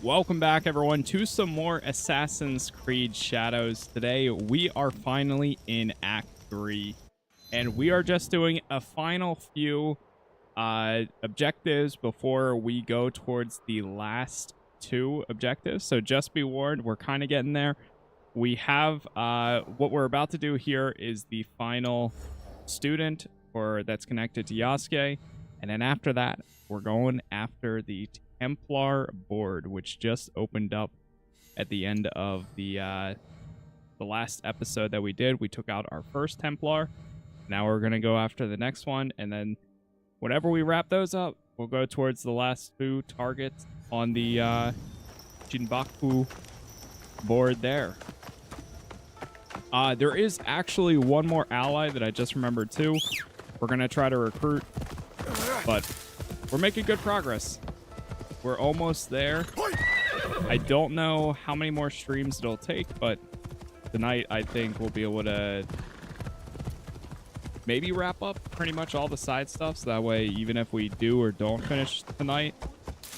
Welcome back, everyone, to some more Assassin's Creed Shadows. Today, we are finally in Act 3, and we are just doing a final few objectives before we go towards the last two objectives. So just be warned, we're kind of getting there. We have, what we're about to do here is the final student that's connected to Yasuke, and then after that, we're going after the Templar board, which just opened up at the end of the last episode that we did. We took out our first Templar. Now we're gonna go after the next one, and then whenever we wrap those up, we'll go towards the last two targets on the Jinbaku board there. There is actually one more ally that I just remembered too. We're gonna try to recruit, but we're making good progress. We're almost there. I don't know how many more streams it'll take, but tonight I think we'll be able to maybe wrap up pretty much all the side stuff, so that way even if we do or don't finish tonight,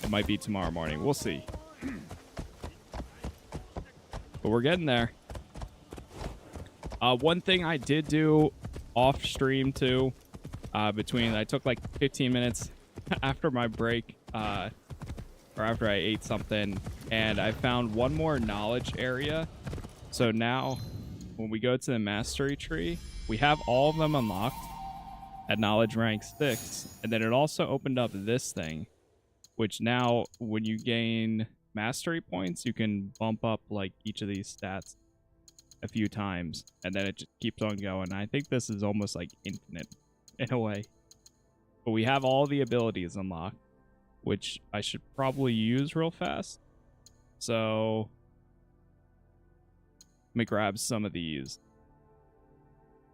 it might be tomorrow morning. We'll see. But we're getting there. One thing I did do off stream too, I took like 15 minutes after my break, or after I ate something, and I found one more knowledge area. So now when we go to the mastery tree, we have all of them unlocked at knowledge rank 6, and then it also opened up this thing, which now when you gain mastery points, you can bump up like each of these stats a few times, and then it just keeps on going. I think this is almost like infinite in a way, but we have all the abilities unlocked, which I should probably use real fast. So let me grab some of these.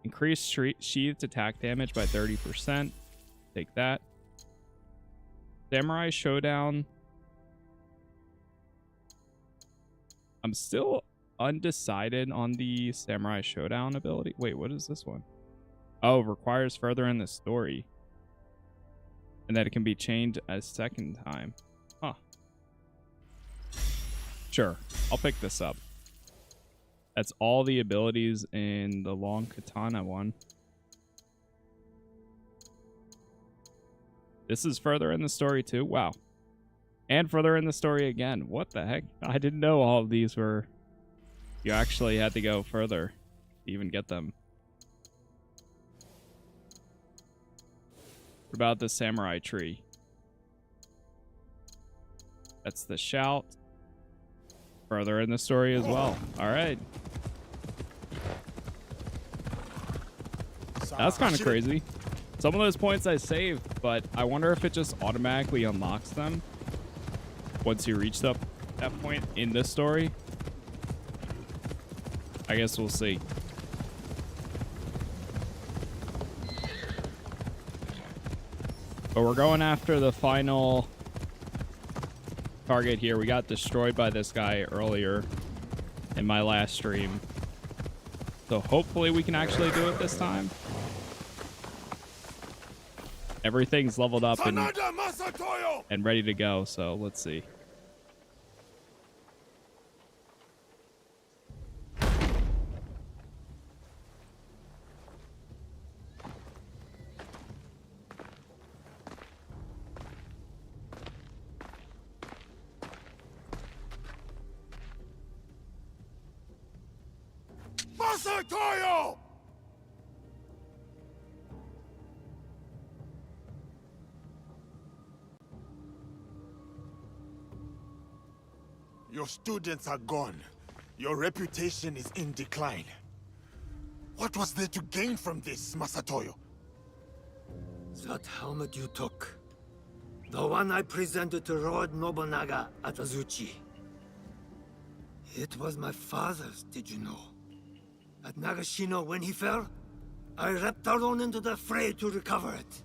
Increase sheathed attack damage by 30%. Take that. Samurai Showdown. I'm still undecided on the Samurai Showdown ability. Wait, what is this one? Oh, requires further in the story. And that it can be changed a second time. Huh. Sure, I'll pick this up. That's all the abilities in the long katana one. This is further in the story too. Wow. And further in the story again. What the heck? I didn't know all of these were... You actually had to go further to even get them. What about the samurai tree? That's the shout. Further in the story as well. All right. That's kind of crazy. Some of those points I saved, but I wonder if it just automatically unlocks them once you reach that point in this story. I guess we'll see. But we're going after the final target here. We got destroyed by this guy earlier in my last stream. So hopefully we can actually do it this time. Everything's leveled up and ready to go, so let's see. Masatoyo! Your students are gone. Your reputation is in decline. What was there to gain from this, Masatoyo? That helmet you took. The one I presented to Lord Nobunaga at Azuchi. It was my father's, did you know? At Nagashino, when he fell, I leapt alone into the fray to recover it.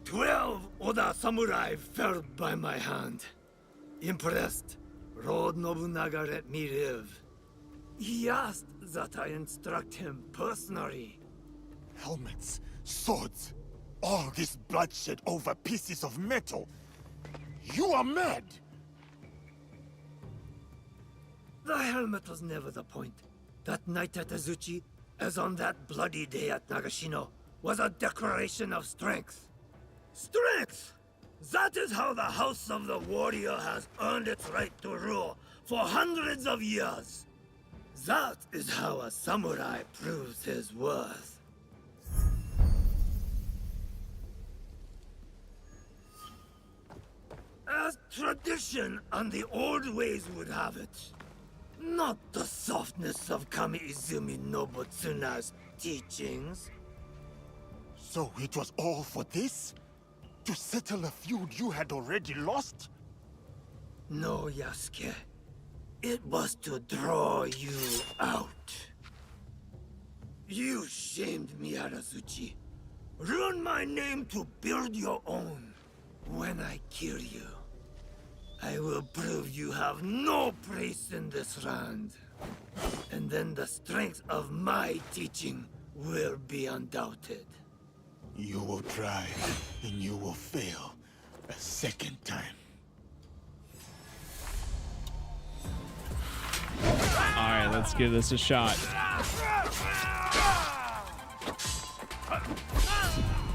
12 Oda samurai fell by my hand. Impressed, Lord Nobunaga let me live. He asked that I instruct him personally. Helmets, swords, all this bloodshed over pieces of metal. You are mad! The helmet was never the point. That night at Azuchi, as on that bloody day at Nagashino, was a declaration of strength. Strength! That is how the House of the Warrior has earned its right to rule for hundreds of years. That is how a samurai proves his worth. As tradition and the old ways would have it. Not the softness of Kami-Izumi Nobutsuna's teachings. So it was all for this? To settle a feud you had already lost? No, Yasuke. It was to draw you out. You shamed me at Azuchi. Ruined my name to build your own. When I kill you, I will prove you have no place in this land. And then the strength of my teaching will be undoubted. You will try, and you will fail a second time. Alright, let's give this a shot.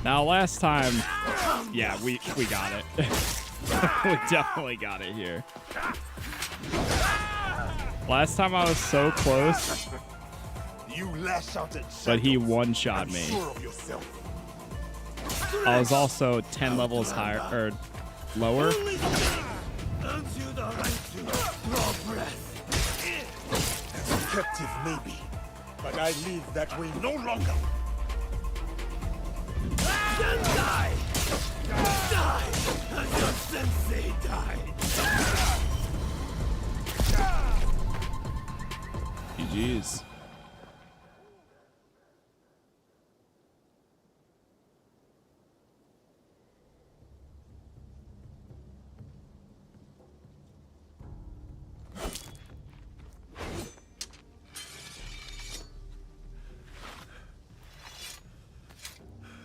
Now, last time, yeah, we got it. We definitely got it here. Last time I was so close, You lash out at but he shadows. one-shot I'm me. sure of yourself. I was also 10 levels higher, or lower. Only strength earns you the right to draw breath. Captive maybe, but I live that way no longer. Then die! Die as your sensei died! GG's.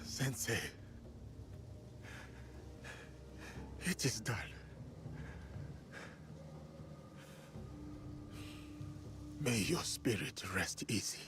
Sensei. It is done. May your spirit rest easy.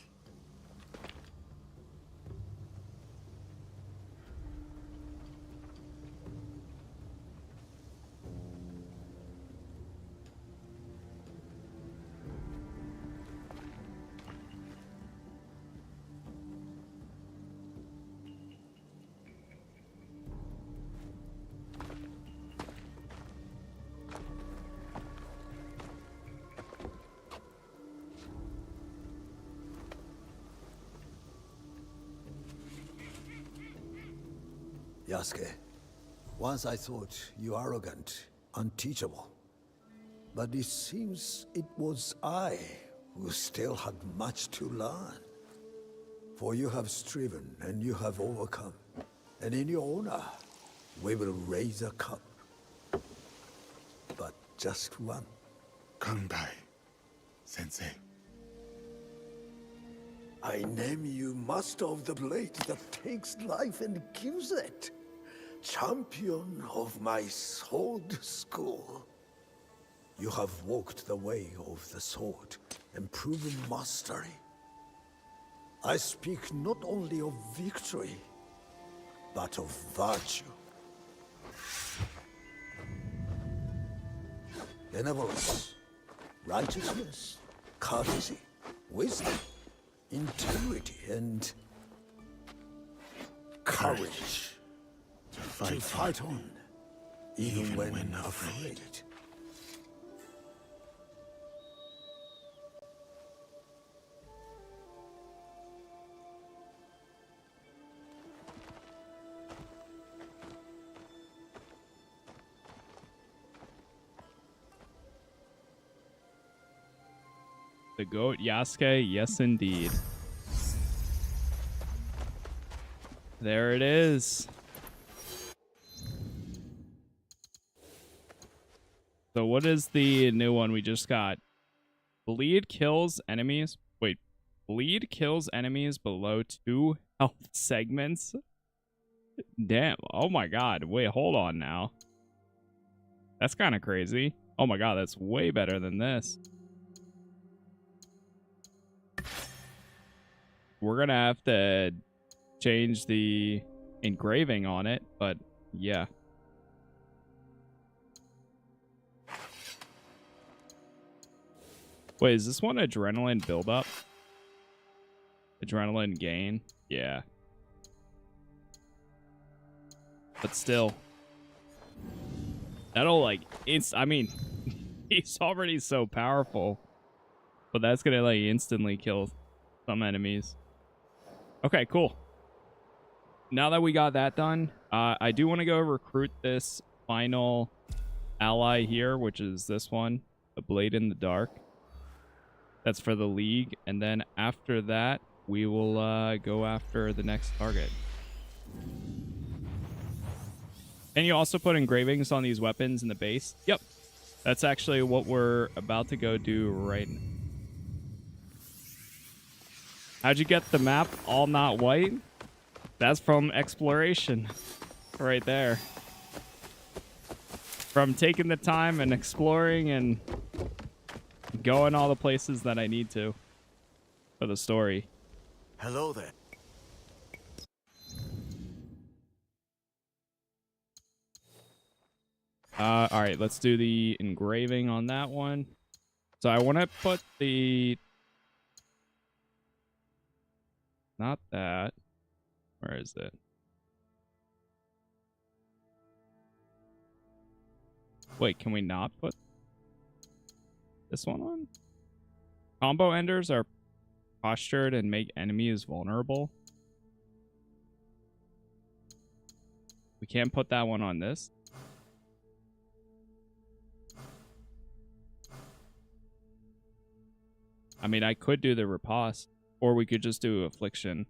Yasuke, once I thought you arrogant, unteachable. But it seems it was I who still had much to learn. For you have striven and you have overcome. And in your honor, we will raise a cup. But just one. Come by, Sensei. I name you Master of the Blade that takes life and gives it. Champion of my sword school. You have walked the way of the sword and proven mastery. I speak not only of victory, but of virtue. Benevolence, righteousness, courtesy, wisdom, integrity, and courage. To fight on, even when afraid. The goat Yasuke, yes indeed. There it is. So what is the new one we just got? Bleed kills enemies. Wait, bleed kills enemies below 2 health segments? Damn. Oh my god. Wait, hold on now. That's kind of crazy. Oh my god, that's way better than this. we're gonna have to change the engraving on it, but yeah. Wait, is this one adrenaline buildup? Adrenaline gain? Yeah. But still. That'll like, I mean, he's already so powerful. But that's gonna like instantly kill some enemies. Okay, cool. Now that we got that done, I do want to go recruit this final ally here, which is this one, a Blade in the Dark. That's for the League. And then after that, we will go after the next target. Can you also put engravings on these weapons in the base? Yep. That's actually what we're about to go do right now. How'd you get the map all not white? That's from exploration. Right there. From taking the time and exploring and going all the places that I need to for the story. Hello there. Alright, let's do the engraving on that one. So I want to put the... Not that. Where is it? Wait, can we not put this one on? Combo enders are postured and make enemies vulnerable. We can't put that one on this. I mean, I could do the riposte, or we could just do affliction.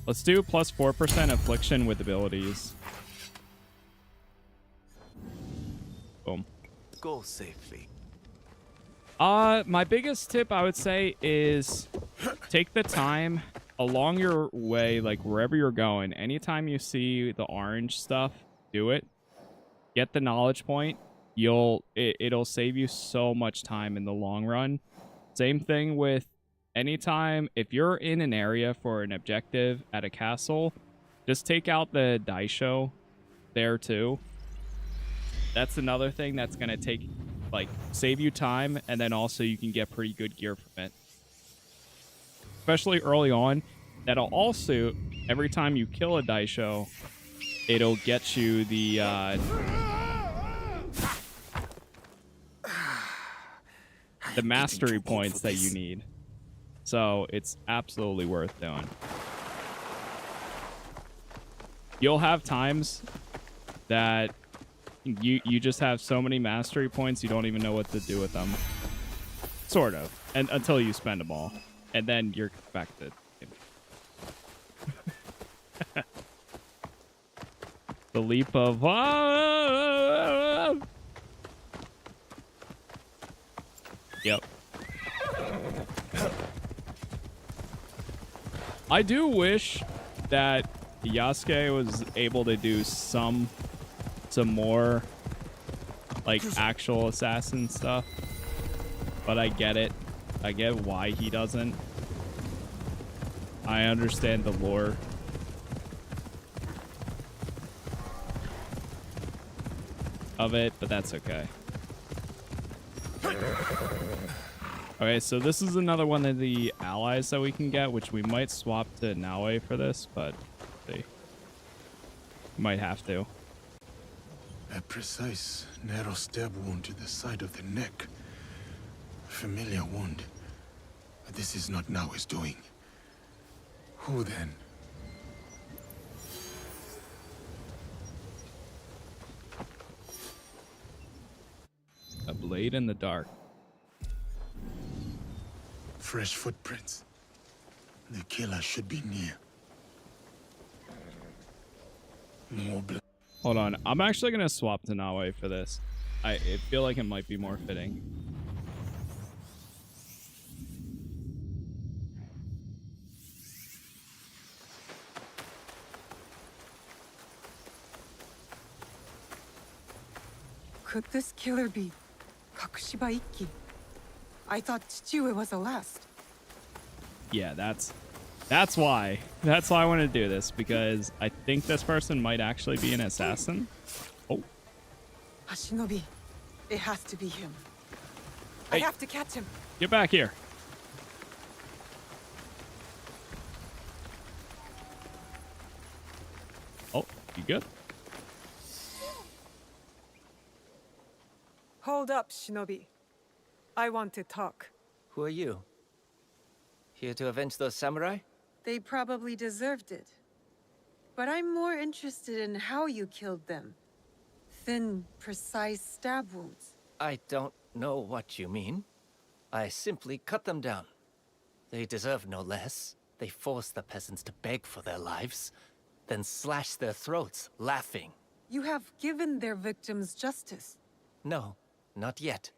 Let's do plus 4% affliction with abilities. Boom. Go safely. My biggest tip I would say is take the time along your way, like wherever you're going. Anytime you see the orange stuff, do it. Get the knowledge point. It'll save you so much time in the long run. Same thing with anytime, if you're in an area for an objective at a castle, just take out the daisho there too. That's another thing that's going to take, like, save you time, and then also you can get pretty good gear from it. Especially early on. That'll also, every time you kill a daisho, it'll get you the, the mastery points that you need. So it's absolutely worth doing. You'll have times that you just have so many mastery points you don't even know what to do with them. Sort of. And until you spend them all. And then you're back to... the leap of... Yep. I do wish that Yasuke was able to do some more like actual assassin stuff, but I get it. I get why he doesn't. I understand the lore. Of it, but that's okay. Okay, so this is another one of the allies that we can get, which we might swap to Naue for this, but see. Might have to. A precise, narrow stab wound to the side of the neck. A familiar wound. But this is not Naue's doing. Who then? A blade in the dark. Fresh footprints. The killer should be near. More blood. Hold on. I'm actually going to swap to Naue for this. I feel like it might be more fitting. Could this killer be Kakushiba Ikki? I thought Chichiue was the last. Yeah, that's why. That's why I want to do this, because I think this person might actually be an assassin. Oh. A shinobi. It has to be him. Hey. I have to catch him. Get back here. Oh, you good? Hold up, shinobi. I want to talk. Who are you? Here to avenge those samurai? They probably deserved it. But I'm more interested in how you killed them. Thin, precise stab wounds. I don't know what you mean. I simply cut them down. They deserve no less. They forced the peasants to beg for their lives, then slashed their throats, laughing. You have given their victims justice. No, not yet.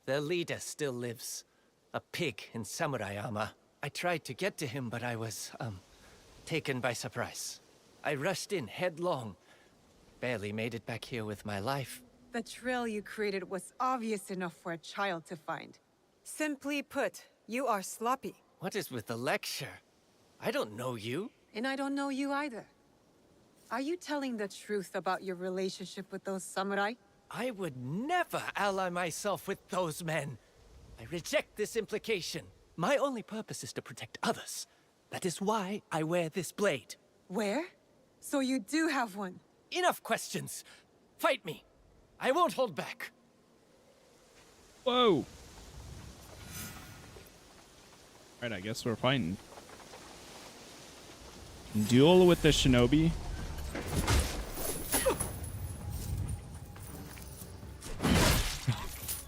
Their leader still lives. A pig in samurai armor. I tried to get to him, but I was, taken by surprise. I rushed in headlong. Barely made it back here with my life. The trail you created was obvious enough for a child to find. Simply put, you are sloppy. What is with the lecture? I don't know you. And I don't know you either. Are you telling the truth about your relationship with those samurai? I would never ally myself with those men. I reject this implication. My only purpose is to protect others. That is why I wear this blade. Where? So you do have one. Enough questions. Fight me. I won't hold back. Whoa. Alright, I guess we're fighting. Duel with the shinobi.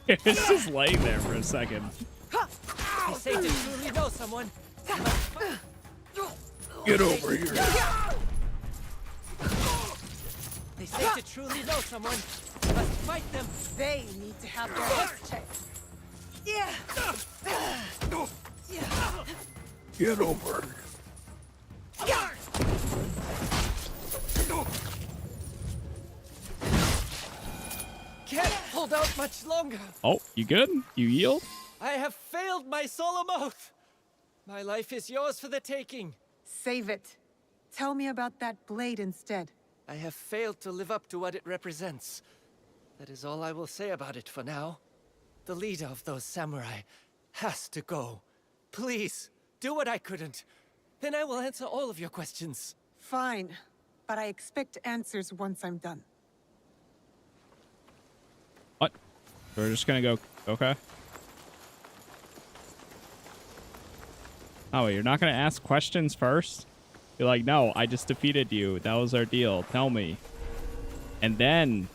It's just laying there for a second. They say to truly know someone. Get over here. They say to truly know someone, must fight them. They need to have their heads checked. Yeah. Get over. Can't hold out much longer. Oh, you good? You yield? I have failed my solemn oath. My life is yours for the taking. Save it. Tell me about that blade instead. I have failed to live up to what it represents. That is all I will say about it for now. The leader of those samurai has to go. Please, do what I couldn't. Then I will answer all of your questions. Fine, but I expect answers once I'm done. What? We're just gonna go. Okay. Oh, you're not gonna ask questions first? You're like, no, I just defeated you. That was our deal. Tell me. And then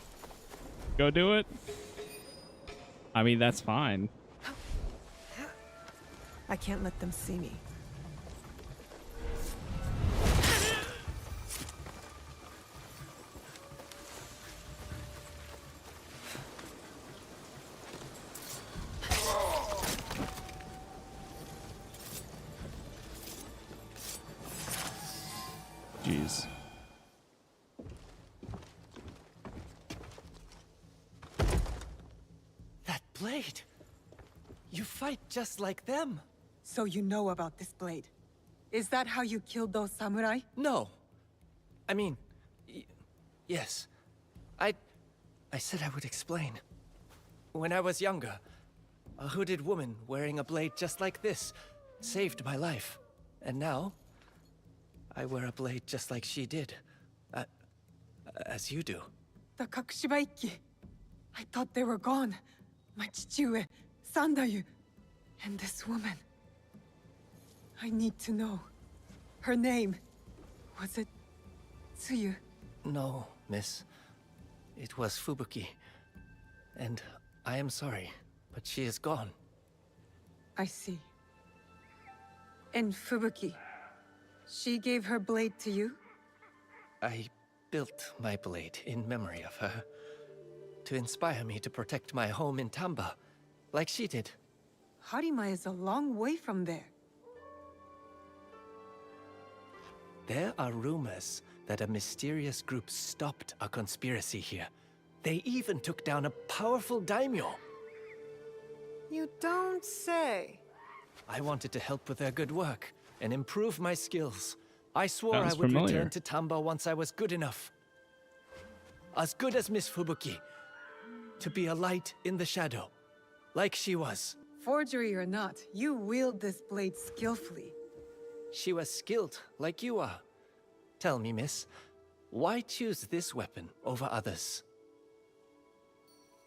go do it? I mean, that's fine. I can't let them see me. Jeez. That blade! You fight just like them. So you know about this blade. Is that how you killed those samurai? No. I mean, yes. I said I would explain. When I was younger, a hooded woman wearing a blade just like this saved my life. And now, I wear a blade just like she did. As you do. The Kakushiba Ikki. I thought they were gone. My chichiue, Sandayu, and this woman. I need to know. Her name. Was it Tsuyu? No, miss. It was Fubuki. And I am sorry, but she is gone. I see. And Fubuki. She gave her blade to you? I built my blade in memory of her. To inspire me to protect my home in Tamba, like she did. Harima is a long way from there. There are rumors that a mysterious group stopped a conspiracy here. They even took down a powerful daimyo. You don't say. I wanted to help with their good work and improve my skills. I swore Sounds I would familiar. return to Tamba once I was good enough. As good as Miss Fubuki. To be a light in the shadow, like she was. Forgery or not, you wield this blade skillfully. She was skilled, like you are. Tell me, miss, why choose this weapon over others?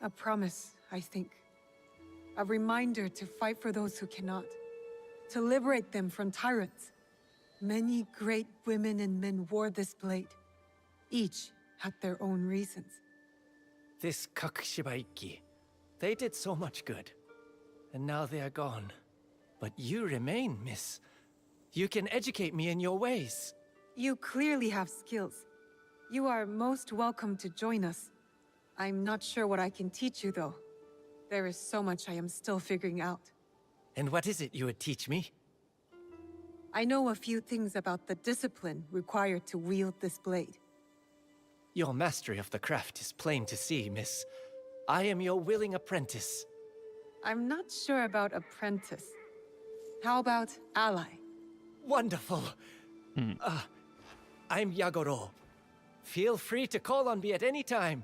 A promise, I think. A reminder to fight for those who cannot. To liberate them from tyrants. Many great women and men wore this blade. Each had their own reasons. This Kakushibaiki, they did so much good. And now they are gone. But you remain, miss. You can educate me in your ways. You clearly have skills. You are most welcome to join us. I'm not sure what I can teach you, though. There is so much I am still figuring out. And what is it you would teach me? I know a few things about the discipline required to wield this blade. Your mastery of the craft is plain to see, miss. I am your willing apprentice. I'm not sure about apprentice. How about ally? Wonderful. I'm Yagoro. Feel free to call on me at any time.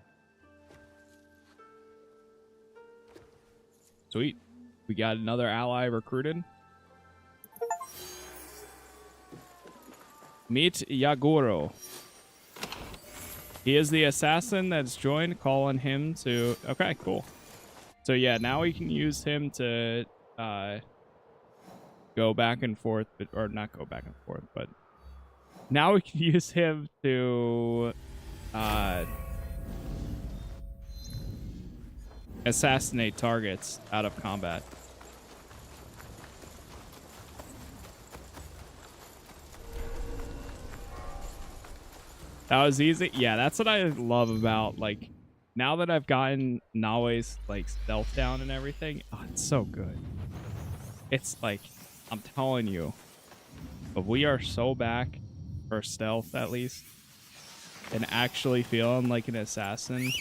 Sweet. We got another ally recruited. Meet Yagoro. He is the assassin that's joined. Call on him to... Okay, cool. So yeah, now we can use him to go back and forth, or not go back and forth, but now we can use him to assassinate targets out of combat. That was easy. Yeah, that's what I love about, like, now that I've gotten Nawe's, like, stealth down and everything. Oh, it's so good. It's like, I'm telling you. But we are so back for stealth, at least. And actually feeling like an assassin.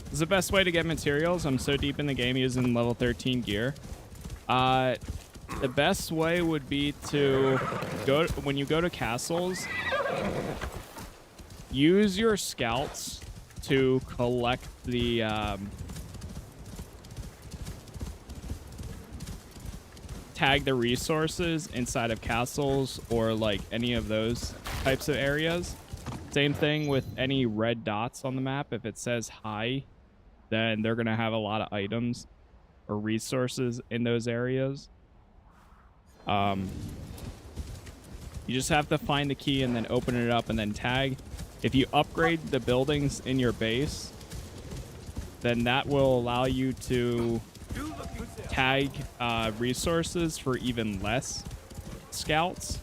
This is the best way to get materials. I'm so deep in the game using level 13 gear. The best way would be to go when you go to castles, use your scouts to collect the tag the resources inside of castles or like any of those types of areas. Same thing with any red dots on the map. If it says hi, then they're going to have a lot of items or resources in those areas. You just have to find the key and then open it up and then tag. If you upgrade the buildings in your base, then that will allow you to tag resources for even less scouts.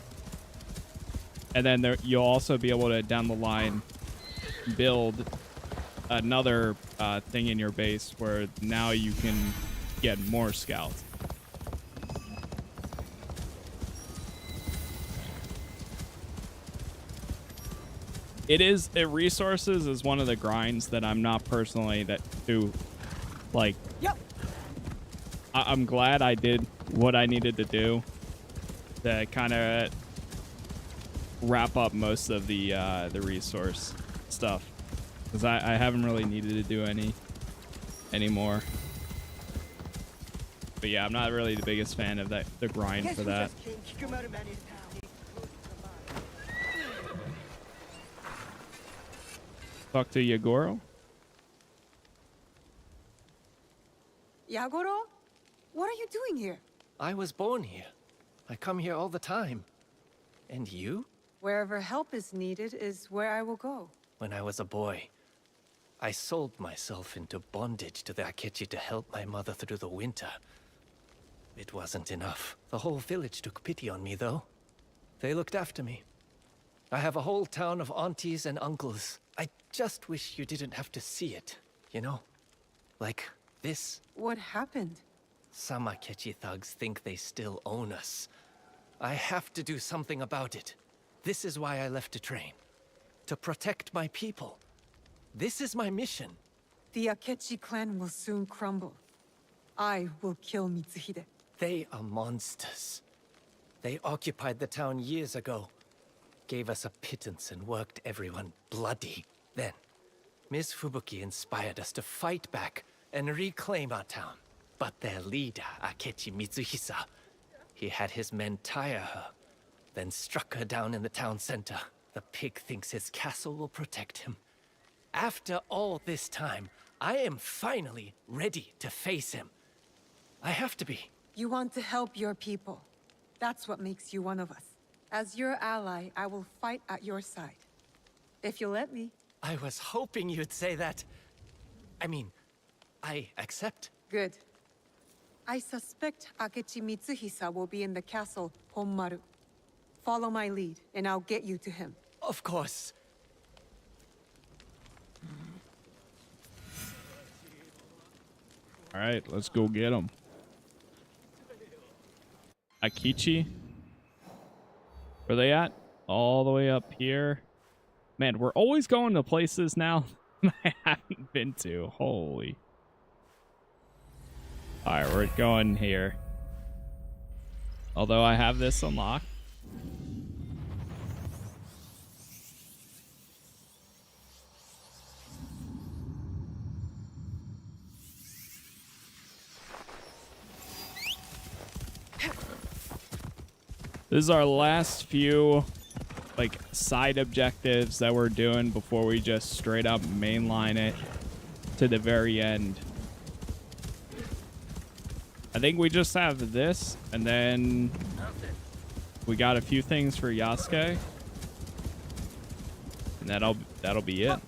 And then you'll also be able to, down the line, build another thing in your base where now you can get more scouts. Resources is one of the grinds that I'm not personally that too like. Yep. I'm glad I did what I needed to do to kind of wrap up most of the resource stuff, because I haven't really needed to do any anymore. But yeah, I'm not really the biggest fan of the grind for that. Talk to Yagoro. Yagoro? What are you doing here? I was born here. I come here all the time. And you? Wherever help is needed is where I will go. When I was a boy, I sold myself into bondage to the Akechi to help my mother through the winter. It wasn't enough. The whole village took pity on me, though. They looked after me. I have a whole town of aunties and uncles. I just wish you didn't have to see it, you know? Like this. What happened? Some Akechi thugs think they still own us. I have to do something about it. This is why I left to train. To protect my people. This is my mission. The Akechi clan will soon crumble. I will kill Mitsuhide. They are monsters. They occupied the town years ago. Gave us a pittance and worked everyone bloody. Then, Ms. Fubuki inspired us to fight back and reclaim our town. But their leader, Akechi Mitsuhisa, he had his men tire her, then struck her down in the town center. The pig thinks his castle will protect him. After all this time, I am finally ready to face him. I have to be. You want to help your people. That's what makes you one of us. As your ally, I will fight at your side. If you let me. I was hoping you'd say that. I mean, I accept. Good. I suspect Akechi Mitsuhisa will be in the castle Honmaru. Follow my lead, and I'll get you to him. Of course. All right, let's go get him. Akechi. Where are they at? All the way up here. Man, we're always going to places now I haven't been to. Holy. All right, we're going here. Although I have this unlocked. This is our last few, like, side objectives that we're doing before we just straight up mainline it to the very end. I think we just have this, and then we got a few things for Yasuke, and that'll be it.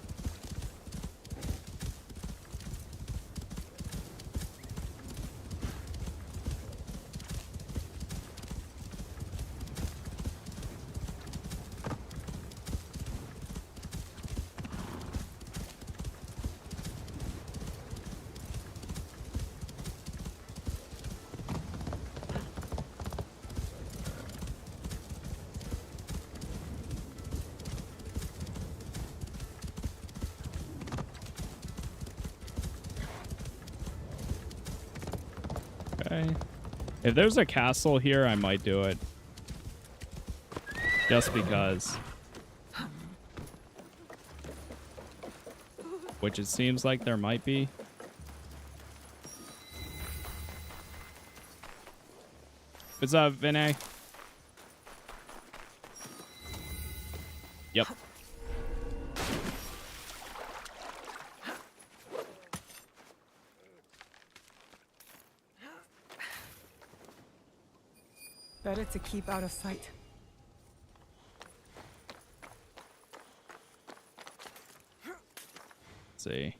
Okay. If there's a castle here, I might do it. Just because. Which it seems like there might be. What's up, Vinay? Yep. Better to keep out of sight. Let's see.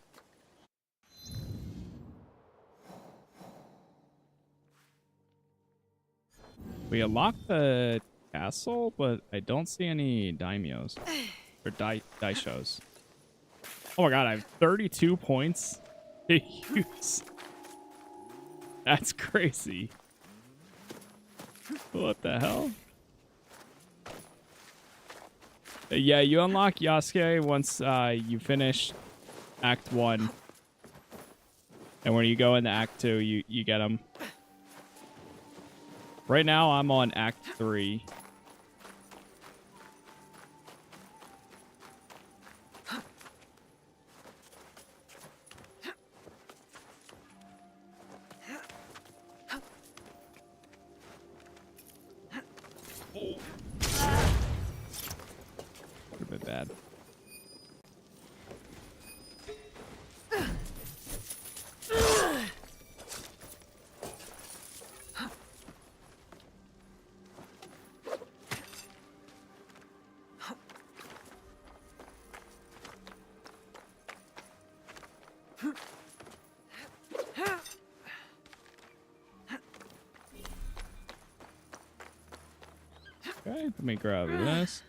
We unlocked the castle, but I don't see any daimyos or daishos. Oh my god, I have 32 points to use. That's crazy. What the hell? Yeah, you unlock Yasuke once you finish Act 1. And when you go into Act 2, you get him. Right now, I'm on Act 3. A bit bad. Okay, let me grab this.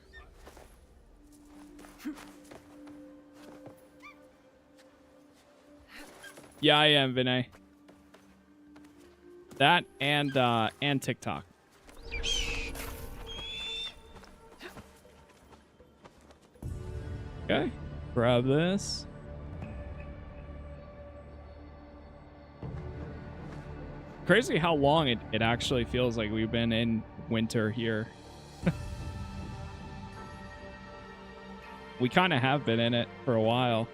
Yeah, I am, Vinay. That and TikTok. Okay, grab this. Crazy how long it actually feels like we've been in winter here. We kind of have been in it for a while.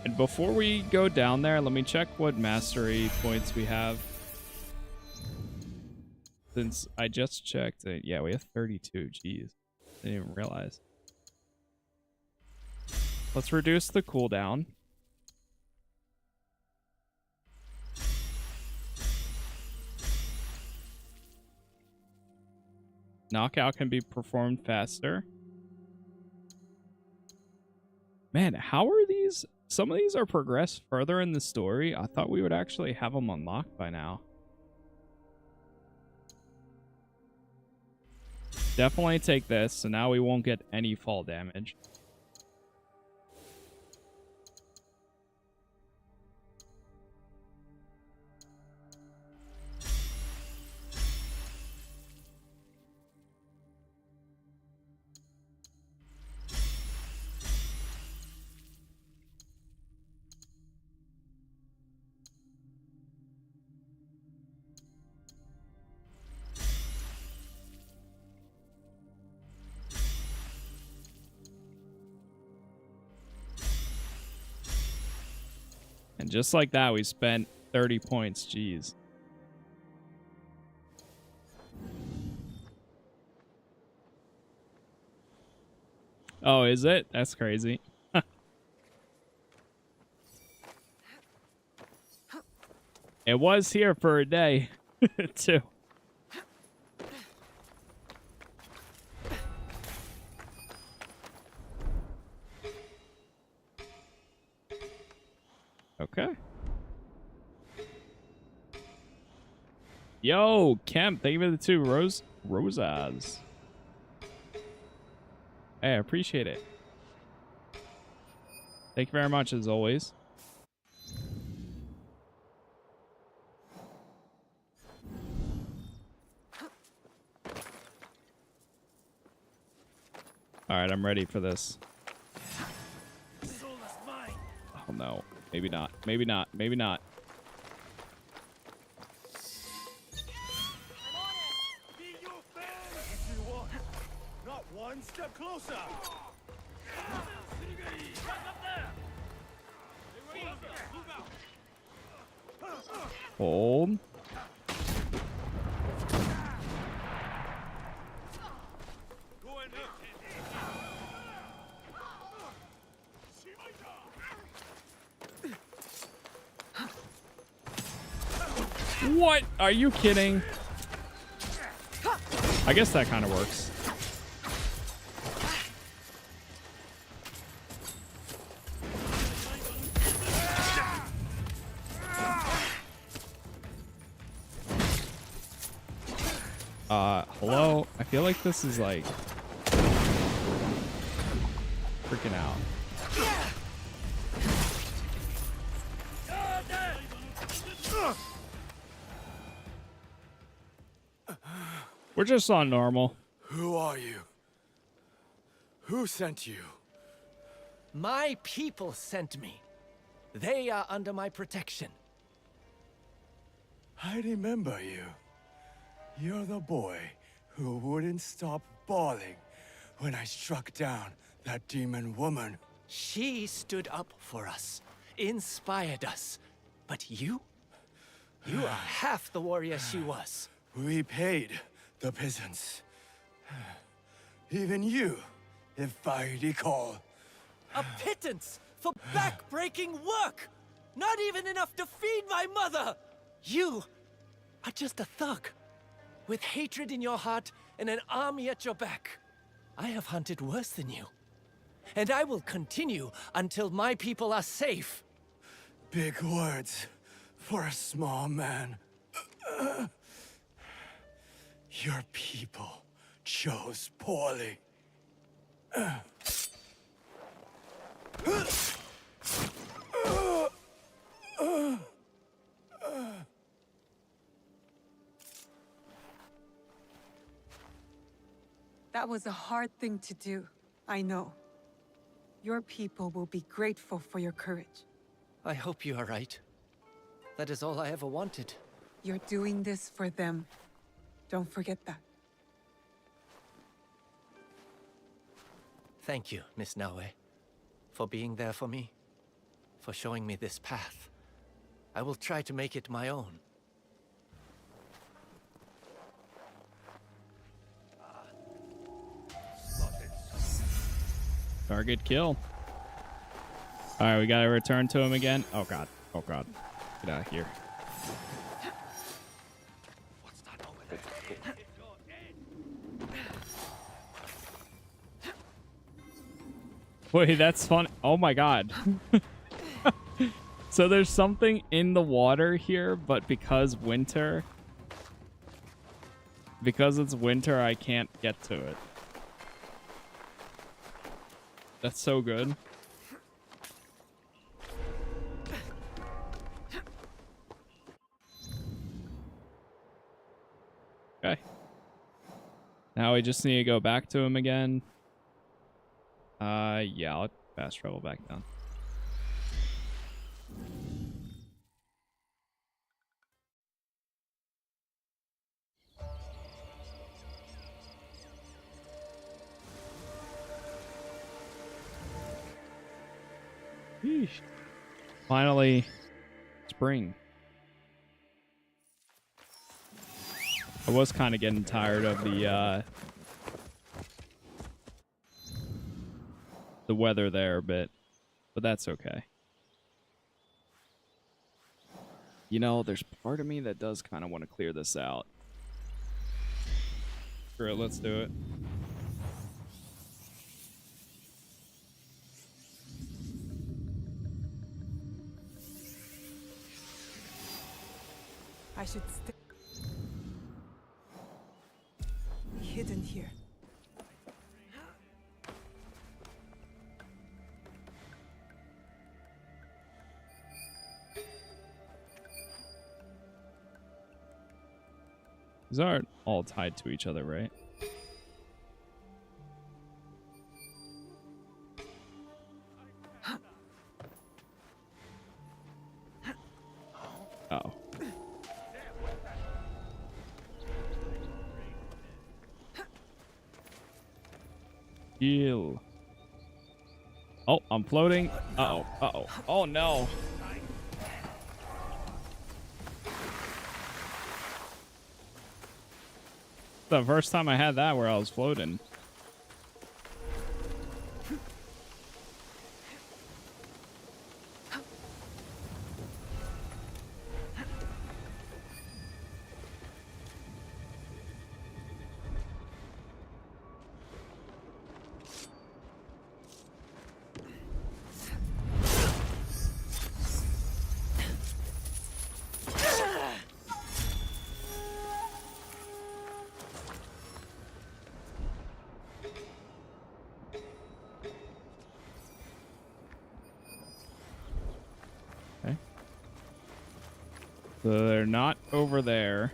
And before we go down there, let me check what mastery points we have. Since I just checked it. Yeah, we have 32. Jeez. Didn't even realize. Let's reduce the cooldown. Knockout can be performed faster. Man, how are these? Some of these are progressed further in the story. I thought we would actually have them unlocked by now. Definitely take this, so now we won't get any fall damage. And just like that, we spent 30 points. Jeez. Oh, is it? That's crazy. It was here for a day, too. Okay. Yo, Kemp, thank you for the 2 rosas. Hey, I appreciate it. Thank you very much, as always. All right, I'm ready for this. Oh, no. Maybe not. Maybe not. Maybe not. Not one step closer. Hold. What? Are you kidding? I guess that kind of works. Hello? I feel like this is like freaking out. We're just on normal. Who are you? Who sent you? My people sent me. They are under my protection. I remember you. You're the boy who wouldn't stop bawling when I struck down that demon woman. She stood up for us, inspired us. But you? You are half the warrior she was. We paid the peasants. Even you, if I recall. A pittance for back-breaking work! Not even enough to feed my mother! You are just a thug, with hatred in your heart and an army at your back. I have hunted worse than you. And I will continue until my people are safe. Big words for a small man. Your people chose poorly. That was a hard thing to do, I know. Your people will be grateful for your courage. I hope you are right. That is all I ever wanted. You're doing this for them. Don't forget that. Thank you, Miss Naue, for being there for me, for showing me this path. I will try to make it my own. Target kill. All right, we gotta return to him again. Oh god. Oh god. Get out of here. Wait, that's fun. Oh my god. So there's something in the water here, but because it's winter, I can't get to it. That's so good. Okay. Now we just need to go back to him again. Yeah, I'll fast travel back down. Yeesh. Finally, spring. I was kind of getting tired of the weather there a bit, but that's okay. You know, there's part of me that does kind of want to clear this out. Screw it, let's do it. I should stay hidden here. These aren't all tied to each other, right? Oh. Heal. Oh, I'm floating. Uh-oh. Uh-oh. Oh, no. The first time I had that where I was floating. So they're not over there.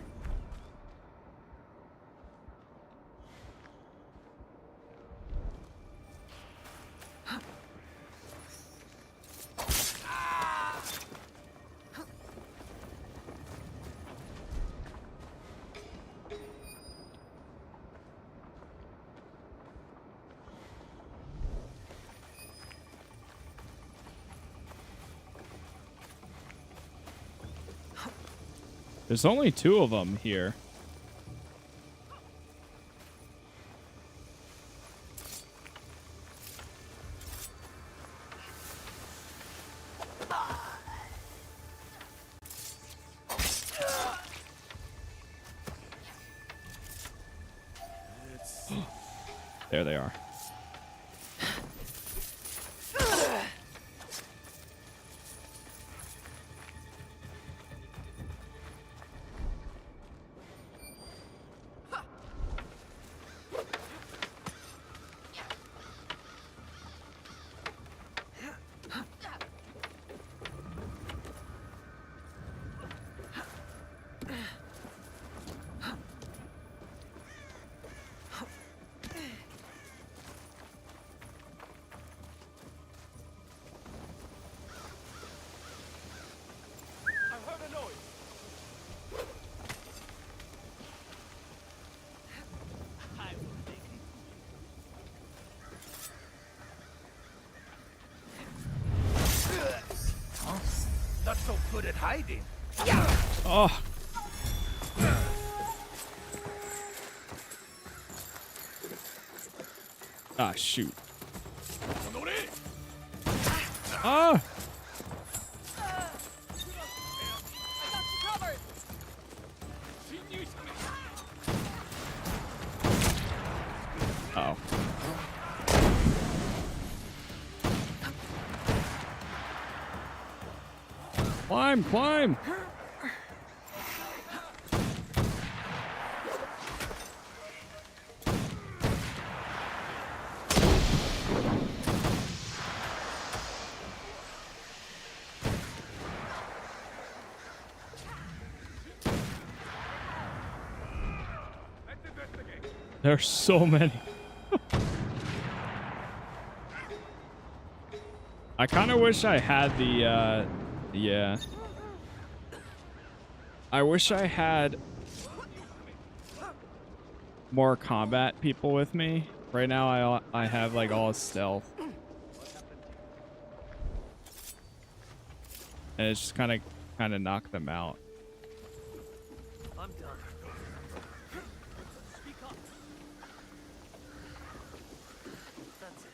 There's only 2 of them here. There they are. hiding. Oh. Ah, shoot. Ah! Uh-oh. Climb, climb! There's so many. I kind of wish I had the, yeah. I wish I had more combat people with me. Right now, I have like all stealth. And it's just kind of knocked them out. I'm done.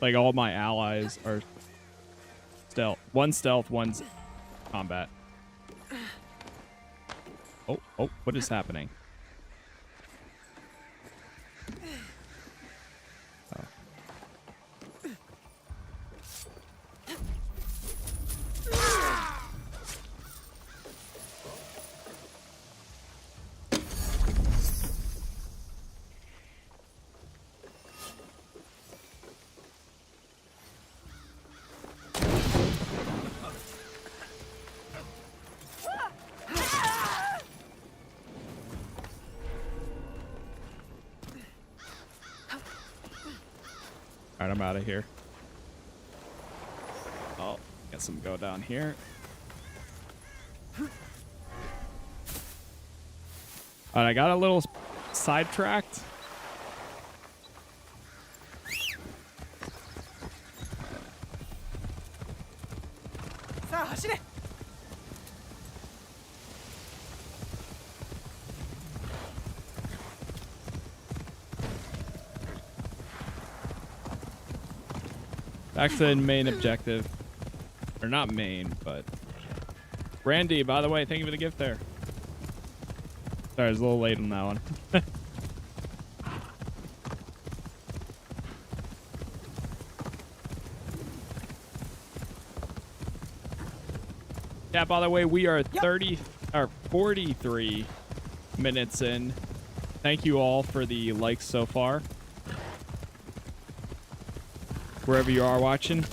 Like all my allies are stealth. One's stealth, one's combat. Oh, what is happening? Oh. Alright, I'm out of here. Oh, guess I'm go down here. Alright, I got a little sidetracked. Back to the main objective. Or not main, but... Randy, by the way, thank you for the gift there. Sorry, I was a little late on that one. Yeah, by the way, we are 43 minutes in. Thank you all for the likes so far. Wherever you are watching.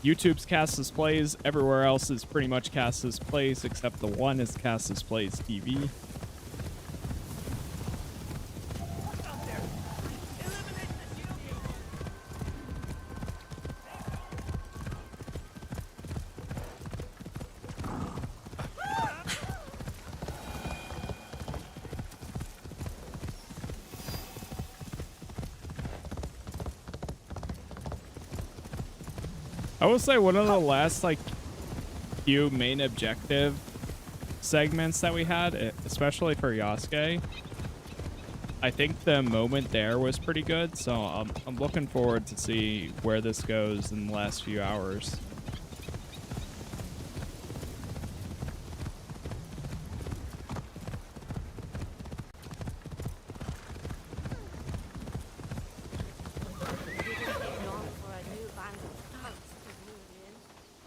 YouTube's Casas Plays. Everywhere else is pretty much Casas Plays, except the one is Casas Plays TV. I will say one of the last like few main objective segments that we had, especially for Yasuke, I think the moment there was pretty good. So I'm looking forward to see where this goes in the last few hours.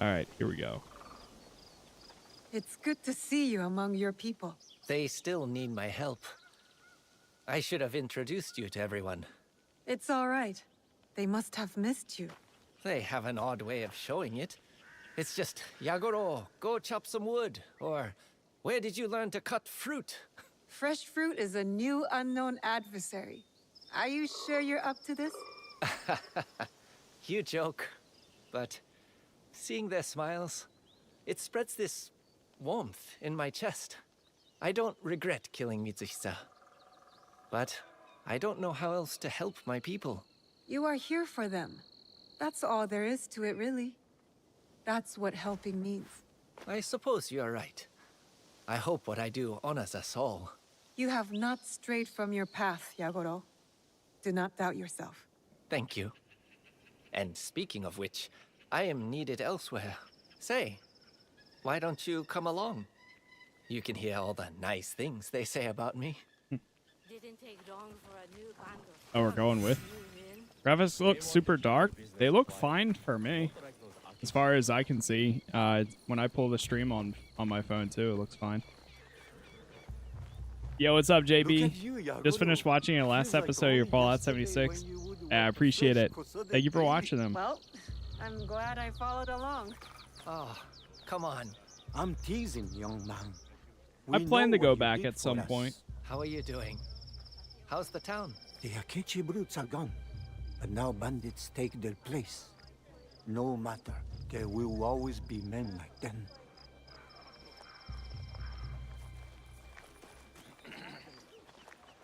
All right, here we go. It's good to see you among your people. They still need my help. I should have introduced you to everyone. It's all right. They must have missed you. They have an odd way of showing it. It's just, Yagoro, go chop some wood. Or, where did you learn to cut fruit? Fresh fruit is a new unknown adversary. Are you sure you're up to this? You joke. But seeing their smiles, it spreads this warmth in my chest. I don't regret killing Mitsuhisa. But I don't know how else to help my people. You are here for them. That's all there is to it, really. That's what helping means. I suppose you are right. I hope what I do honors us all. You have not strayed from your path, Yagoro. Do not doubt yourself. Thank you. And speaking of which, I am needed elsewhere. Say, why don't you come along? You can hear all the nice things they say about me. Didn't take long for a new band of Oh, we're going with. Graphics look super dark. They look fine for me, as far as I can see. When I pull the stream on my phone too, it looks fine. Yo, what's up, JB? Just finished watching your last episode of your Fallout 76. I appreciate it. Thank you for watching them. Well, I'm glad I followed along. Oh, come on. I'm teasing, young man. I plan to go back at some point. How are you doing? How's the town? The Akechi brutes are gone, but now bandits take their place. No matter, there will always be men like them.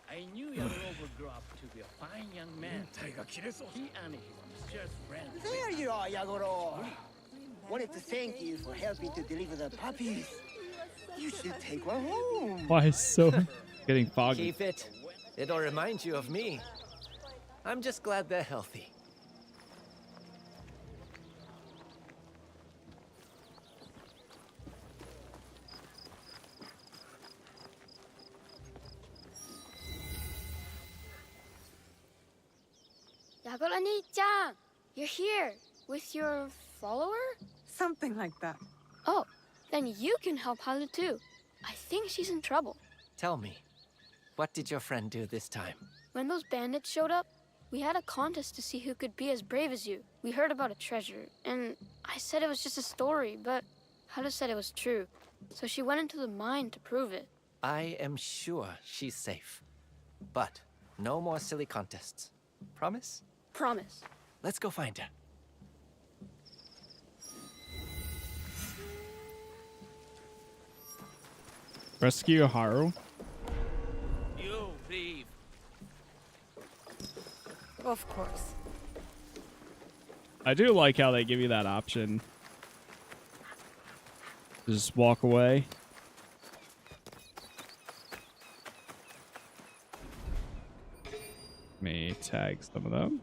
I knew Yagoro would grow up to be a fine young man. He and his just friends. There you are, Yagoro. Wanted to thank you for helping to deliver the puppies. You should take one home. Why is so getting foggy? Keep it. It'll remind you of me. I'm just glad they're healthy. Yagoro-ni-chan, you're here with your follower? Something like that. Oh, then you can help Haru too. I think she's in trouble. Tell me, what did your friend do this time? When those bandits showed up, we had a contest to see who could be as brave as you. We heard about a treasure, and I said it was just a story, but Haru said it was true. So she went into the mine to prove it. I am sure she's safe. But no more silly contests. Promise? Promise. Let's go find her. Rescue Haru. You leave. Of course. I do like how they give you that option. Just walk away. Let me tag some of them.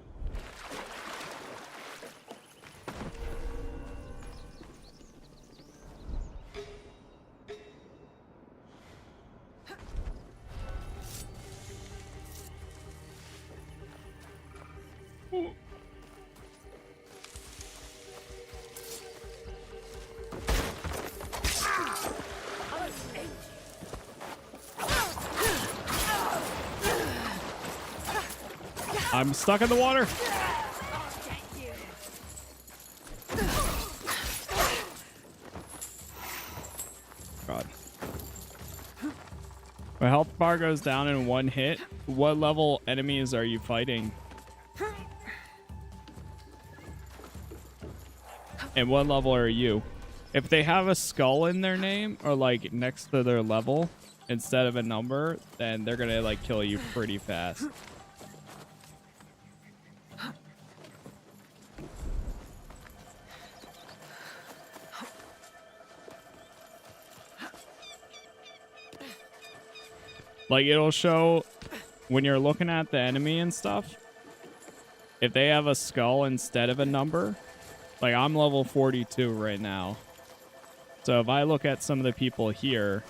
I'm stuck in the water. God. My health bar goes down in one hit. What level enemies are you fighting? And what level are you? If they have a skull in their name or like next to their level instead of a number, then they're gonna like kill you pretty fast. Like, it'll show when you're looking at the enemy and stuff, if they have a skull instead of a number. Like, I'm level 42 right now. So if I look at some of the people here,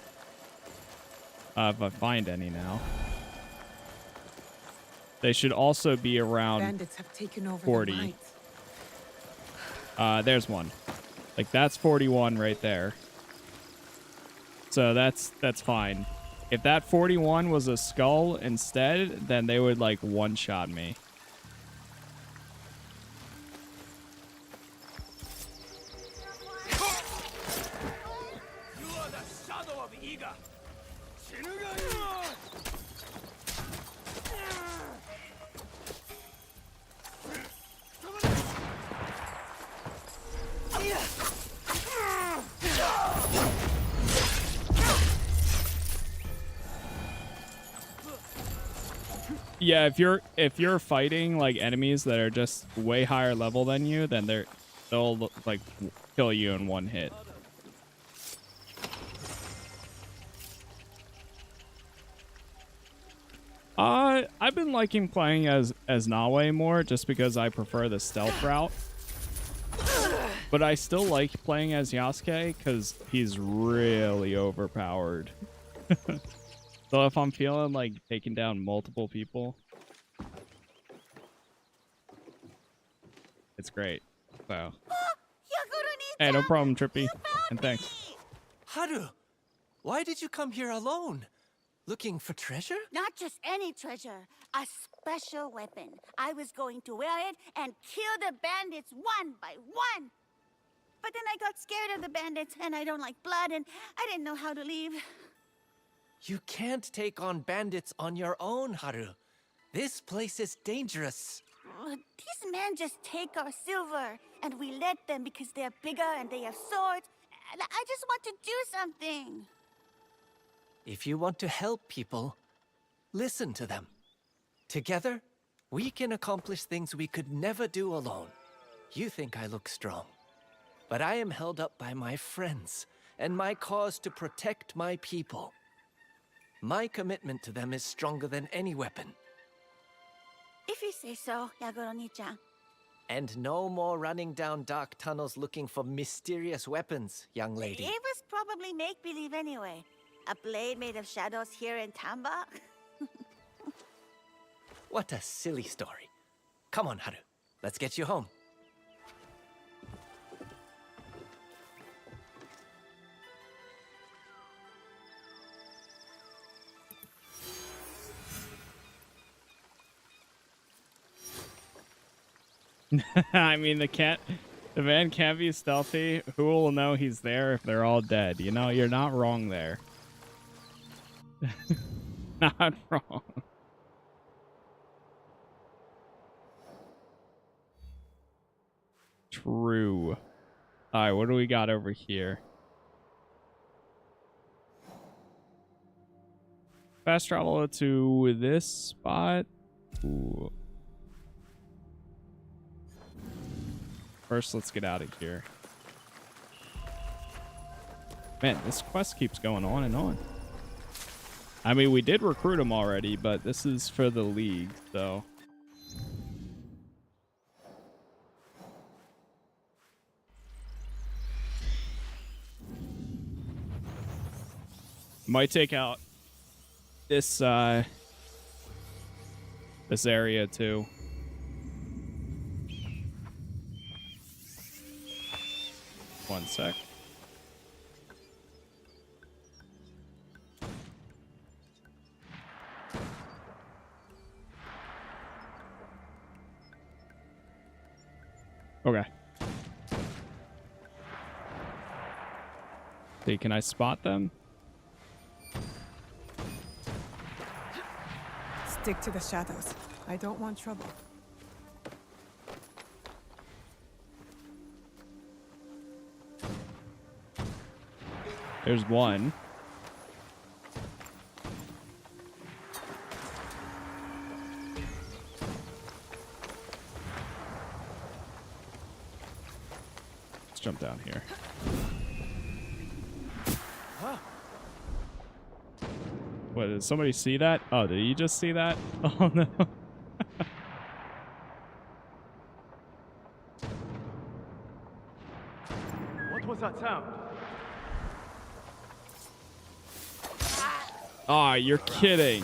if I find any now, they should also be around Bandits have taken over 40. the mines. There's one. Like, that's 41 right there. So that's fine. If that 41 was a skull instead, then they would like one-shot me. You are the shadow of Iga. Yeah, if you're fighting like enemies that are just way higher level than you, then they'll like kill you in one hit. I've been liking playing as Nawe more just because I prefer the stealth route. But I still like playing as Yasuke because he's really overpowered. So if I'm feeling like taking down multiple people, it's great. So, hey, no problem, Trippy, and thanks. Haru, why did you come here alone? Looking for treasure? Not just any treasure, a special weapon. I was going to wear it and kill the bandits one by one. But then I got scared of the bandits, and I don't like blood, and I didn't know how to leave. You can't take on bandits on your own, Haru. This place is dangerous. These men just take our silver, and we let them because they're bigger and they have swords. And I just want to do something. If you want to help people, listen to them. Together, we can accomplish things we could never do alone. You think I look strong, but I am held up by my friends and my cause to protect my people. My commitment to them is stronger than any weapon. If you say so, Yagoro-ni-chan. And no more running down dark tunnels looking for mysterious weapons, young lady. It was probably make-believe anyway. A blade made of shadows here in Tamba? What a silly story. Come on, Haru. Let's get you home. I mean, the man can't be stealthy. Who will know he's there if they're all dead? You know, you're not wrong there. Not wrong. True. All right, what do we got over here? Fast travel to this spot. Ooh. First, let's get out of here. Man, this quest keeps going on and on. I mean, we did recruit him already, but this is for the league, so. Might take out this this area too. One sec. Okay. See, can I spot them? Stick to the shadows. I don't want trouble. There's one. Let's jump down here. What, did somebody see that? Oh, did you just see that? Oh no. What was that sound? Ah, oh, you're kidding.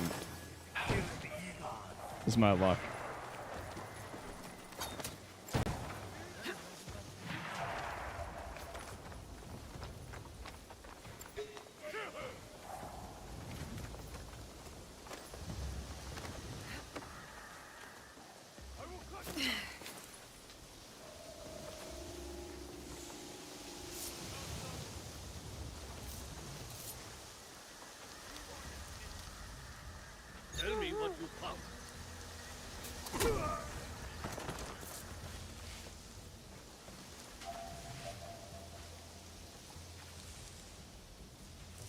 This is my luck. Tell me what you found.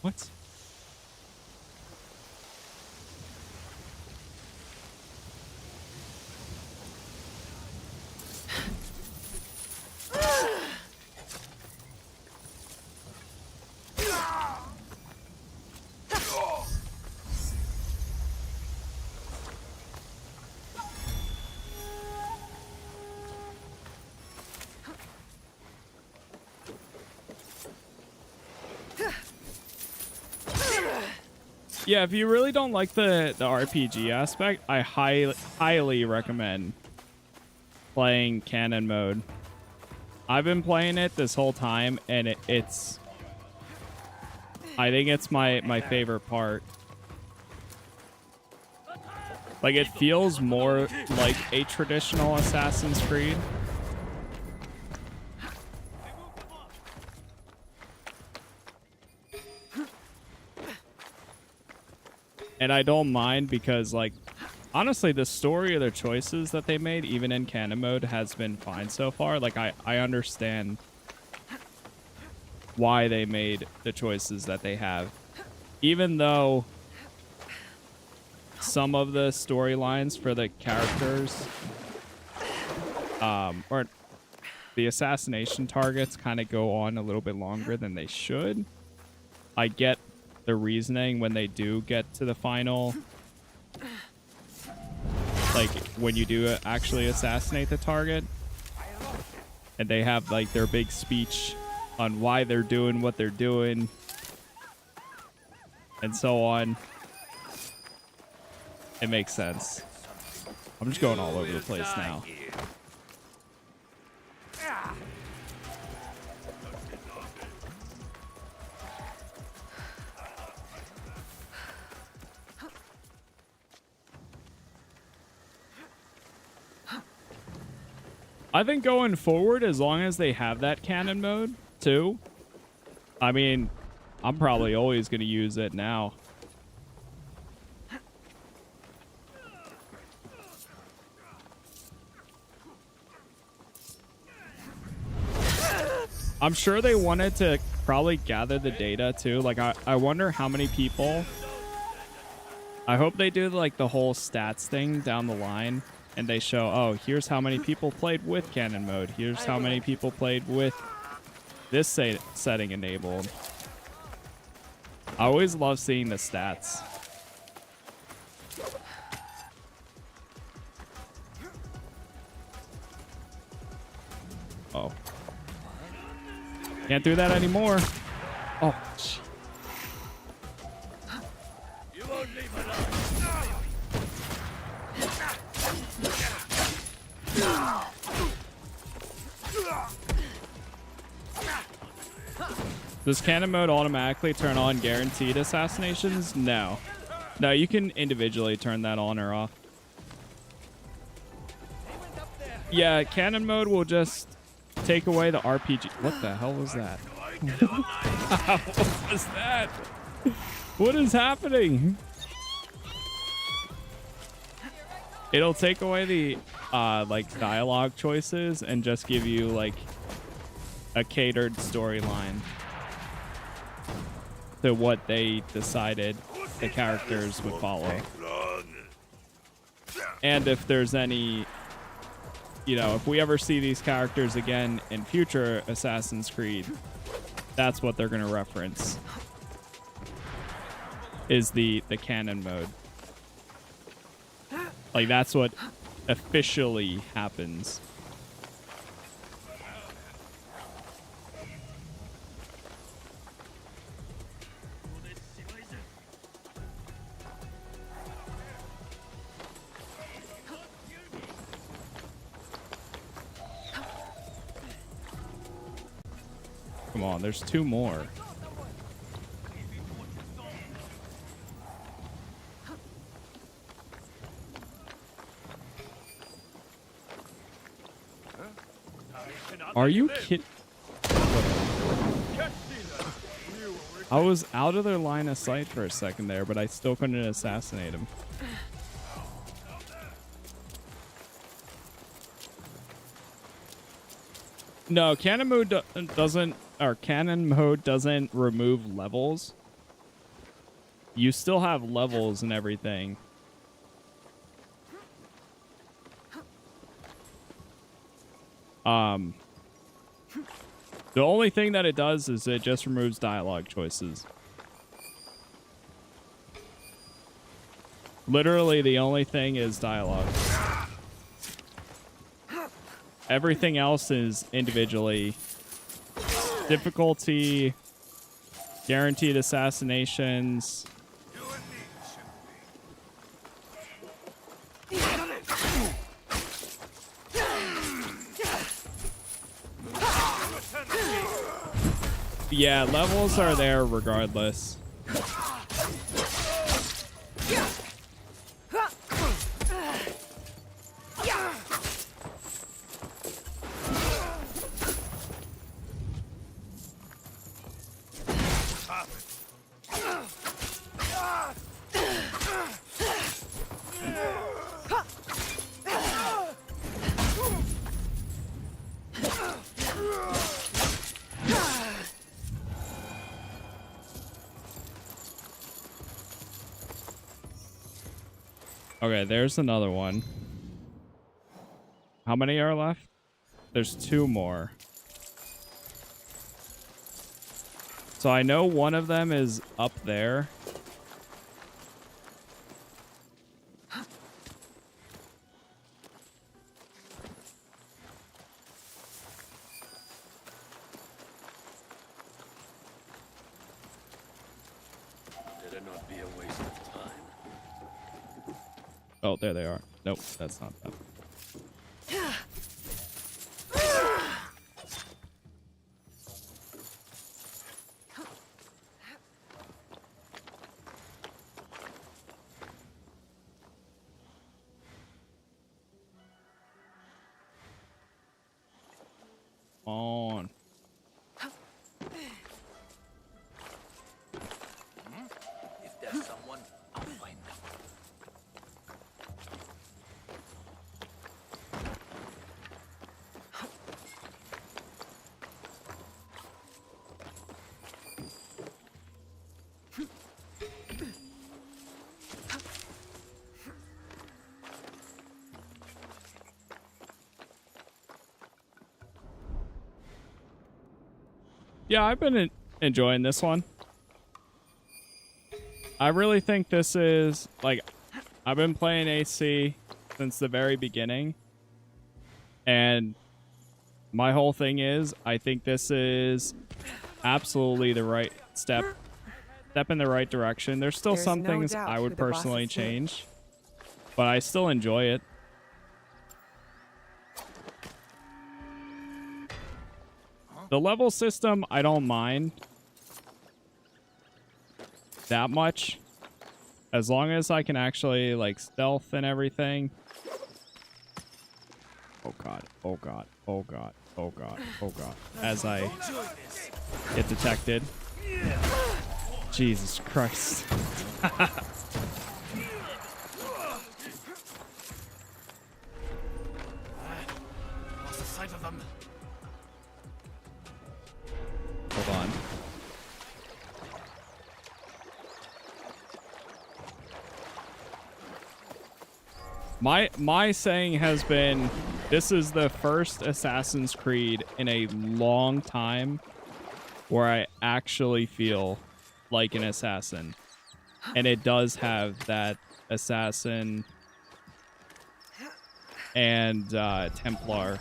What? Yeah, if you really don't like the RPG aspect, I highly recommend playing canon mode. I've been playing it this whole time, and it's I think it's my favorite part. Like, it feels more like a traditional Assassin's Creed. And I don't mind because, like, honestly, the story or the choices that they made, even in canon mode, has been fine so far. Like, I understand why they made the choices that they have. Even though some of the storylines for the characters, or the assassination targets kind of go on a little bit longer than they should. I get the reasoning when they do get to the final, like when you do actually assassinate the target, and they have like their big speech on why they're doing what they're doing and so on. It makes sense. I'm just going all over the place now. I think going forward, as long as they have that canon mode too, I mean, I'm probably always going to use it now. I'm sure they wanted to probably gather the data too. Like, I wonder how many people. I hope they do like the whole stats thing down the line, and they show, oh, here's how many people played with canon mode. Here's how many people played with this setting enabled. I always love seeing the stats. Oh. Can't do that anymore. Oh, gee. You won't leave alone. Does canon mode automatically turn on guaranteed assassinations? No. No, you can individually turn that on or off. Yeah, canon mode will just take away the RPG. What the hell was that? What was that? What is happening? It'll take away the like dialogue choices and just give you like a catered storyline to what they decided the characters would follow. And if there's any, you know, if we ever see these characters again in future Assassin's Creed, that's what they're going to reference, is the canon mode. Like, that's what officially happens. Come on, there's two more. Are you kidding? I was out of their line of sight for a second there, but I still couldn't assassinate him. No, canon mode doesn't remove levels. You still have levels and everything. The only thing that it does is it just removes dialogue choices. Literally, the only thing is dialogue. Everything else is individually. Difficulty, guaranteed assassinations, Yeah, levels are there regardless. Okay, there's another one. How many are left? There's 2 more. So I know one of them is up there. Better not be a waste of time. Oh, there they are. Nope, that's not them. On. If there's someone, I'll find them. Yeah, I've been enjoying this one. I really think this is, like, I've been playing AC since the very beginning. And my whole thing is, I think this is absolutely the right step in the right direction. There's still some no things doubt I would who the boss personally is here. change, but I still enjoy it. The level system, I don't mind that much. As long as I can actually, like, stealth and everything. Oh god, oh god, oh god, oh god, oh god. As I get detected. Jesus Christ. Lost the sight of them. Hold on. My saying has been, this is the first Assassin's Creed in a long time where I actually feel like an assassin. And it does have that assassin and Templar,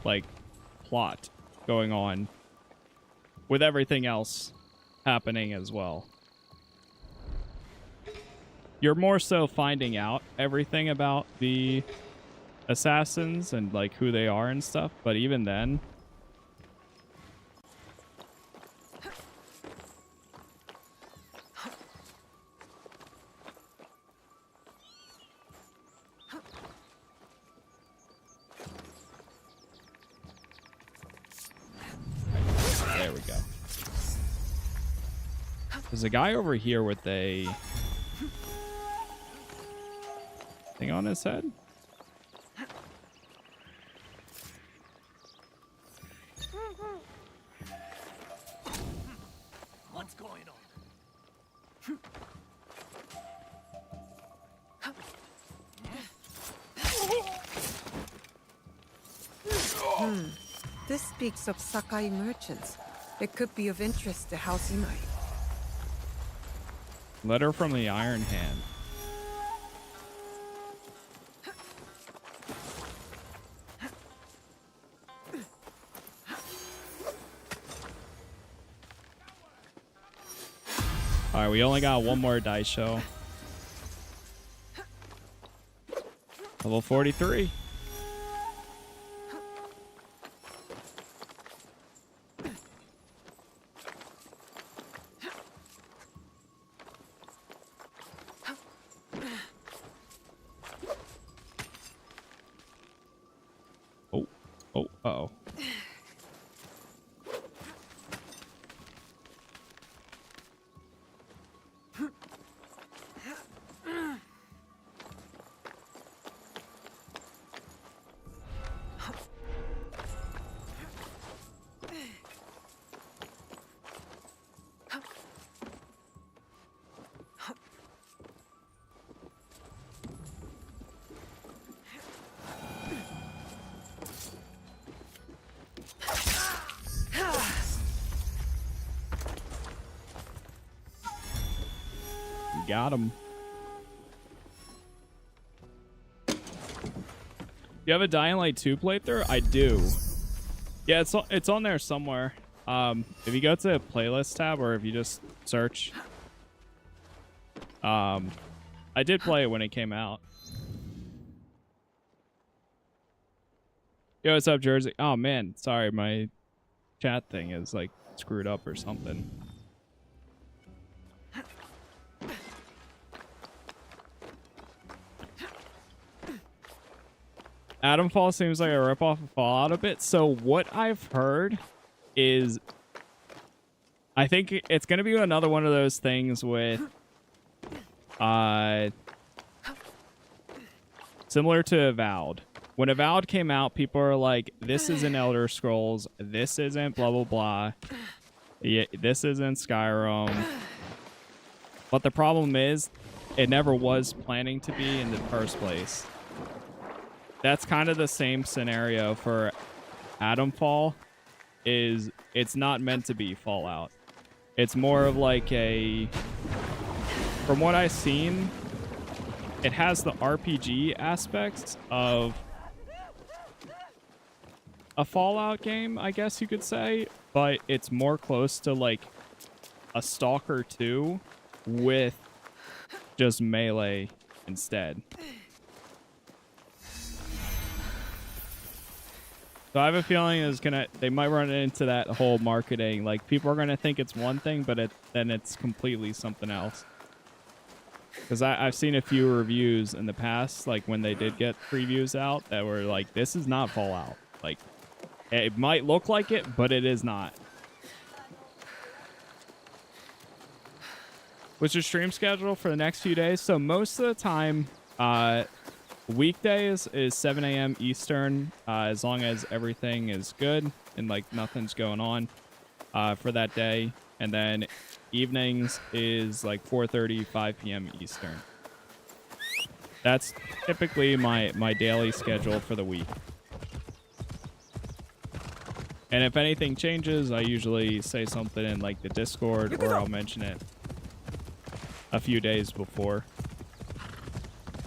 like, plot going on with everything else happening as well. You're more so finding out everything about the assassins and, like, who they are and stuff, but even then, there we go. There's a guy over here with a thing on his head. What's going on? This speaks of Sakai merchants. It could be of interest to House Imai. Letter from the Iron Hand. Alright, we only got one more dice show. Level 43. Uh-oh. Got him. You have a Dying Light 2 playthrough? I do. Yeah, it's on there somewhere. If you go to the playlist tab or if you just search, I did play it when it came out. Yo, what's up, Jersey? Oh man, sorry, my chat thing is like screwed up or something. Adamfall seems like a ripoff of Fallout a bit. So what I've heard is, I think it's going to be another one of those things with, similar to Avowed. When Avowed came out, people are like, this isn't Elder Scrolls, this isn't blah, blah, blah. Yeah, this isn't Skyrim. But the problem is, it never was planning to be in the first place. That's kind of the same scenario for Adamfall. Is it's not meant to be Fallout. It's more of like a, from what I've seen, it has the RPG aspects of a Fallout game, I guess you could say, but it's more close to like a Stalker 2 with just melee instead. So I have a feeling they might run into that whole marketing. Like, people are gonna think it's one thing, but then it's completely something else. Because I've seen a few reviews in the past, like when they did get previews out, that were like, this is not Fallout. Like, it might look like it, but it is not. What's your stream schedule for the next few days? So most of the time, weekdays is 7 a.m. Eastern, as long as everything is good and like nothing's going on for that day. And then evenings is like 4:30, 5 p.m. Eastern. That's typically my daily schedule for the week. And if anything changes, I usually say something in like the Discord, or I'll mention it a few days before.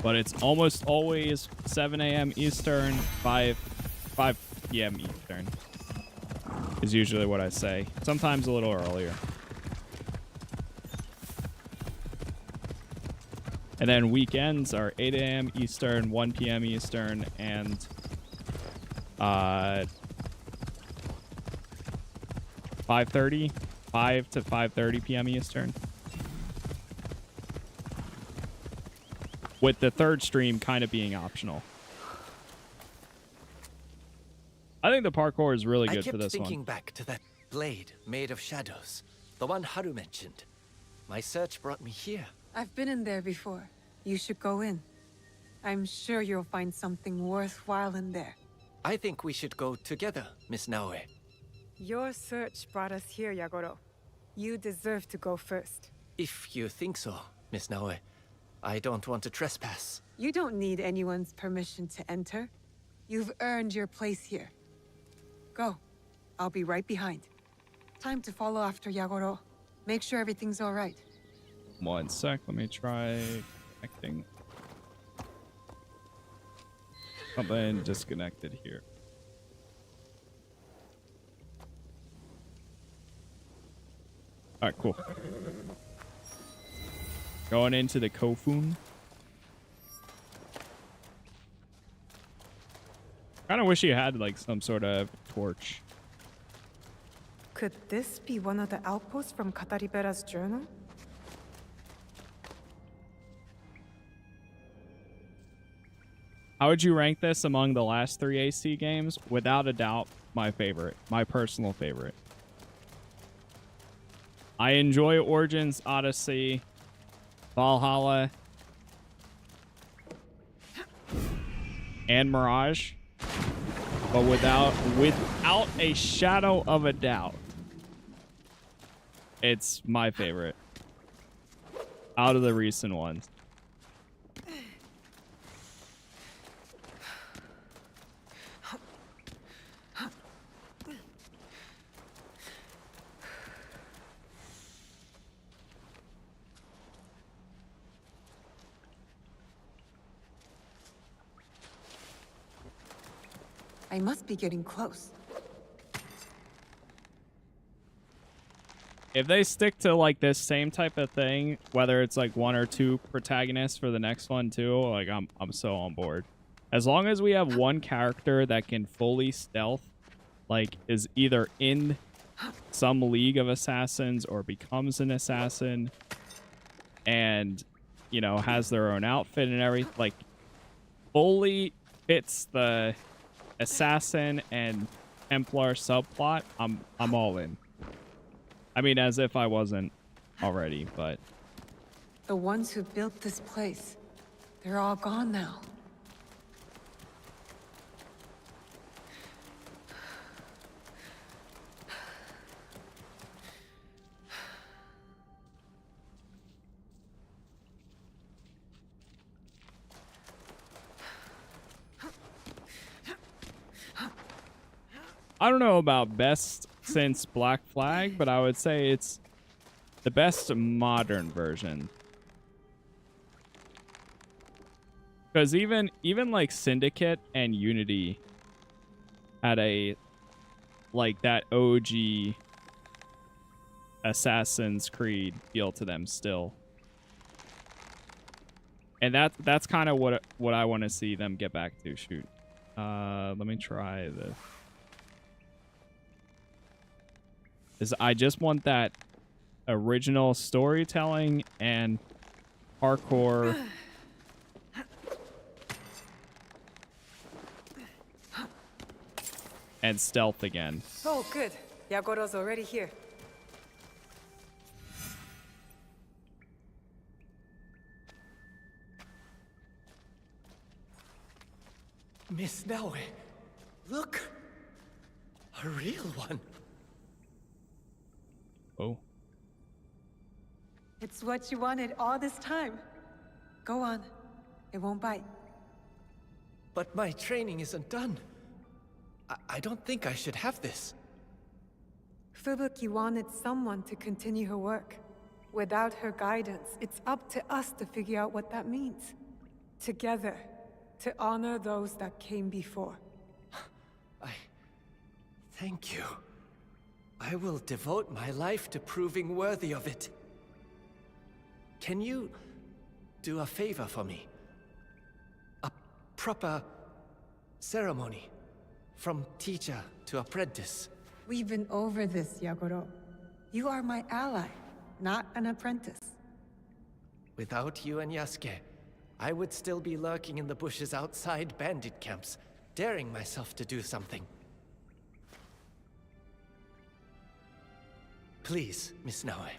But it's almost always 7 a.m. Eastern, 5 p.m. Eastern is usually what I say. Sometimes a little earlier. And then weekends are 8 a.m. Eastern, 1 p.m. Eastern, and 5 to 5:30 p.m. Eastern. With the third stream kind of being optional. I think the parkour is really good for this one. I kept thinking back to that blade made of shadows, the one Haru mentioned. My search brought me here. I've been in there before. You should go in. I'm sure you'll find something worthwhile in there. I think we should go together, Miss Naoe. Your search brought us here, Yagoro. You deserve to go first. If you think so, Miss Naoe. I don't want to trespass. You don't need anyone's permission to enter. You've earned your place here. Go. I'll be right behind. Time to follow after Yagoro. Make sure everything's all right. 1 sec. Let me try connecting. Something disconnected here. All right, cool. Going into the Kofun. Kind of wish you had like some sort of torch. Could this be one of the outposts from Kataribera's journal? How would you rank this among the last 3 AC games? Without a doubt, my favorite. My personal favorite. I enjoy Origins, Odyssey, Valhalla, and Mirage. But without a shadow of a doubt, it's my favorite out of the recent ones. I must be getting close. If they stick to like this same type of thing, whether it's like 1 or 2 protagonists for the next one too, like I'm so on board. As long as we have one character that can fully stealth, like is either in some league of assassins or becomes an assassin and, you know, has their own outfit and everything, like fully fits the assassin and Templar subplot, I'm all in. I mean, as if I wasn't already, but... The ones who built this place, they're all gone now. I don't know about best since Black Flag, but I would say it's the best modern version. Because even like Syndicate and Unity had a like that OG Assassin's Creed feel to them still. And that's kind of what I want to see them get back to. Shoot. Let me try this. I just want that original storytelling and hardcore and stealth again. Oh, good. Yagoro's already here. Miss Naue, look! A real one. Oh. It's what you wanted all this time. Go on. It won't bite. But my training isn't done. I don't think I should have this. Fubuki wanted someone to continue her work. Without her guidance, it's up to us to figure out what that means. Together, to honor those that came before. Thank you. I will devote my life to proving worthy of it. Can you do a favor for me? A proper ceremony. From teacher to apprentice. We've been over this, Yagoro. You are my ally, not an apprentice. Without you and Yasuke, I would still be lurking in the bushes outside bandit camps, daring myself to do something. Please, Miss Naue.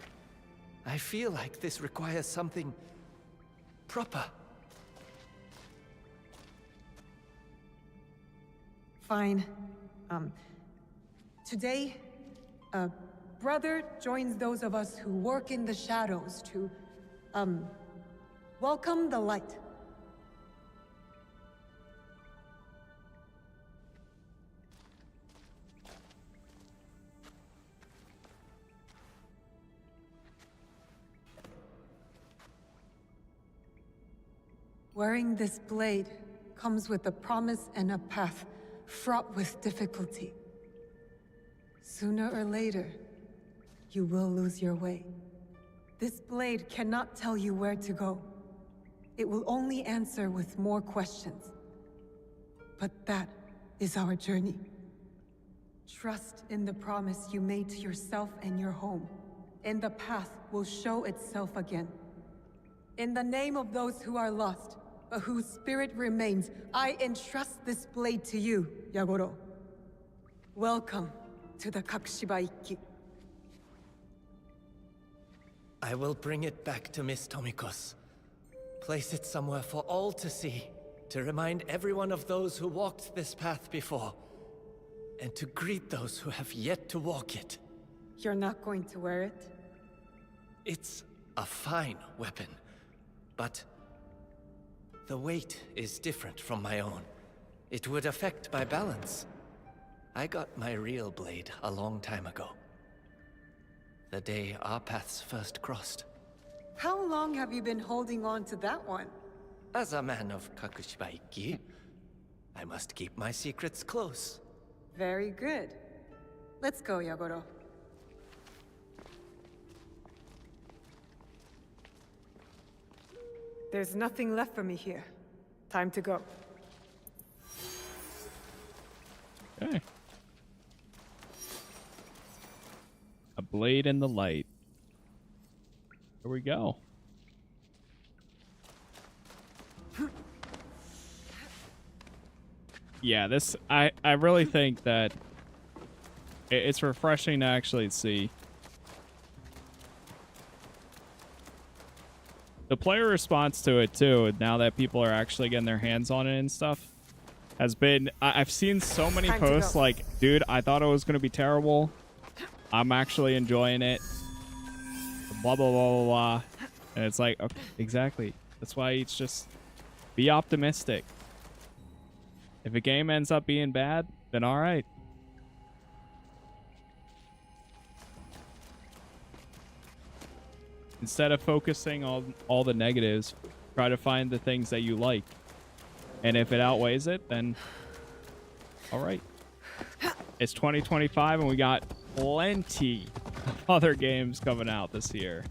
I feel like this requires something proper. Fine. Today, a brother joins those of us who work in the shadows to, welcome the light. Wearing this blade comes with a promise and a path fraught with difficulty. Sooner or later, you will lose your way. This blade cannot tell you where to go. It will only answer with more questions. But that is our journey. Trust in the promise you made to yourself and your home, and the path will show itself again. In the name of those who are lost, but whose spirit remains, I entrust this blade to you, Yagoro. Welcome to the Kakushibaiki. I will bring it back to Miss Tomiko's. Place it somewhere for all to see, to remind everyone of those who walked this path before, and to greet those who have yet to walk it. You're not going to wear it? It's a fine weapon, but the weight is different from my own. It would affect my balance. I got my real blade a long time ago. The day our paths first crossed. How long have you been holding on to that one? As a man of Kakushibaiki, I must keep my secrets close. Very good. Let's go, Yagoro. There's nothing left for me here. Time to go. Okay. A blade in the light. Here we go. Yeah, this I really think that it's refreshing to actually see. The player response to it too, now that people are actually getting their hands on it and stuff, has been I've seen so many posts like, dude, I thought it was gonna be terrible. I'm actually enjoying it. Blah blah blah blah blah. And it's like, okay, exactly. That's why it's just be optimistic. If a game ends up being bad, then all right. Instead of focusing on all the negatives, try to find the things that you like. And if it outweighs it, then all right. It's 2025 and we got plenty of other games coming out this year.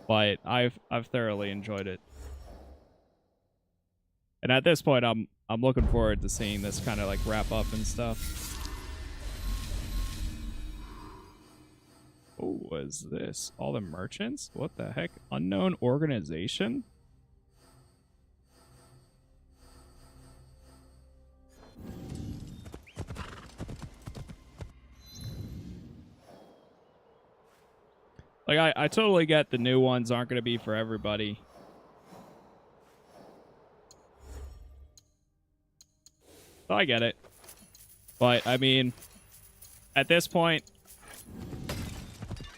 But I've thoroughly enjoyed it. And at this point, I'm looking forward to seeing this kind of like wrap up and stuff. Oh, what is this? All the merchants? What the heck? Unknown organization? Like, I totally get the new ones aren't going to be for everybody. So I get it. But, I mean, at this point,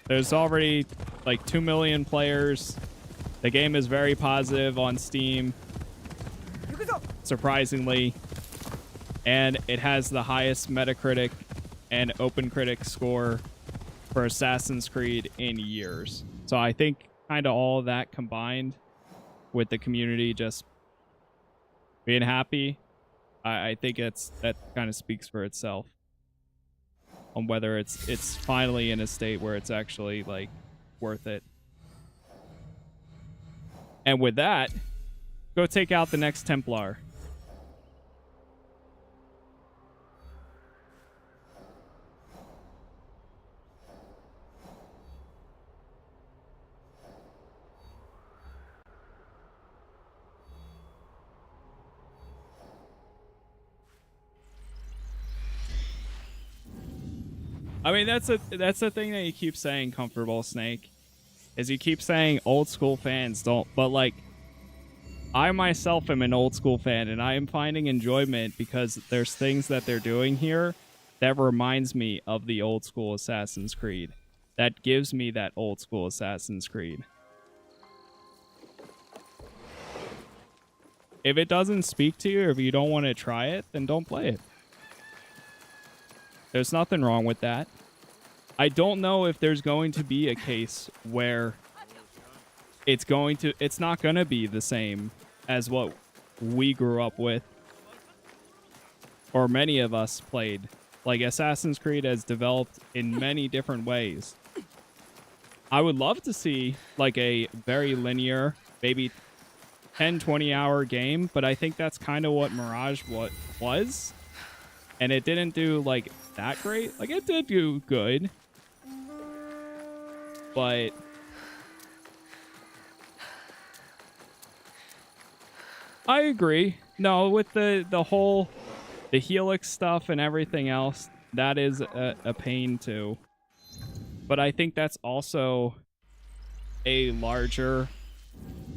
there's already like 2 million players. The game is very positive on Steam, surprisingly. And it has the highest Metacritic and OpenCritic score for Assassin's Creed in years. So I think kind of all of that combined with the community just being happy, I think that kind of speaks for itself on whether it's finally in a state where it's actually like worth it. And with that, go take out the next Templar. I mean, that's the thing that you keep saying, Comfortable Snake, is you keep saying old school fans don't, but like, I myself am an old school fan and I am finding enjoyment because there's things that they're doing here that reminds me of the old school Assassin's Creed. That gives me that old school Assassin's Creed. If it doesn't speak to you, or if you don't want to try it, then don't play it. There's nothing wrong with that. I don't know if there's going to be a case where it's not going to be the same as what we grew up with, or many of us played. Like, Assassin's Creed has developed in many different ways. I would love to see like a very linear, maybe 10-20 hour game, but I think that's kind of what Mirage was. And it didn't do like that great. Like, it did do good, but I agree. No, with the whole helix stuff and everything else, that is a pain too. But I think that's also a larger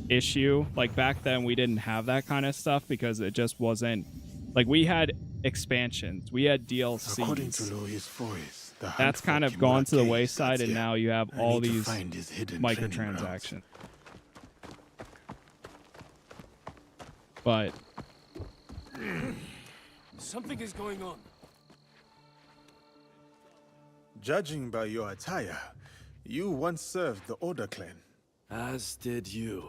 issue. Like back then we didn't have that kind of stuff because it just wasn't like we had expansions, we had According to DLCs. Louis Foy's, the hunt That's for kind of Kimura gone to the Cave wayside, starts and here. now you have I all need to these find his hidden training grounds. microtransactions. But Something is going on. Judging by your attire, you once served the Order clan. As did you.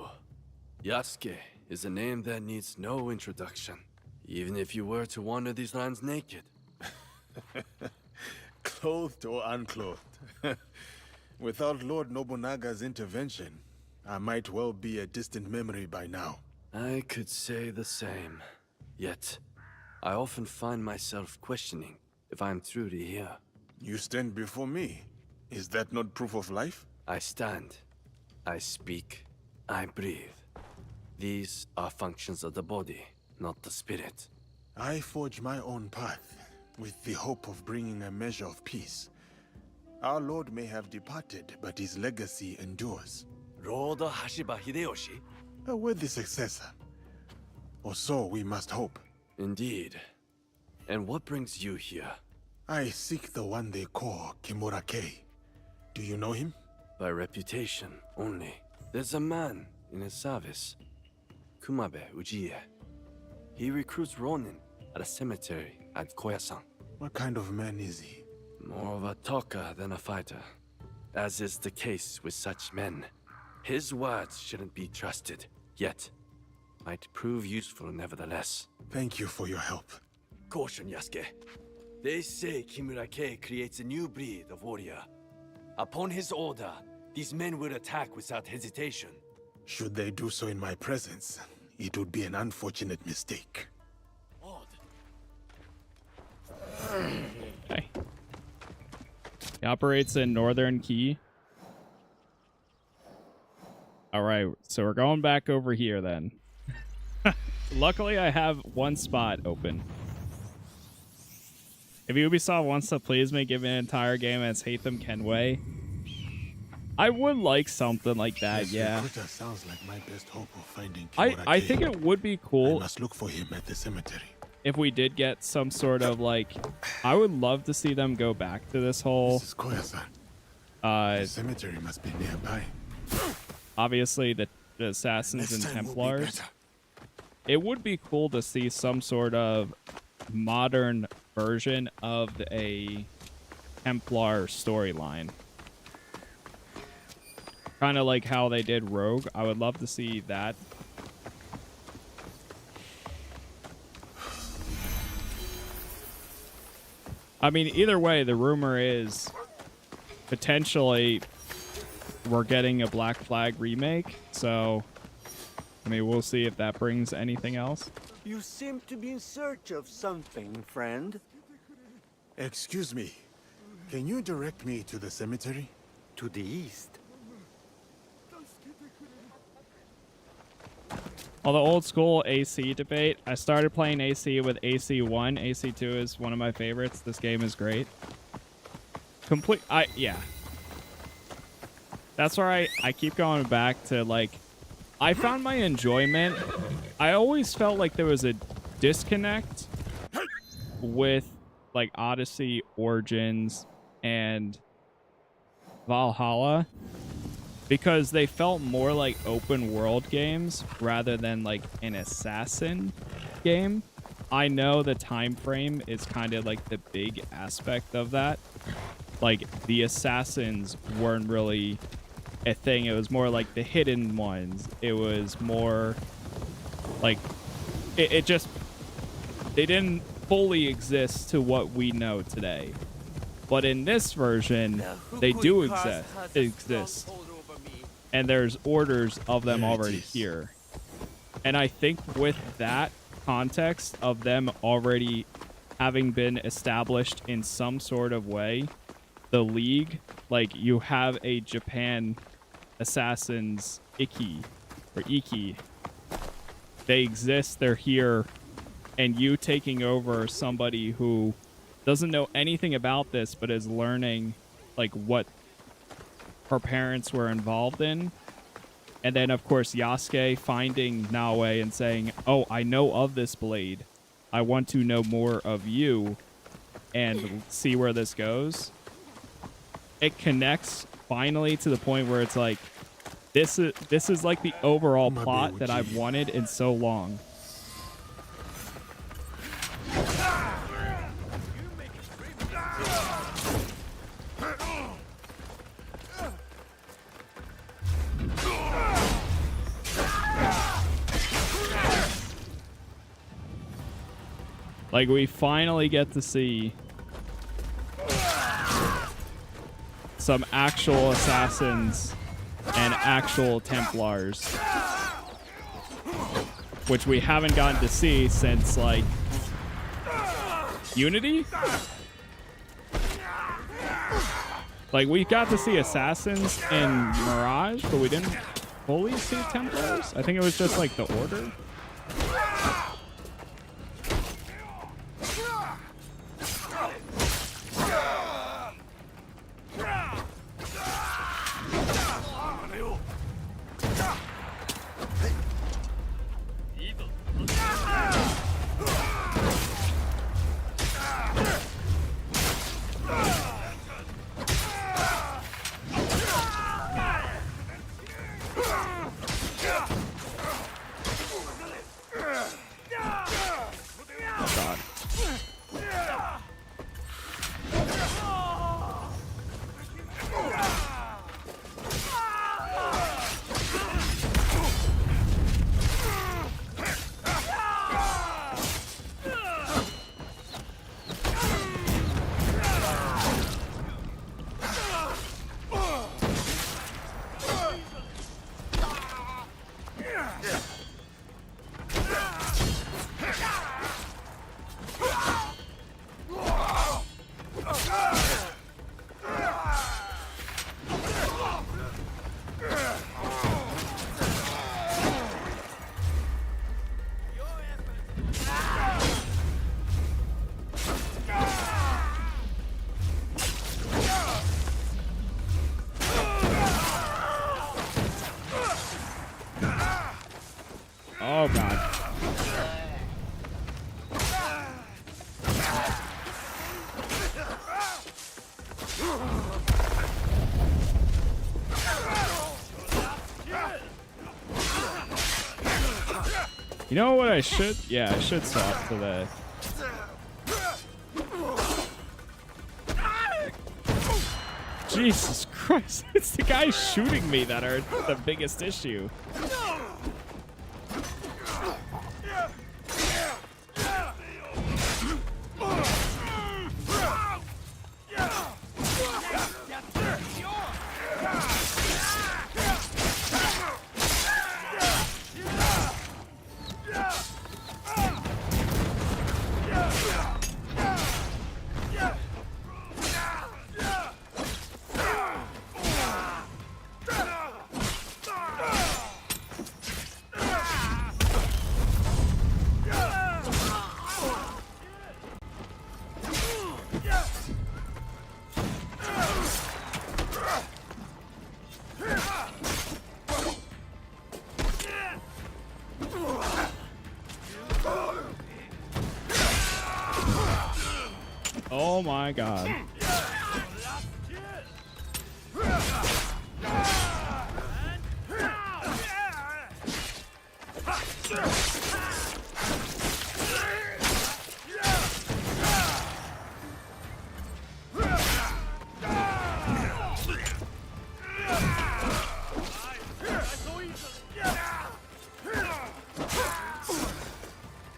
Yasuke is a name that needs no introduction, even if you were to wander these lands naked. Clothed or unclothed. Without Lord Nobunaga's intervention, I might well be a distant memory by now. I could say the same. Yet, I often find myself questioning if I'm truly here. You stand before me. Is that not proof of life? I stand. I speak. I breathe. These are functions of the body, not the spirit. I forge my own path, with the hope of bringing a measure of peace. Our Lord may have departed, but his legacy endures. Lord Hashiba Hideyoshi? A worthy successor. Or so we must hope. Indeed. And what brings you here? I seek the one they call Kimora. Do you know him? By reputation only. There's a man in his service, Kumabe Ujiie. He recruits Ronin at a cemetery at Koyasan. What kind of man is he? More of a talker than a fighter. As is the case with such men. His words shouldn't be trusted, yet might prove useful nevertheless. Thank you for your help. Caution, Yasuke. They say Kimura Kei creates a new breed of warrior. Upon his order, these men will attack without hesitation. Should they do so in my presence, it would be an unfortunate mistake. okay. He operates in Northern Key. All right, so we're going back over here then. Luckily, I have one spot open. If Ubisoft wants to please me, give me an entire game as Hatham Kenway. I would like something like that, yeah. Recruiter sounds like my best hope of finding I think it would be cool. I must look for him at the cemetery. If we did get some sort of like, I would love to see them go back to this whole. This is Koyasan. The cemetery must be nearby. Obviously, the assassins and Templars. It would be cool to see some sort of modern version of a Templar storyline. Kind of like how they did Rogue. I would love to see that. I mean, either way, the rumor is potentially we're getting a Black Flag remake. So, I mean, we'll see if that brings anything else. You seem to be in search of something, friend. Excuse me. Can you direct me to the cemetery? To the east. Well, the old school AC debate. I started playing AC with AC1. AC2 is one of my favorites. This game is great. Yeah. That's where I keep going back to, like, I found my enjoyment. I always felt like there was a disconnect with, like, Odyssey, Origins, and Valhalla, because they felt more like open world games rather than like an assassin game. I know the time frame is kind of like the big aspect of that. Like, the assassins weren't really a thing. It was more like the hidden ones. It was more like it just, they didn't fully exist to what we know today. But in this version, they do exist. And there's orders of them already here. And I think with that context of them already having been established in some sort of way, the League, like, you have a Japan Assassins Iki, or Iki. they exist, they're here, and you taking over somebody who doesn't know anything about this but is learning like what her parents were involved in. And then of course Yasuke finding Naoe and saying, "Oh, I know of this blade. I want to know more of you and see where this goes." It connects finally to the point where it's like, this is like the overall plot that I've wanted in so long. Like, we finally get to see some actual assassins and actual Templars, which we haven't gotten to see since, like, Unity? Like, we got to see assassins in Mirage, but we didn't fully see Templars. I think it was just, like, the Order. Oh, God. You know what I should? Yeah, I should swap to the... Jesus Christ. It's the guys shooting me that are the biggest issue. Oh my God.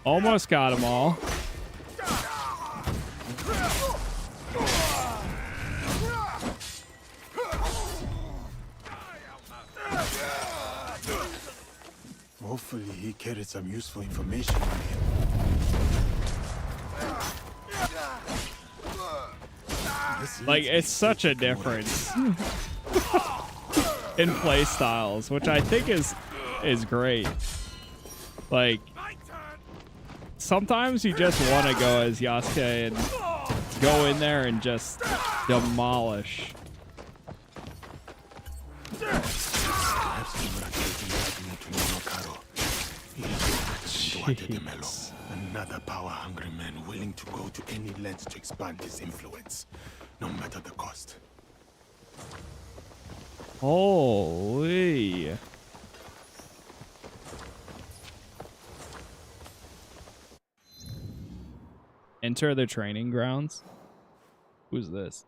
Almost got them all. Hopefully he carried some useful information on him. Like, it's such a difference in play styles, which I think is great. Like, sometimes you just want to go as Yasuke and go in there and just demolish. Jeez. Another power-hungry man willing to go to any lengths to expand his influence, no matter the cost. Holy. Enter the training grounds. Who's this?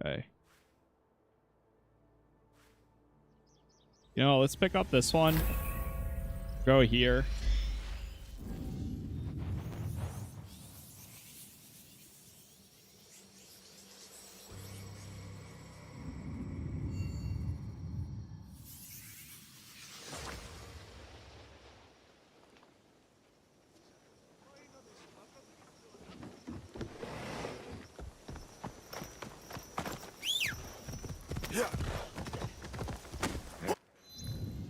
Okay. You know, let's pick up this one. Go here.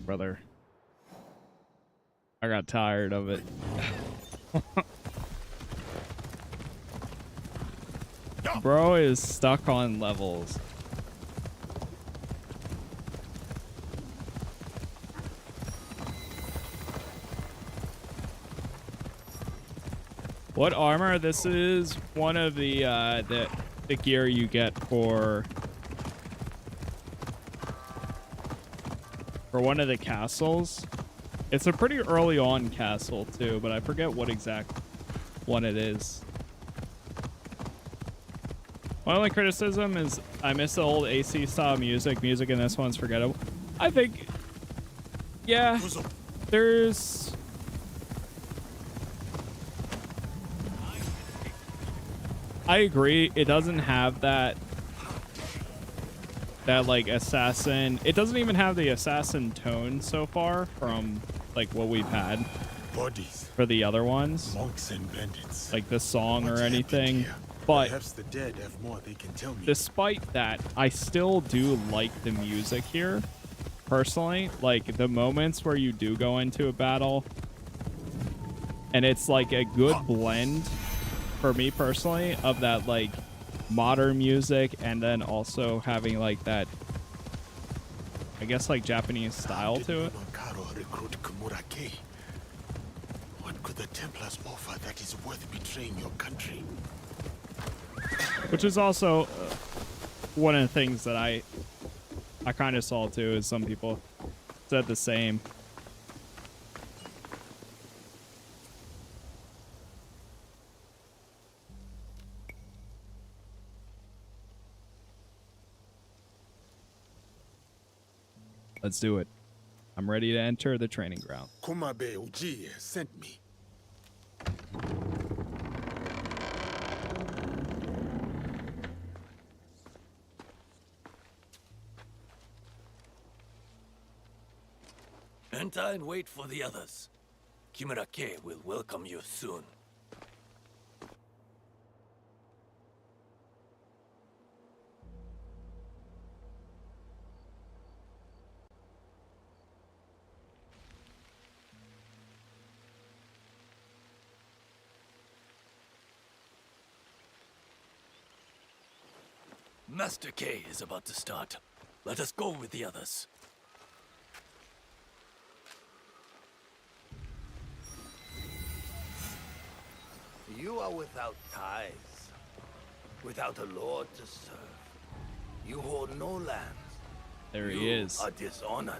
Brother. I got tired of it. Bro is stuck on levels. What armor? This is one of the gear you get for one of the castles. It's a pretty early on castle too, but I forget what exact one it is. My only criticism is I miss the old AC style music. Music in this one's forgettable. I think, yeah, there's... I agree. It doesn't have that like assassin. It doesn't even have the assassin tone so far from like what we've had Bodies for the other ones, monks and bandits, like the song or What's anything. happened here? But Perhaps the dead have more they can tell me. despite that, I still do like the music here personally. Like the moments where you do go into a battle and it's like a good blend for me personally of that like modern music and then also having like that, I guess, like Japanese style to it. Recruit Kimora. What could the Templars offer that is worth betraying your country? Which is also one of the things that I kind of saw too, is some people said the same. Let's do it. I'm ready to enter the training ground. Kumabe Uji sent me. Enter and wait for the others. Kimura will welcome you soon. Master K is about to start. Let us go with the others. You are without ties, without a lord to serve. You hold no lands. There he is. You are dishonored.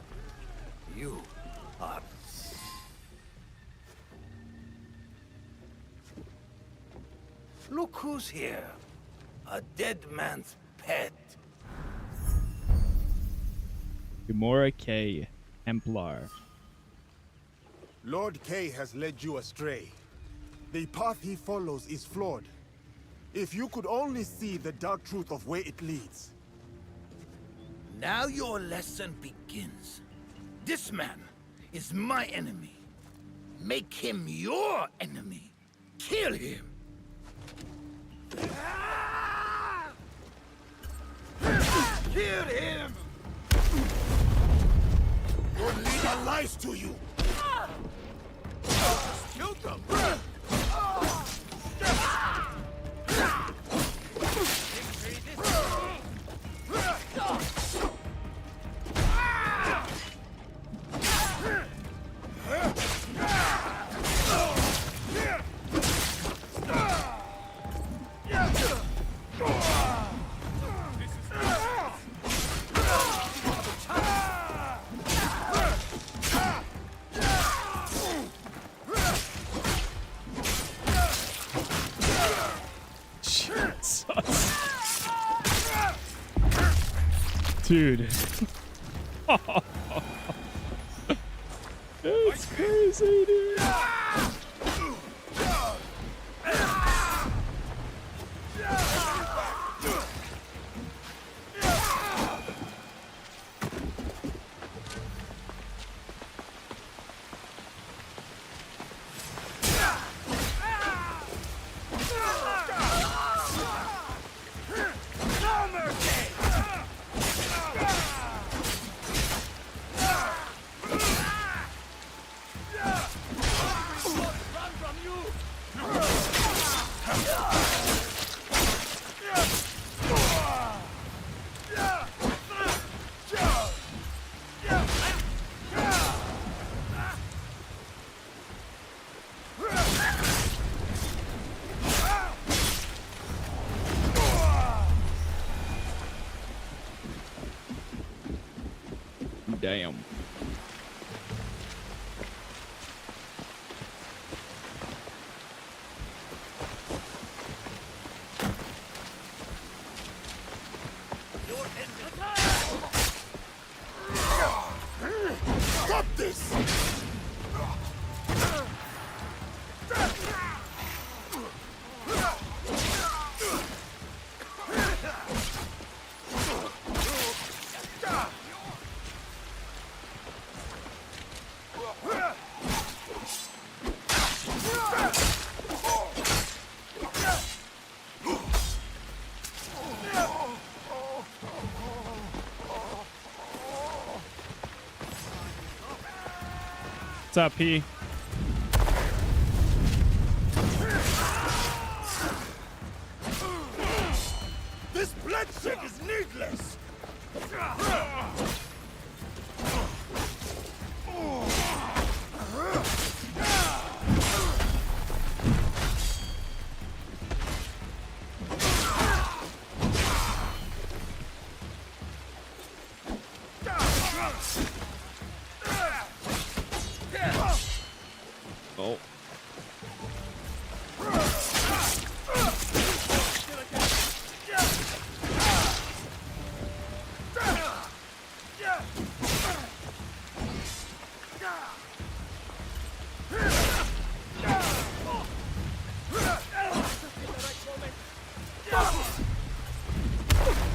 You are... Look who's here. A dead man's pet. Kimora K, Templar. Lord K has led you astray. The path he follows is flawed. If you could only see the dark truth of where it leads. Now your lesson begins. This man is my enemy. Make him your enemy. Kill him. Kill him! Your leader lies to you! Kill them! Dude. It's crazy, dude. Damn. Stop this! What's up, P? This bloodshed is needless! Oh.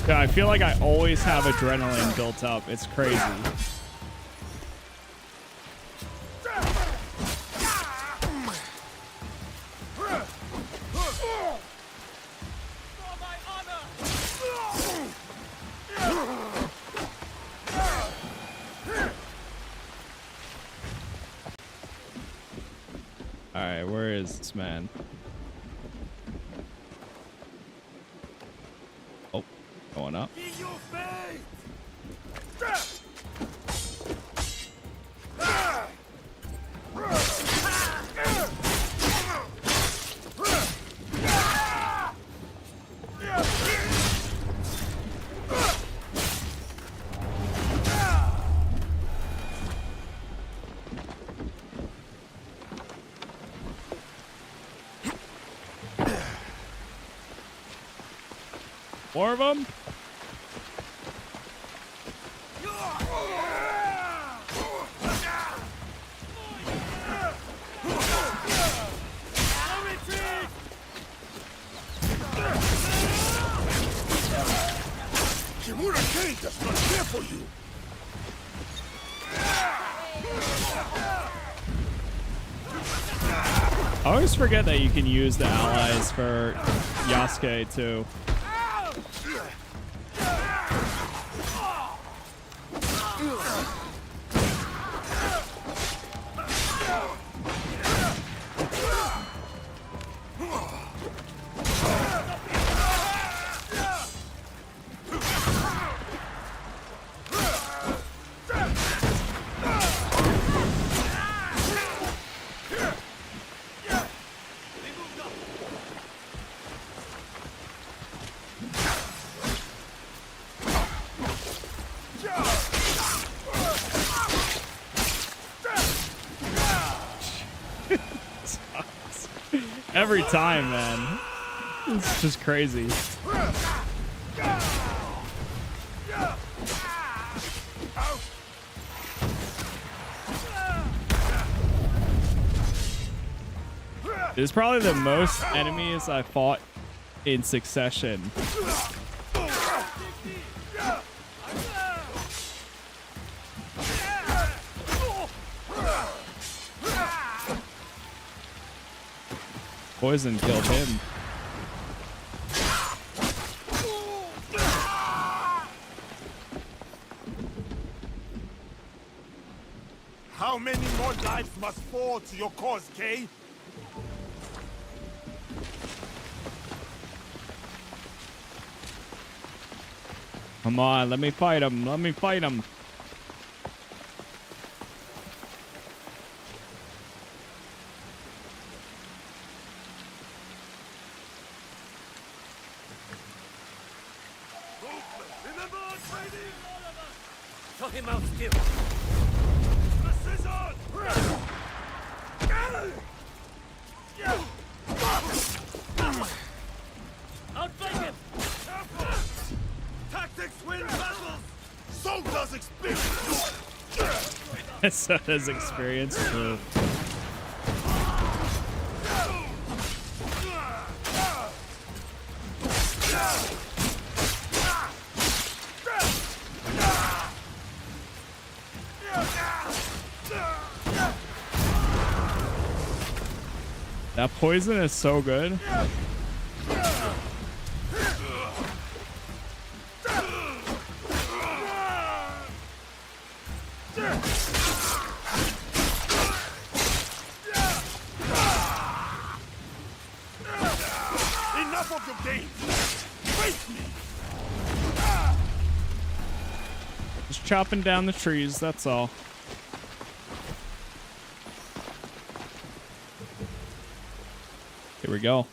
Yeah, I feel like I always have adrenaline built up. It's crazy. Alright, where is this man? Oh, going up. More of them? Kimora King does not care for you! I always forget that you can use the allies for Yasuke too. every time, man. It's just crazy. It's probably the most enemies I fought in succession. Poison killed him. How many more lives must fall to your cause, Kay? Come on, let me fight him. Let me fight him. Remember our training, all of us. Show him out still. Precision. Outflank him. Tactics win battles! So does experience! So does experience. True. That poison is so good. Enough of your games! Face me! Just chopping down the trees, that's all. Here we go.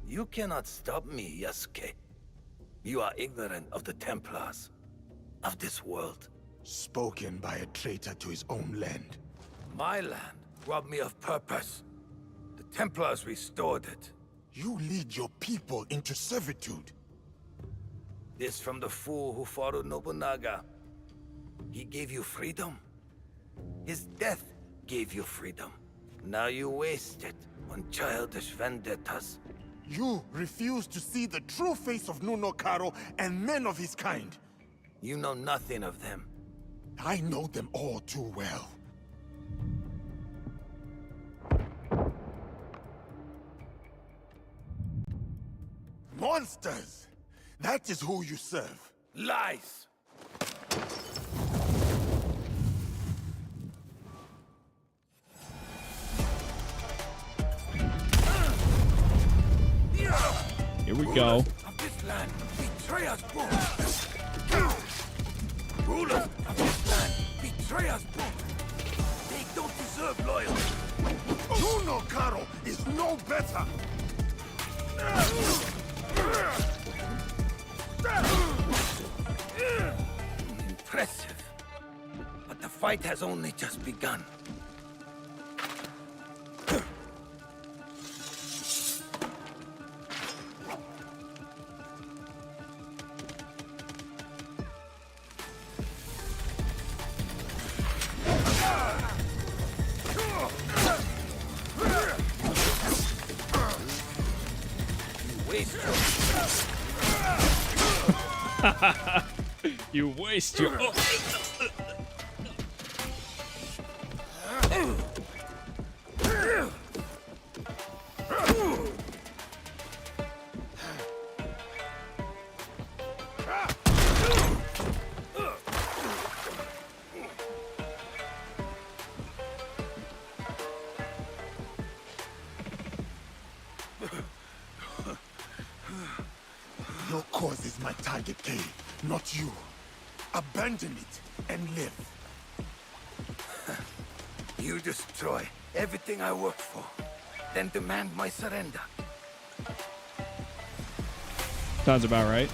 You cannot stop me, Yasuke. You are ignorant of the Templars, of this world. Spoken by a traitor to his own land. My land robbed me of purpose. The Templars restored it. You lead your people into servitude. This from the fool who followed Nobunaga. He gave you freedom. His death gave you freedom. Now you waste it on childish vendettas. You refuse to see the true face of Nunokaro and men of his kind. You know nothing of them. I know them all too well. Monsters! That is who you serve. Lies! Here we go. Of this land, betray us both. Rulers of this land, betray us both. They don't deserve loyalty. Nunokaro is no better. Impressive. But the fight has only just begun. You waste your... Your cause is my target, Kay, not you. Abandon it and live. You destroy everything I worked for, then demand my surrender. Sounds about right.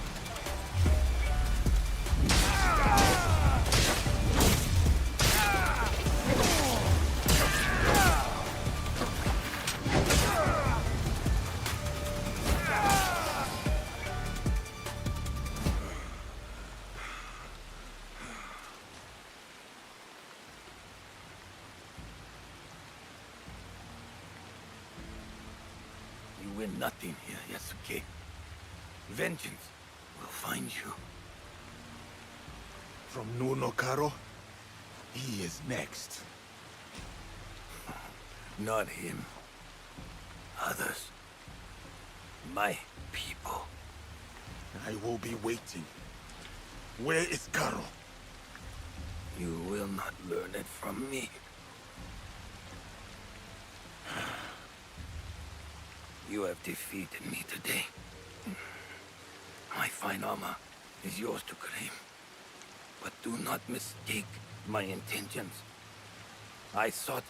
You win nothing here, Yasuke. Vengeance will find you. From Nunokaro, he is next. Not him. Others. My people. I will be waiting. Where is Karo? You will not learn it from me. You have defeated me today. My fine armor is yours to claim. But do not mistake my intentions. I sought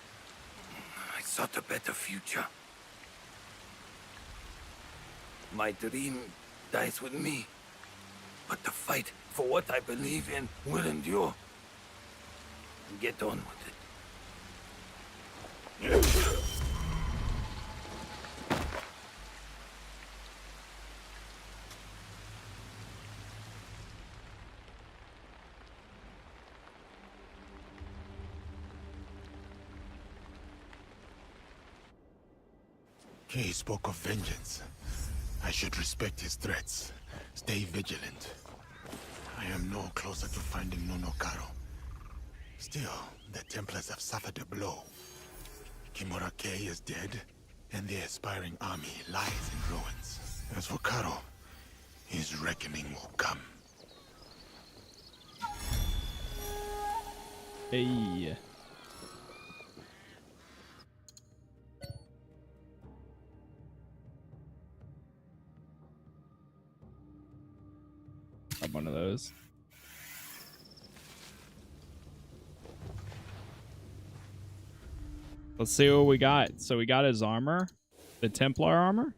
a better future. My dream dies with me. But the fight for what I believe in will endure. Get on with it. He spoke of vengeance. I should respect his threats. Stay vigilant. I am no closer to finding Nunokaro. Still, the Templars have suffered a blow. Kimora K is dead, and the aspiring army lies in ruins. As for Karo, his reckoning will come. Hey. One of those. Let's see what we got. So we got his armor, the Templar armor,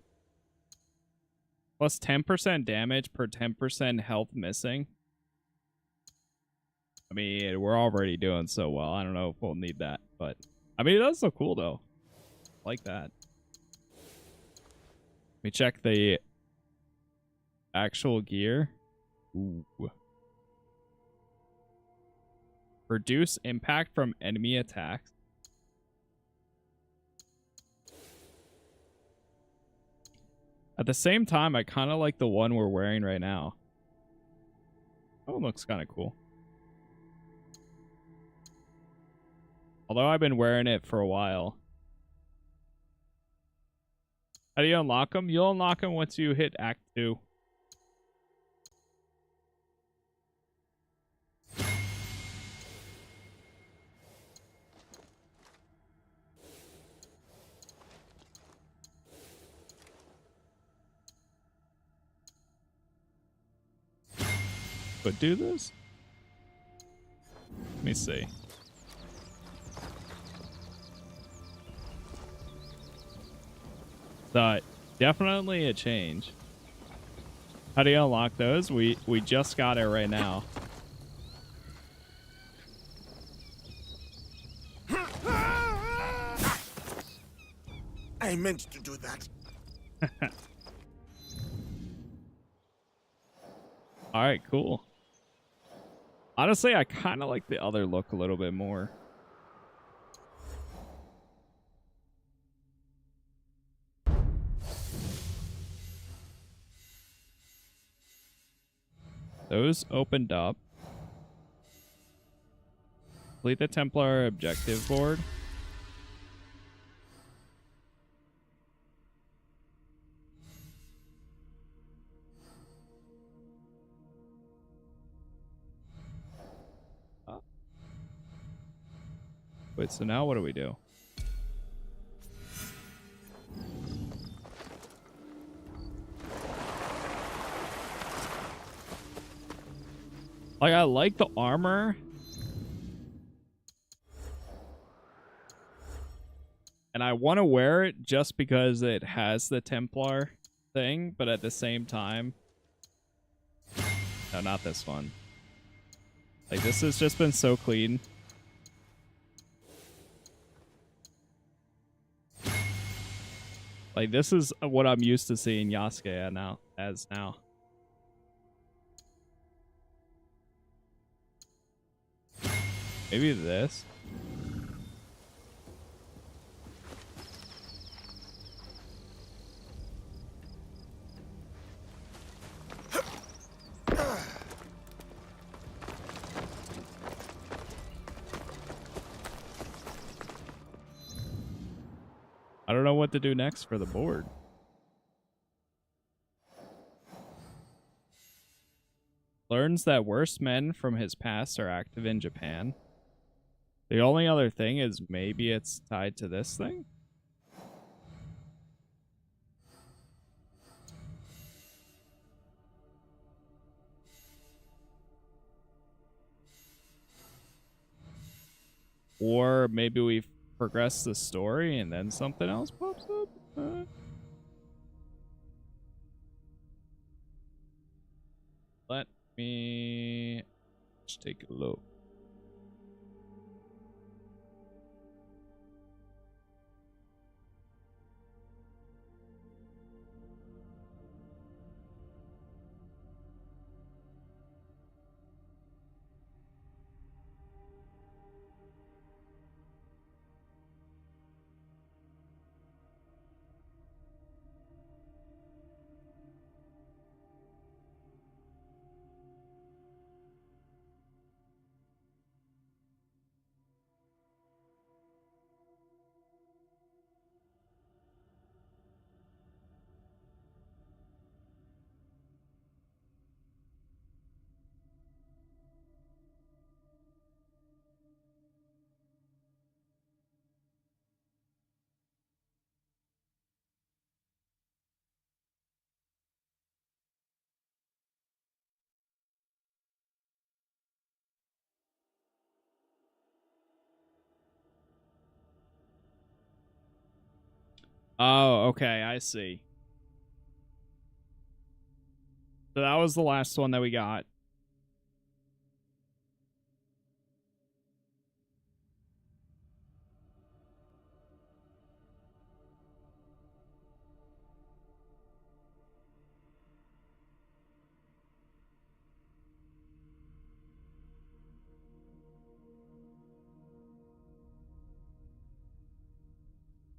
plus 10% damage per 10% health missing. I mean, we're already doing so well. I don't know if we'll need that, but I mean, it does look cool though. I like that. Let me check the actual gear. Ooh. Reduce impact from enemy attacks. At the same time, I kind of like the one we're wearing right now. That one looks kind of cool. Although I've been wearing it for a while. How do you unlock them? You'll unlock them once you hit Act 2. But do this? Let me see. So definitely a change. How do you unlock those? We just got it right now. I meant to do that. All right, cool. Honestly, I kind of like the other look a little bit more. Those opened up. Complete the Templar objective board. Wait, so now what do we do? Like, I like the armor. And I want to wear it just because it has the Templar thing, but at the same time, No, not this one. Like, this has just been so clean. Like, this is what I'm used to seeing Yasuke now. Maybe this. I don't know what to do next for the board. Learns that worse men from his past are active in Japan. The only other thing is maybe it's tied to this thing? Or maybe we've progressed the story and then something else pops up? Let me just take a look. Oh, okay, I see. So that was the last one that we got.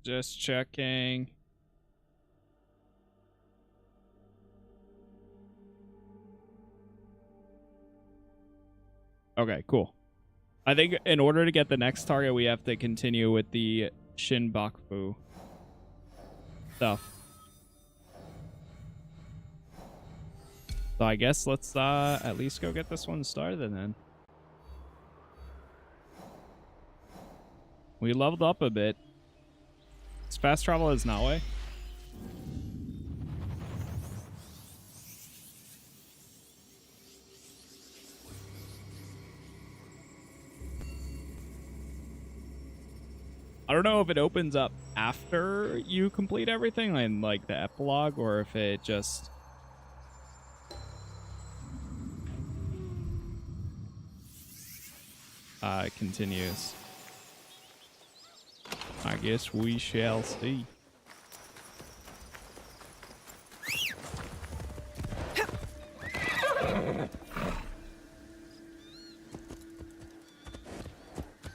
Just checking. Okay, cool. I think in order to get the next target, we have to continue with the Shinbaku stuff. So I guess let's at least go get this one started then. We leveled up a bit. Is fast travel as Nawe? I don't know if it opens up after you complete everything, like the epilogue, or if it just... continues. I guess we shall see.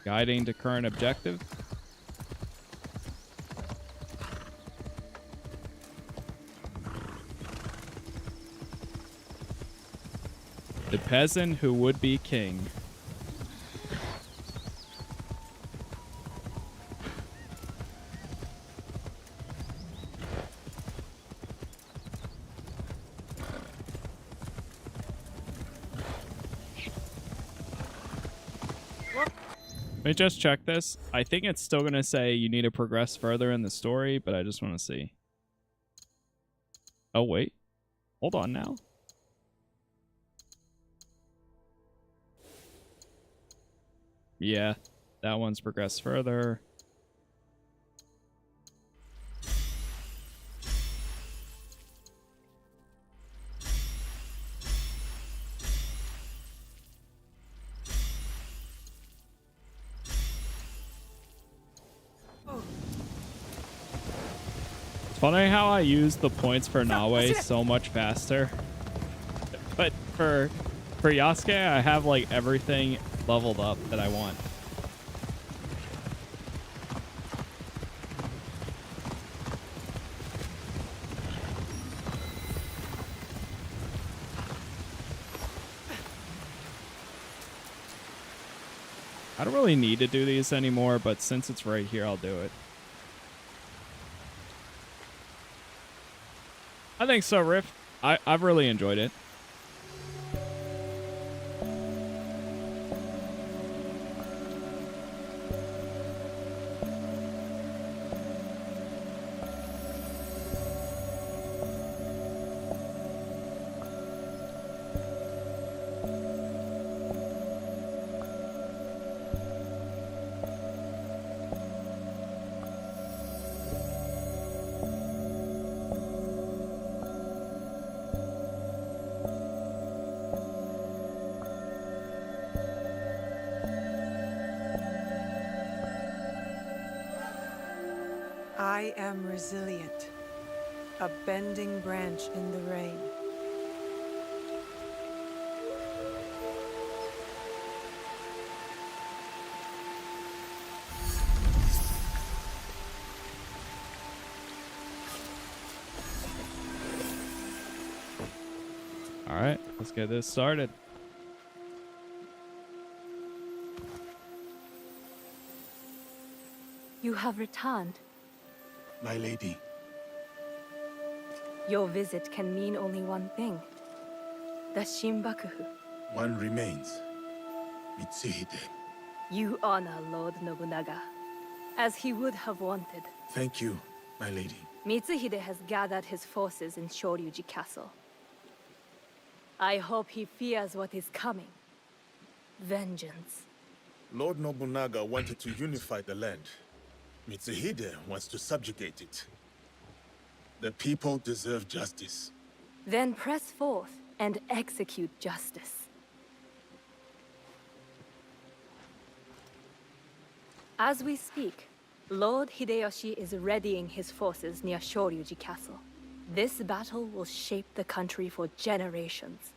Guiding to current objective. The peasant who would be king. Let me just check this. I think it's still going to say you need to progress further in the story, but I just want to see. Oh, wait. Hold on now. Yeah, that one's progressed further. Funny how I use the points for Nawe so much faster. But for Yasuke, I have like everything leveled up that I want. I don't really need to do these anymore, but since it's right here, I'll do it. I think so, Riff. I've really enjoyed it. I am resilient, a bending branch in the rain. All right, let's get this started. You have returned. My lady. Your visit can mean only one thing. The Shinbakufu. One remains. Mitsuhide. You honor Lord Nobunaga, as he would have wanted. Thank you, my lady. Mitsuhide has gathered his forces in Shoryuji Castle. I hope he fears what is coming. Vengeance. Lord Nobunaga wanted to unify the land. Mitsuhide wants to subjugate it. The people deserve justice. Then press forth and execute justice. As we speak, Lord Hideyoshi is readying his forces near Shoryuji Castle. This battle will shape the country for generations.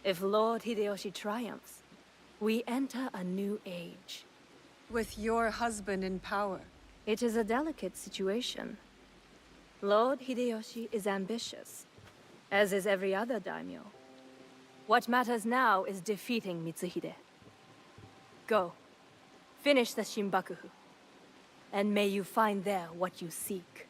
If Lord Hideyoshi triumphs, we enter a new age. With your husband in power. It is a delicate situation. Lord Hideyoshi is ambitious, as is every other daimyo. What matters now is defeating Mitsuhide. Go, finish the Shinbakufu, and may you find there what you seek.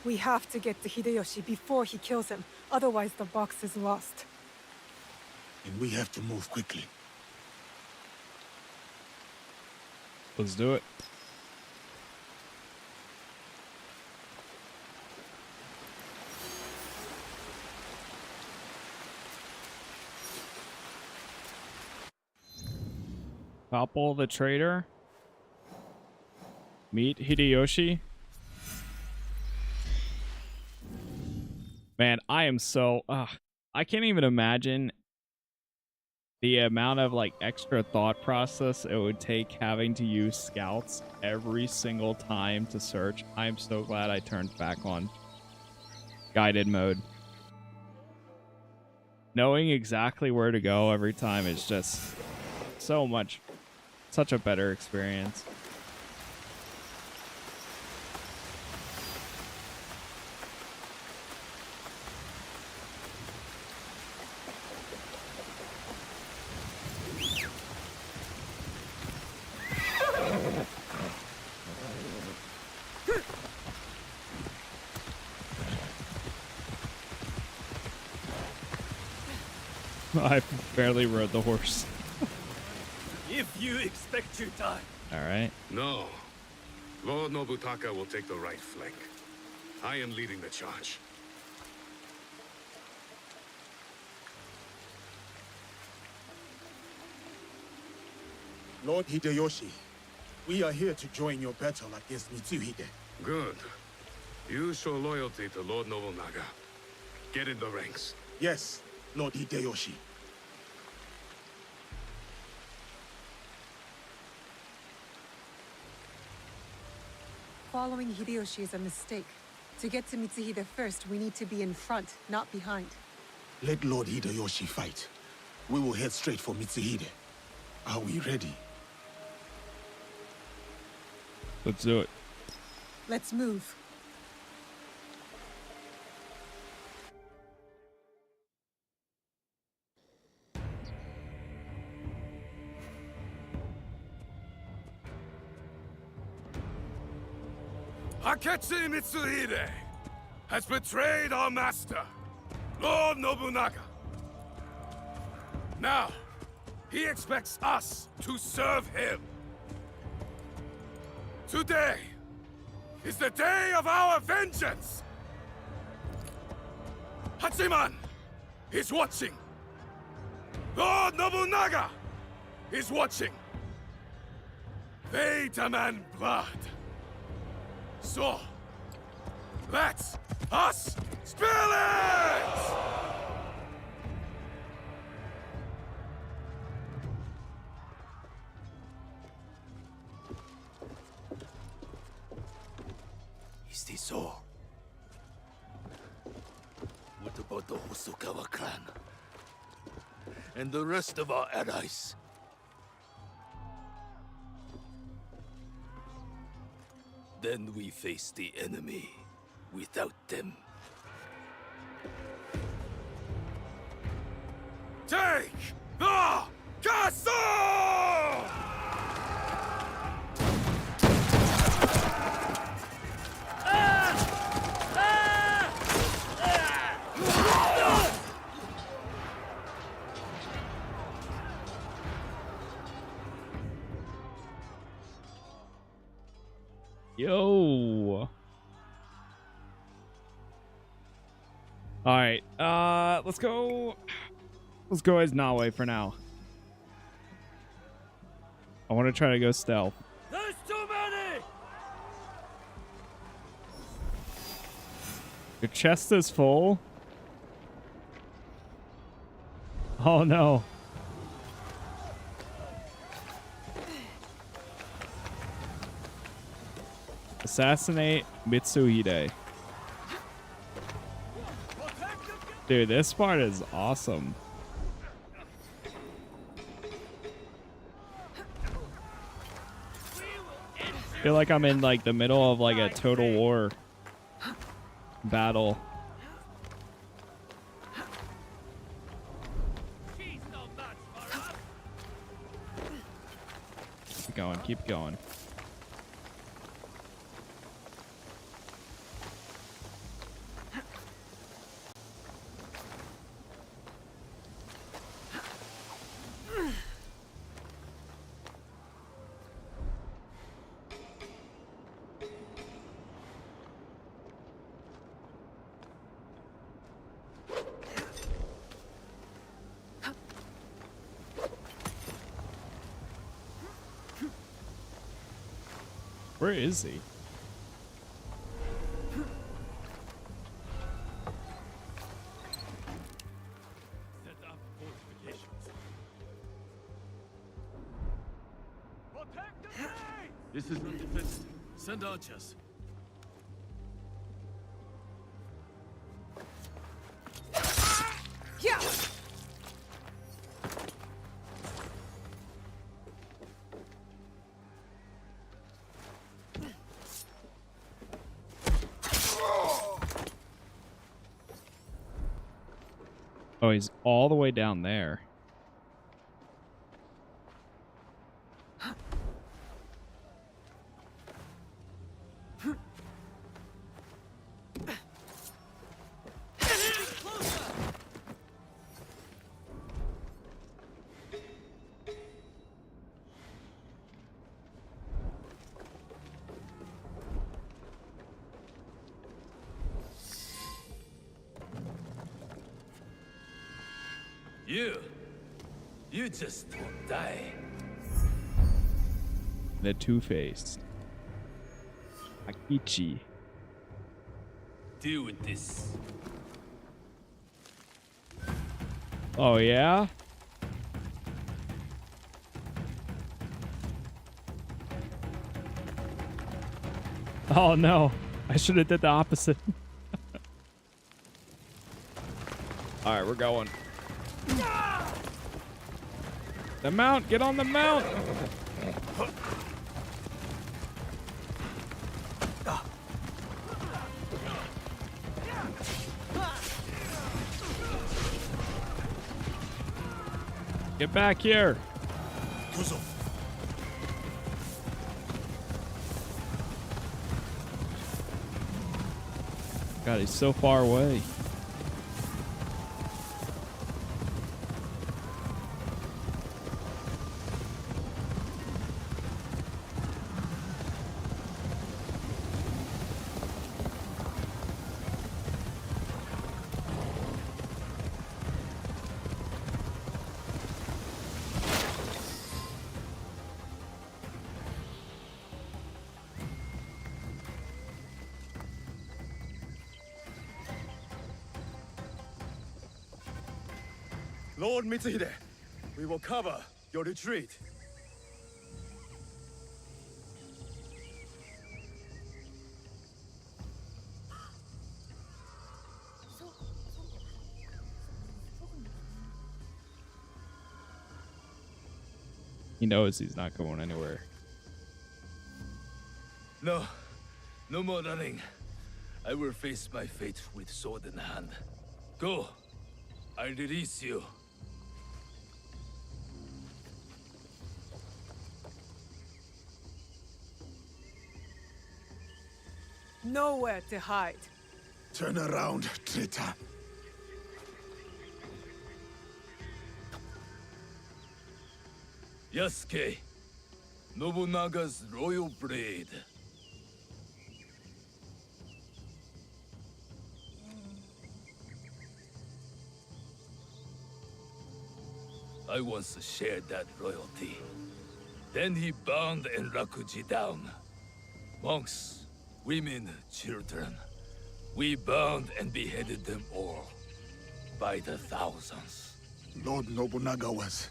We have to get to Hideyoshi before he kills him, otherwise the box is lost. And we have to move quickly. Let's do it. Topple the traitor. Meet Hideyoshi. Man, I am so... I can't even imagine the amount of like extra thought process it would take having to use scouts every single time to search. I'm so glad I turned back on guided mode. Knowing exactly where to go every time is just such a better experience. I barely rode the horse. If you expect to die. All right. No. Lord Nobutaka will take the right flank. I am leading the charge. Lord Hideyoshi, we are here to join your battle against Mitsuhide. Good. You show loyalty to Lord Nobunaga. Get in the ranks. Yes, Lord Hideyoshi. Following Hideyoshi is a mistake. To get to Mitsuhide first, we need to be in front, not behind. Let Lord Hideyoshi fight. We will head straight for Mitsuhide. Are we ready? Let's do it. Let's move. Akechi Mitsuhide has betrayed our master, Lord Nobunaga. Now, he expects us to serve him. Today is the day of our vengeance! Hachiman is watching. Lord Nobunaga is watching. They demand blood. So, let us spill it! Is this all? What about the Hosokawa clan? And the rest of our allies? Then we face the enemy without them. Take the castle! Yo. All right. Let's go. Let's go as Nawe for now. I want to try to go stealth. There's too many! Your chest is full. Oh no. Assassinate Mitsuhide. Dude, this part is awesome. I feel like I'm in like the middle of like a Total War battle. Keep going, keep going. Where is he? Set up fortifications. Protect the gate! This is not defensive. Send archers. Yeah. Oh, he's all the way down there. You just won't die. The Two-Faced. Akechi. Deal with this. Oh, yeah? Oh, no. I should have did the opposite. All right, we're going. The mount. Get on the mount. Get back here. God, he's so far away. Lord Mitsuhide, we will cover your retreat. He knows he's not going anywhere. No. No more running. I will face my fate with sword in hand. Go. I release you. Nowhere to hide. Turn around, traitor. Yasuke, Nobunaga's royal blade. I once shared that royalty. Then he bound Enrakuji down. Monks, women, children. We bound and beheaded them all. By the thousands. Lord Nobunaga was...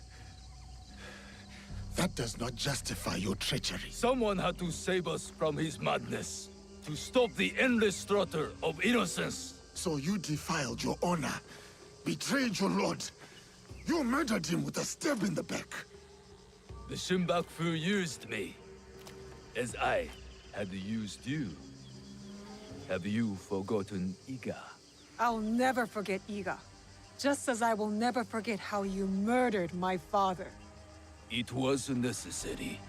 That does not justify your treachery. Someone had to save us from his madness. To stop the endless slaughter of innocence. So you defiled your honor, betrayed your lord. You murdered him with a stab in the back. The Shinbaku used me, as I had used you. Have you forgotten Iga? I'll never forget Iga. Just as I will never forget how you murdered my father. It was necessary.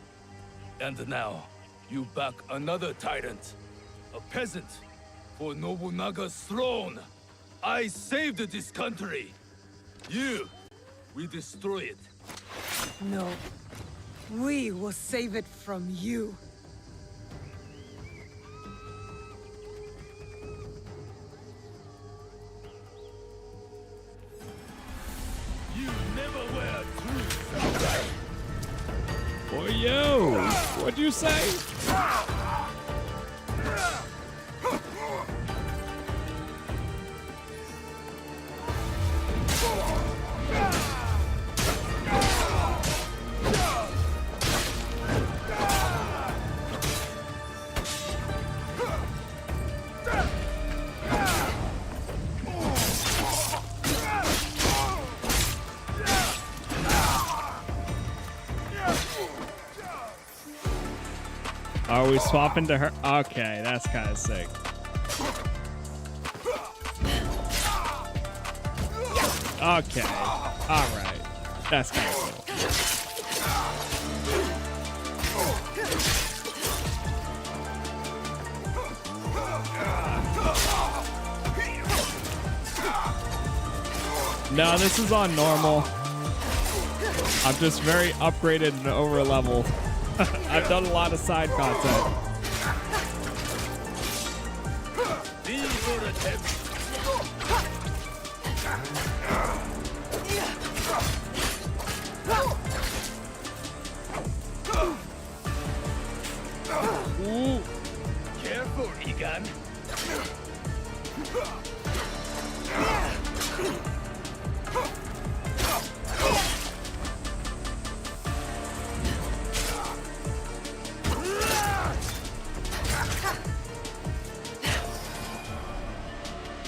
And now, you back another tyrant. A peasant. For Nobunaga's throne. I saved this country. You, we destroy it. No. We will save it from you. You never were true samurai. Boy, yo! What'd you say? Are we swapping to her? Okay, that's kind of sick. Okay, all right. That's kind of cool. No, this is on normal. I'm just very upgraded and over leveled. I've done a lot of side content. Ooh. Careful, Egan.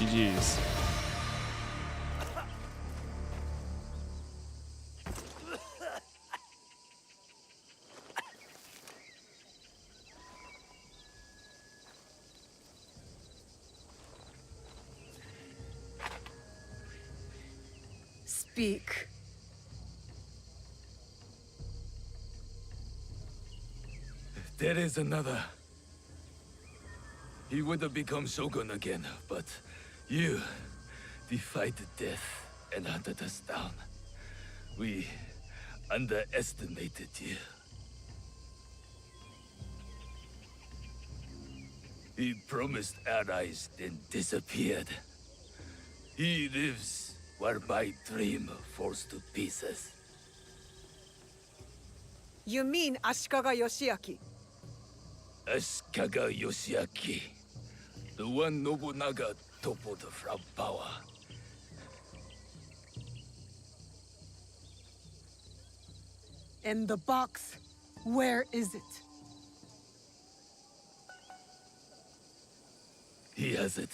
GG's. Speak. There is another. He would have become shogun again, but you defied death and hunted us down. We underestimated you. He promised allies, then disappeared. He lives where my dream falls to pieces. You mean Ashikaga Yoshiaki? Ashikaga Yoshiaki, the one Nobunaga toppled from power. And the box, where is it? He has it.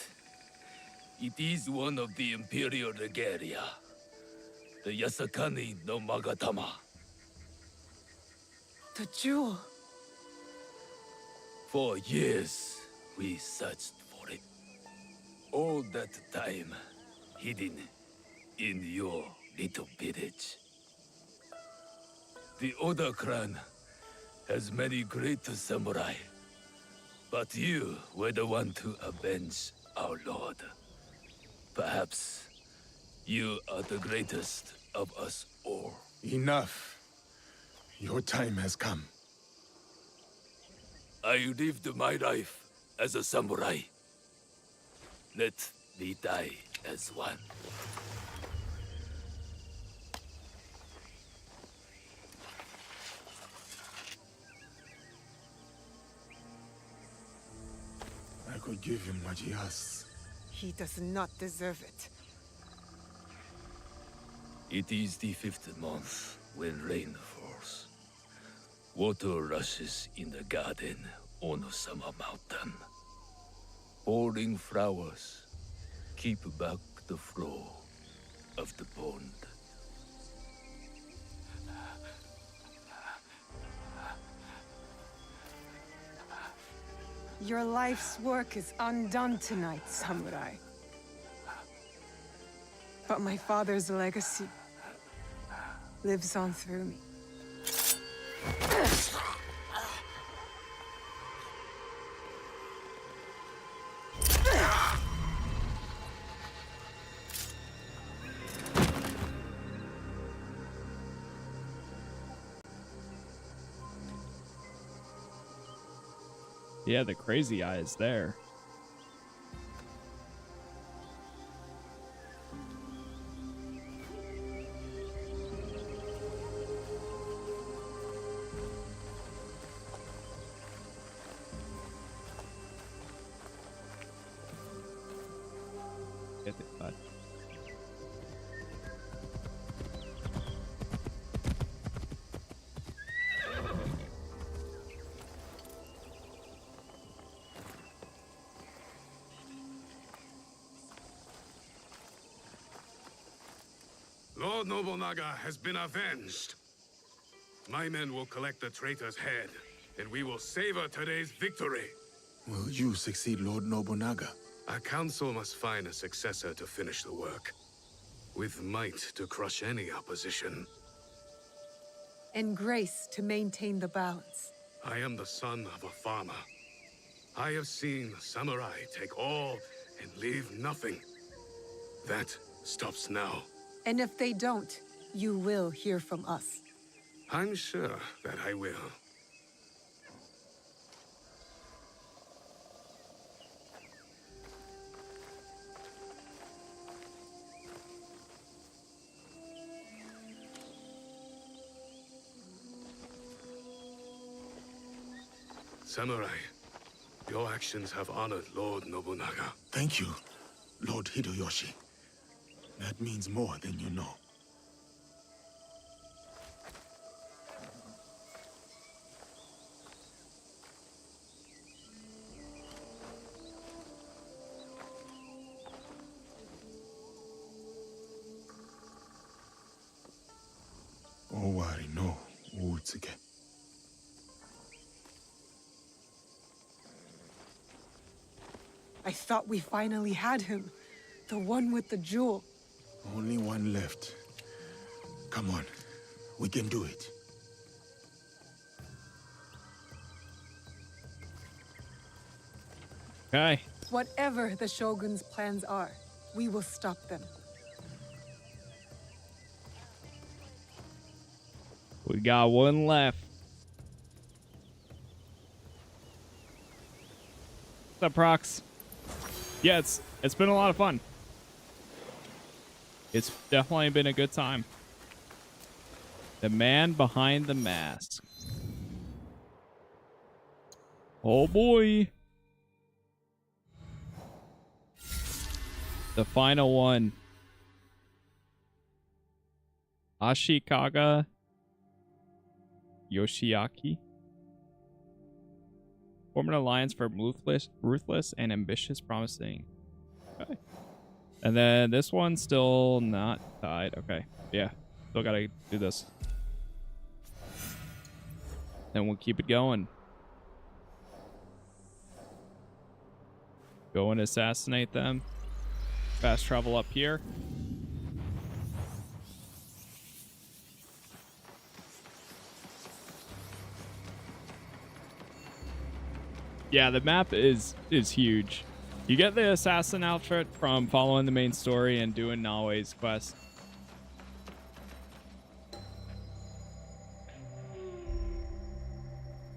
It is one of the Imperial Regalia. The Yasakani no Magatama. The jewel. For years, we searched for it. All that time, hidden in your little village. The Oda clan has many great samurai. But you were the one to avenge our lord. Perhaps you are the greatest of us all. Enough. Your time has come. I lived my life as a samurai. Let me die as one. I could give him what he asks. He does not deserve it. It is the 5th month when rain falls. Water rushes in the garden on Summer Mountain. Falling flowers keep back the flow of the pond. Your life's work is undone tonight, samurai. But my father's legacy lives on through me. Yeah, the crazy eye is there. Get it, bud. Lord Nobunaga has been avenged. My men will collect the traitor's head, and we will savor today's victory. Will you succeed Lord Nobunaga? Our council must find a successor to finish the work, with might to crush any opposition. And grace to maintain the balance. I am the son of a farmer. I have seen samurai take all and leave nothing. That stops now. And if they don't, you will hear from us. I'm sure that I will. Samurai, your actions have honored Lord Nobunaga. Thank you, Lord Hideyoshi. That means more than you know. I thought we finally had him. The one with the jewel. Only one left. Come on. We can do it. Okay. Whatever the Shogun's plans are, we will stop them. We got one left. What's up, Prox? Yeah, it's been a lot of fun. It's definitely been a good time. The man behind the mask. Oh boy. The final one. Ashikaga Yoshiaki. Form an alliance for ruthless and ambitious promising. Okay. And then this one's still not tied. Okay. Yeah. Still gotta do this. Then we'll keep it going. Go and assassinate them. Fast travel up here. Yeah, the map is huge. You get the assassin outfit from following the main story and doing Naoe's quest.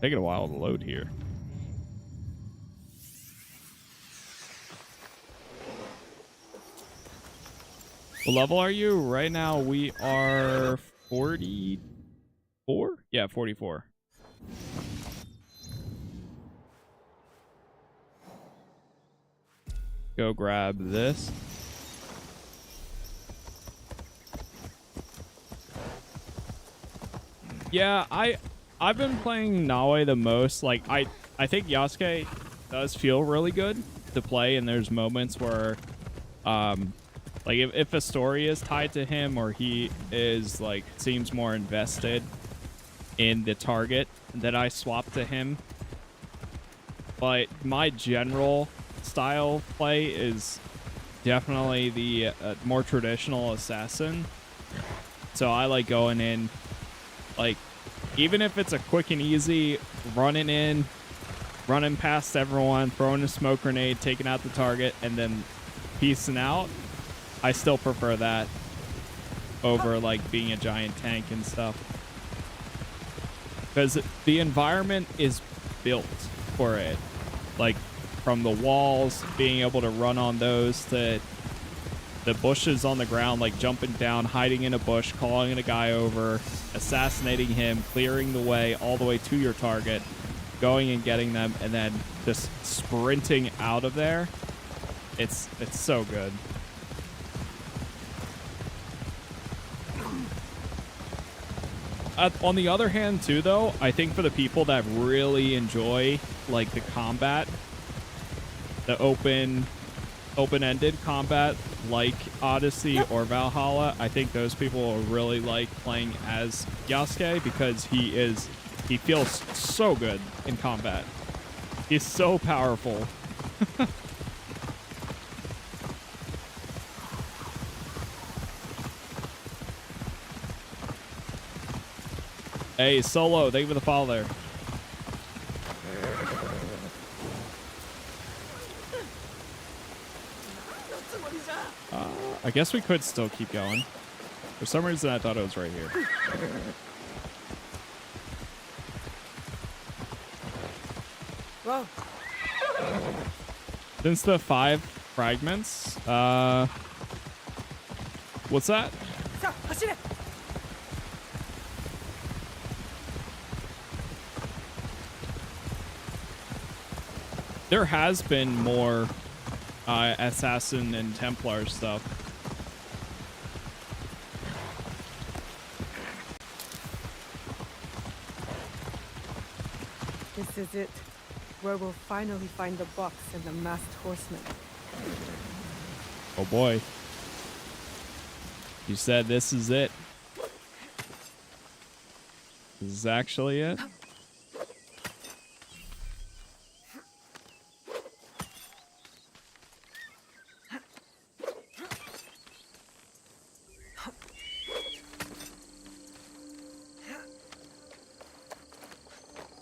Taking a while to load here. What level are you? Right now we are 44? Yeah, 44. Go grab this. Yeah, I've been playing Naoe the most. Like I think Yasuke does feel really good to play, and there's moments where like if a story is tied to him or he is like seems more invested in the target, that I swap to him. But my general style play is definitely the more traditional assassin. So I like going in, like, even if it's a quick and easy, running in, running past everyone, throwing a smoke grenade, taking out the target, and then piecing out. I still prefer that over like being a giant tank and stuff, because the environment is built for it. Like, from the walls, being able to run on those, to the bushes on the ground, like jumping down, hiding in a bush, calling a guy over, assassinating him, clearing the way all the way to your target, going and getting them, and then just sprinting out of there. It's so good. On the other hand, too, though, I think for the people that really enjoy like the combat, the open-ended combat like Odyssey or Valhalla, I think those people will really like playing as Yasuke, because he feels so good in combat. He's so powerful. Hey, Solo, thank you for the follow there. I guess we could still keep going. For some reason, I thought it was right here. Whoa. Since the 5 fragments, what's that? There has been more Assassin and Templar stuff. This is it, where we'll finally find the box and the masked horseman. Oh boy. You said this is it. This is actually it.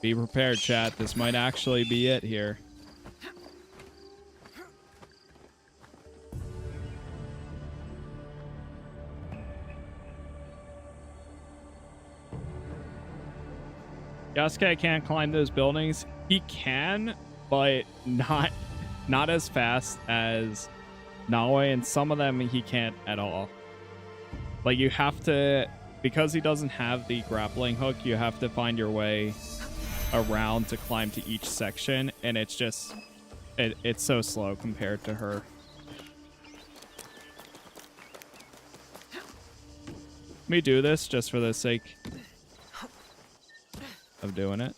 Be prepared, chat. This might actually be it here. Yasuke can't climb those buildings. He can, but not as fast as Naoi, and some of them he can't at all. Like, you have to, because he doesn't have the grappling hook, you have to find your way around to climb to each section, and it's just, it's so slow compared to her. Let me do this just for the sake of doing it.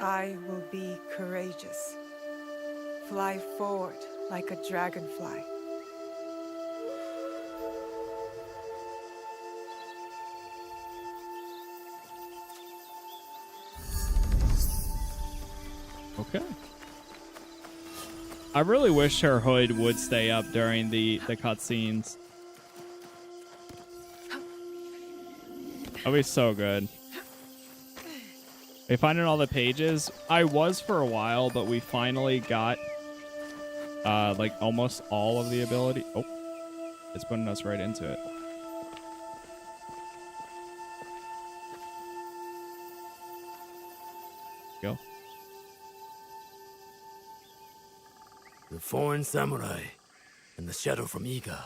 I will be courageous. Fly forward like a dragonfly. Okay. I really wish her hood would stay up during the cutscenes. That'd be so good. Are you finding all the pages? I was for a while, but we finally got like almost all of the ability. Oh, it's putting us right into it. Go. The foreign samurai and the shadow from Iga.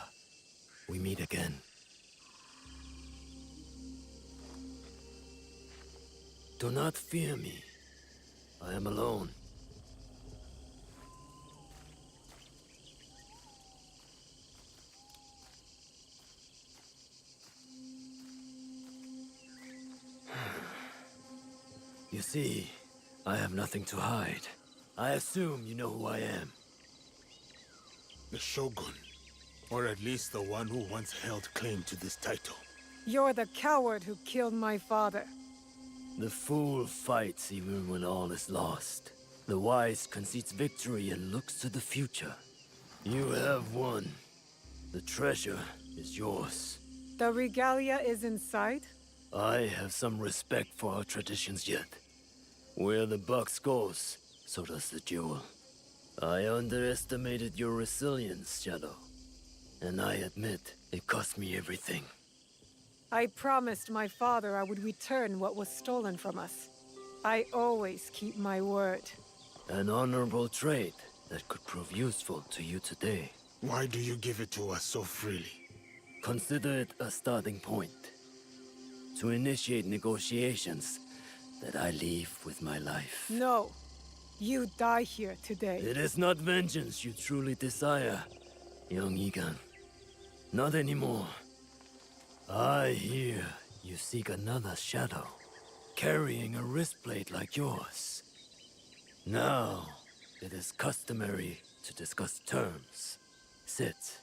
We meet again. Do not fear me. I am alone. You see, I have nothing to hide. I assume you know who I am. The Shogun, or at least the one who once held claim to this title. You're the coward who killed my father. The fool fights even when all is lost. The wise concedes victory and looks to the future. You have won. The treasure is yours. The regalia is inside? I have some respect for our traditions yet. Where the box goes, so does the jewel. I underestimated your resilience, Shadow. And I admit, it cost me everything. I promised my father I would return what was stolen from us. I always keep my word. An honorable trait that could prove useful to you today. Why do you give it to us so freely? Consider it a starting point. To initiate negotiations that I leave with my life. No. You die here today. It is not vengeance you truly desire, young Egan. Not anymore. I hear you seek another shadow, carrying a wristblade like yours. Now, it is customary to discuss terms. Sit.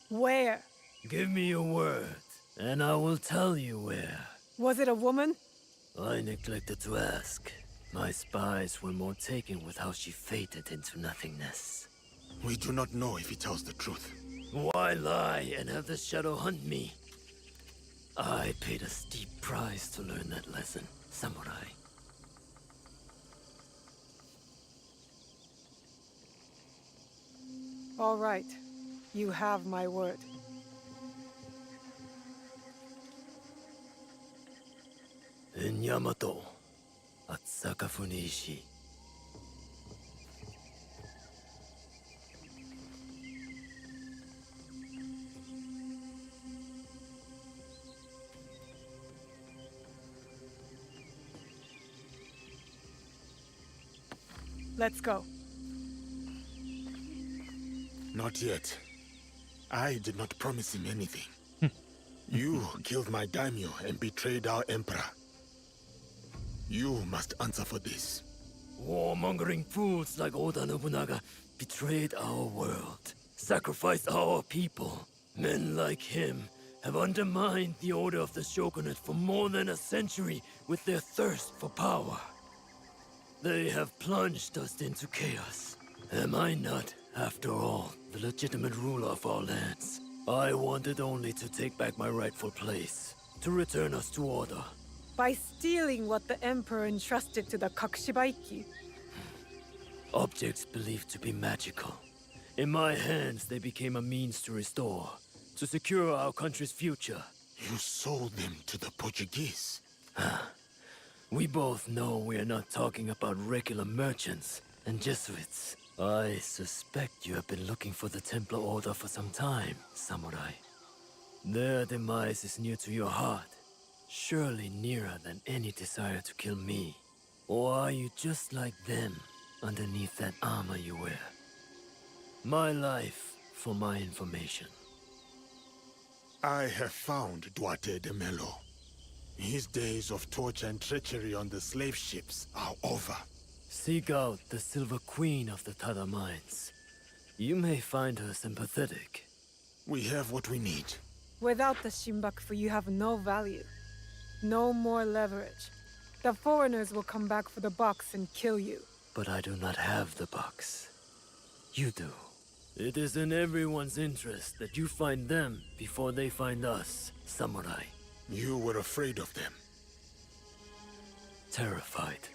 Where? Give me your word, and I will tell you where. Was it a woman? I neglected to ask. My spies were more taken with how she faded into nothingness. We do not know if he tells the truth. Why lie and have the shadow hunt me? I paid a steep price to learn that lesson, samurai. All right. You have my word. In Yamato, at Sakafuniishi. Let's go. Not yet. I did not promise him anything. You killed my daimyo and betrayed our emperor. You must answer for this. Warmongering fools like Oda Nobunaga betrayed our world, sacrificed our people. Men like him have undermined the order of the shogunate for more than a century with their thirst for power. They have plunged us into chaos. Am I not, after all, the legitimate ruler of our lands? I wanted only to take back my rightful place, to return us to order. By stealing what the Emperor entrusted to the Kakushibaiki. Objects believed to be magical. In my hands, they became a means to restore, to secure our country's future. You sold them to the Portuguese. We both know we are not talking about regular merchants and Jesuits. I suspect you have been looking for the Templar Order for some time, Samurai. Their demise is near to your heart, surely nearer than any desire to kill me. Or are you just like them, underneath that armor you wear? My life for my information. I have found Duarte de Melo. His days of torture and treachery on the slave ships are over. Seek out the Silver Queen of the Tada Mines. You may find her sympathetic. We have what we need. Without the Shinbakufu, you have no value. No more leverage. The foreigners will come back for the box and kill you. But I do not have the box. You do. It is in everyone's interest that you find them before they find us, Samurai. You were afraid of them. Terrified.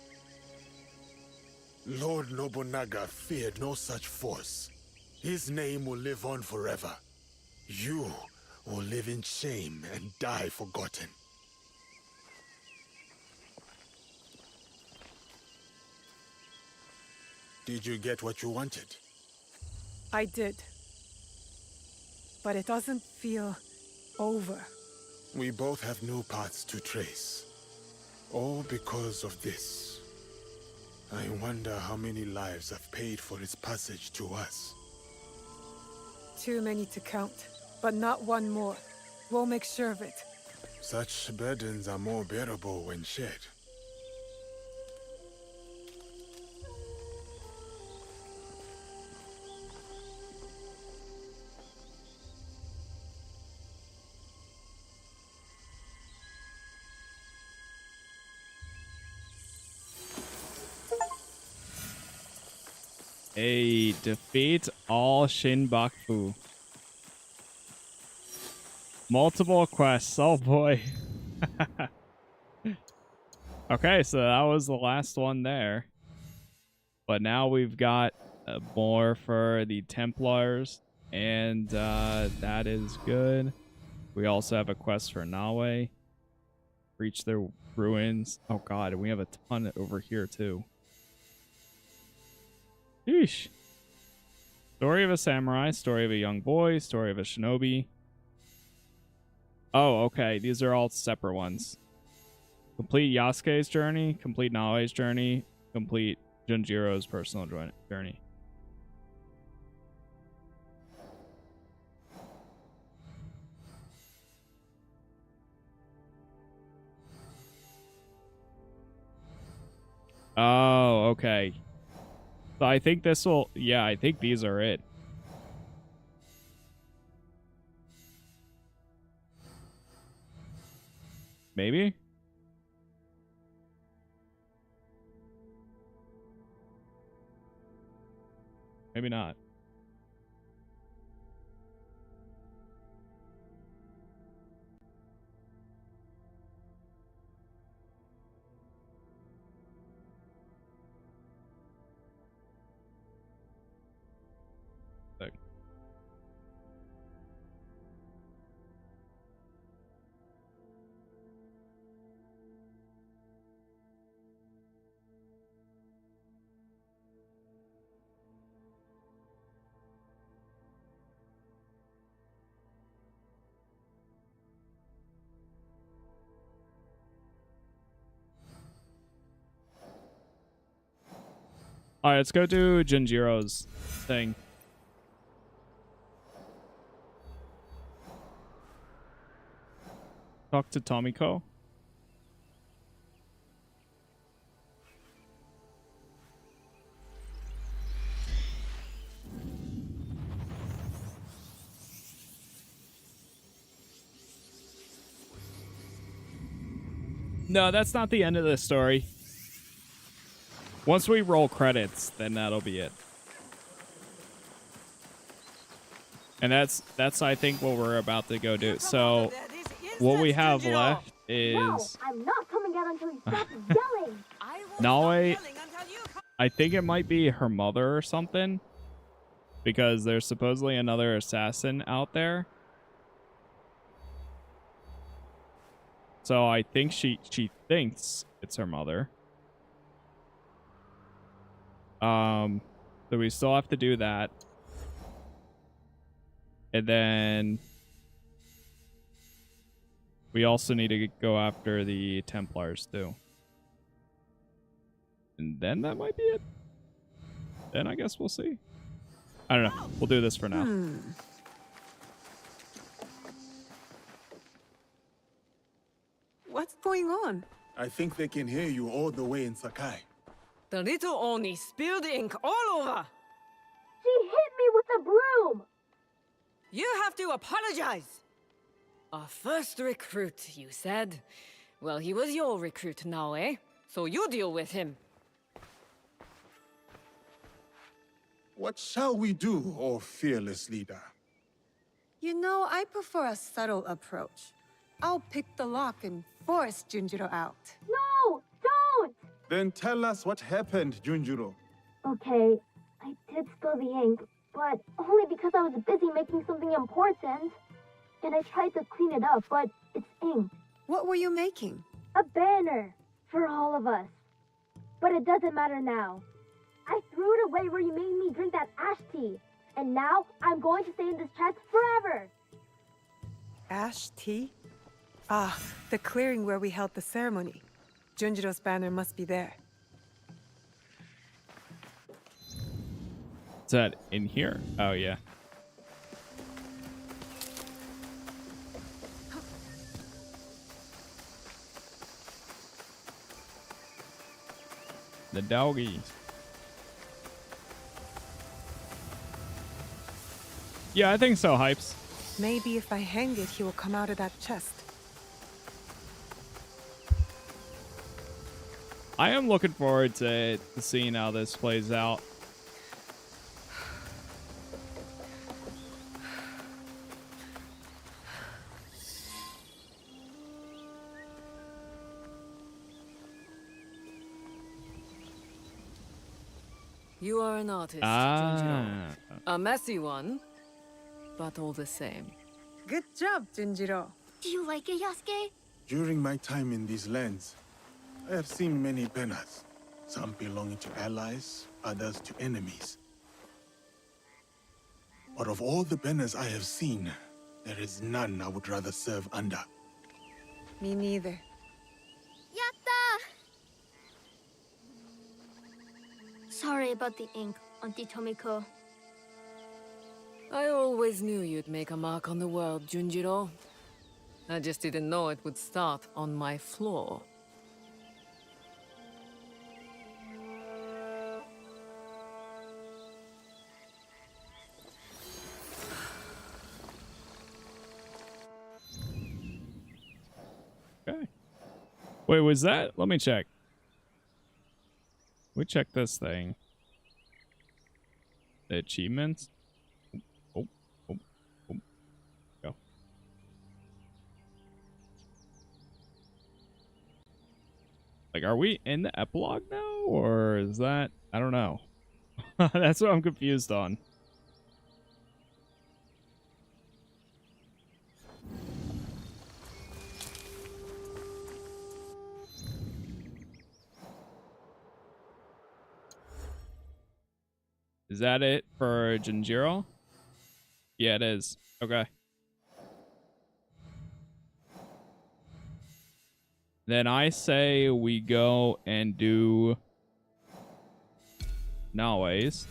Lord Nobunaga feared no such force. His name will live on forever. You will live in shame and die forgotten. Did you get what you wanted? I did. But it doesn't feel over. We both have new paths to trace. All because of this. I wonder how many lives have paid for its passage to us. Too many to count, but not one more. We'll make sure of it. Such burdens are more bearable when shared. A defeat all Shinbakufu. Multiple quests. Oh boy. Okay, so that was the last one there. But now we've got more for the Templars. And that is good. We also have a quest for Nawe. Reach their ruins. Oh god, and we have a ton over here too. Sheesh. Story of a samurai, story of a young boy, story of a shinobi. Oh, okay. These are all separate ones. Complete Yasuke's journey, complete Naoe's journey, complete Junjiro's personal journey. Oh, okay. So I think this will... Yeah, I think these are it. Maybe? Maybe not. All right, let's go do Junjiro's thing. Talk to Tomiko. No, that's not the end of the story. Once we roll credits, then that'll be it. And that's I think what we're about to go do. So what we have left is No, I'm not coming out until you stop yelling. Naoi. I think it might be her mother or something, because there's supposedly another assassin out there. So I think she thinks it's her mother. So we still have to do that. And then we also need to go after the Templars too. And then that might be it. Then I guess we'll see. I don't know. We'll do this for now. What's going on? I think they can hear you all the way in Sakai. The little Oni spilled ink all over. She hit me with a broom. You have to apologize. Our first recruit, you said. Well, he was your recruit now, eh? So you deal with him. What shall we do, O fearless leader? You know, I prefer a subtle approach. I'll pick the lock and force Junjiro out. No, don't! Then tell us what happened, Junjiro. Okay, I did spill the ink, but only because I was busy making something important. And I tried to clean it up, but it's ink. What were you making? A banner for all of us. But it doesn't matter now. I threw it away where you made me drink that ash tea. And now I'm going to stay in this chest forever. Ash tea? Ah, the clearing where we held the ceremony. Junjiro's banner must be there. Is that in here? Oh, yeah. The doggy. Yeah, I think so, Hypes. Maybe if I hang it, he will come out of that chest. I am looking forward to seeing how this plays out. You are an artist, Ah. Junjiro. A messy one, but all the same. Good job, Junjiro. Do you like it, Yasuke? During my time in these lands, I have seen many banners. Some belonging to allies, others to enemies. But of all the banners I have seen, there is none I would rather serve under. Me neither. Yatta! Sorry about the ink, Auntie Tomiko. I always knew you'd make a mark on the world, Junjiro. I just didn't know it would start on my floor. Okay. Wait, was that? Let me check. We check this thing. The achievements. Oh. Go. Like, are we in the epilogue now? Or is that... I don't know. That's what I'm confused on. Is that it for Junjiro? Yeah, it is. Okay. Then I say we go and do Naways.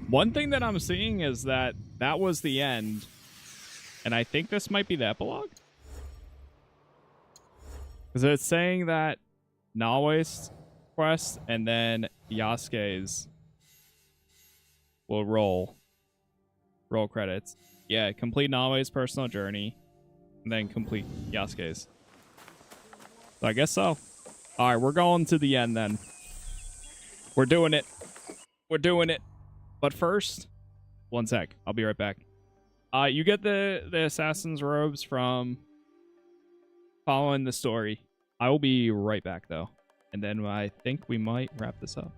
One thing that I'm seeing is that was the end. And I think this might be the epilogue. Because it's saying that Nawa's quest and then Yasuke's will roll credits. Yeah, complete Nawa's personal journey and then complete Yasuke's. So I guess so. All right, we're going to the end then. We're doing it. We're doing it. But first, one sec. I'll be right back. You get the assassin's robes from following the story. I will be right back though. And then I think we might wrap this up.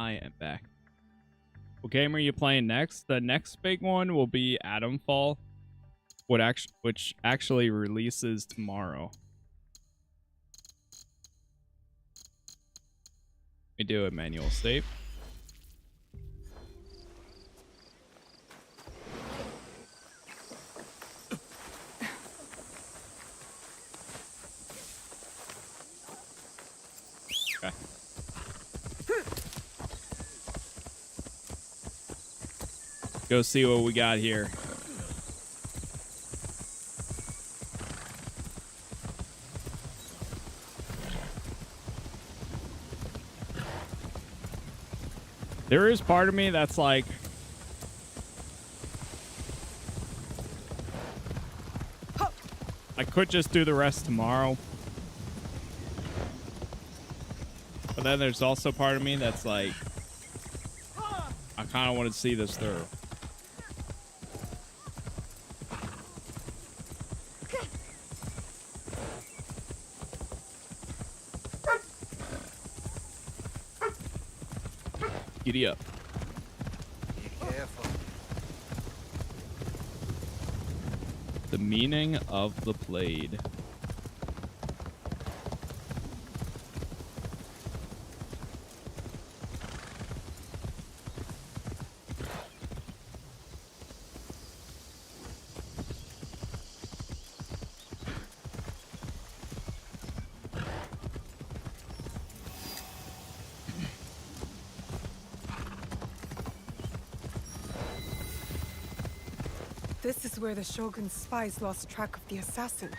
I am back. What game are you playing next? The next big one will be Atomfall, which actually releases tomorrow. Let me do a manual save. Okay. Go see what we got here. There is part of me that's like, I could just do the rest tomorrow. But then there's also part of me that's like, I kind of want to see this through. Giddy up. Be careful. The meaning of the blade. This is where the Shogun's spies lost track of the assassin.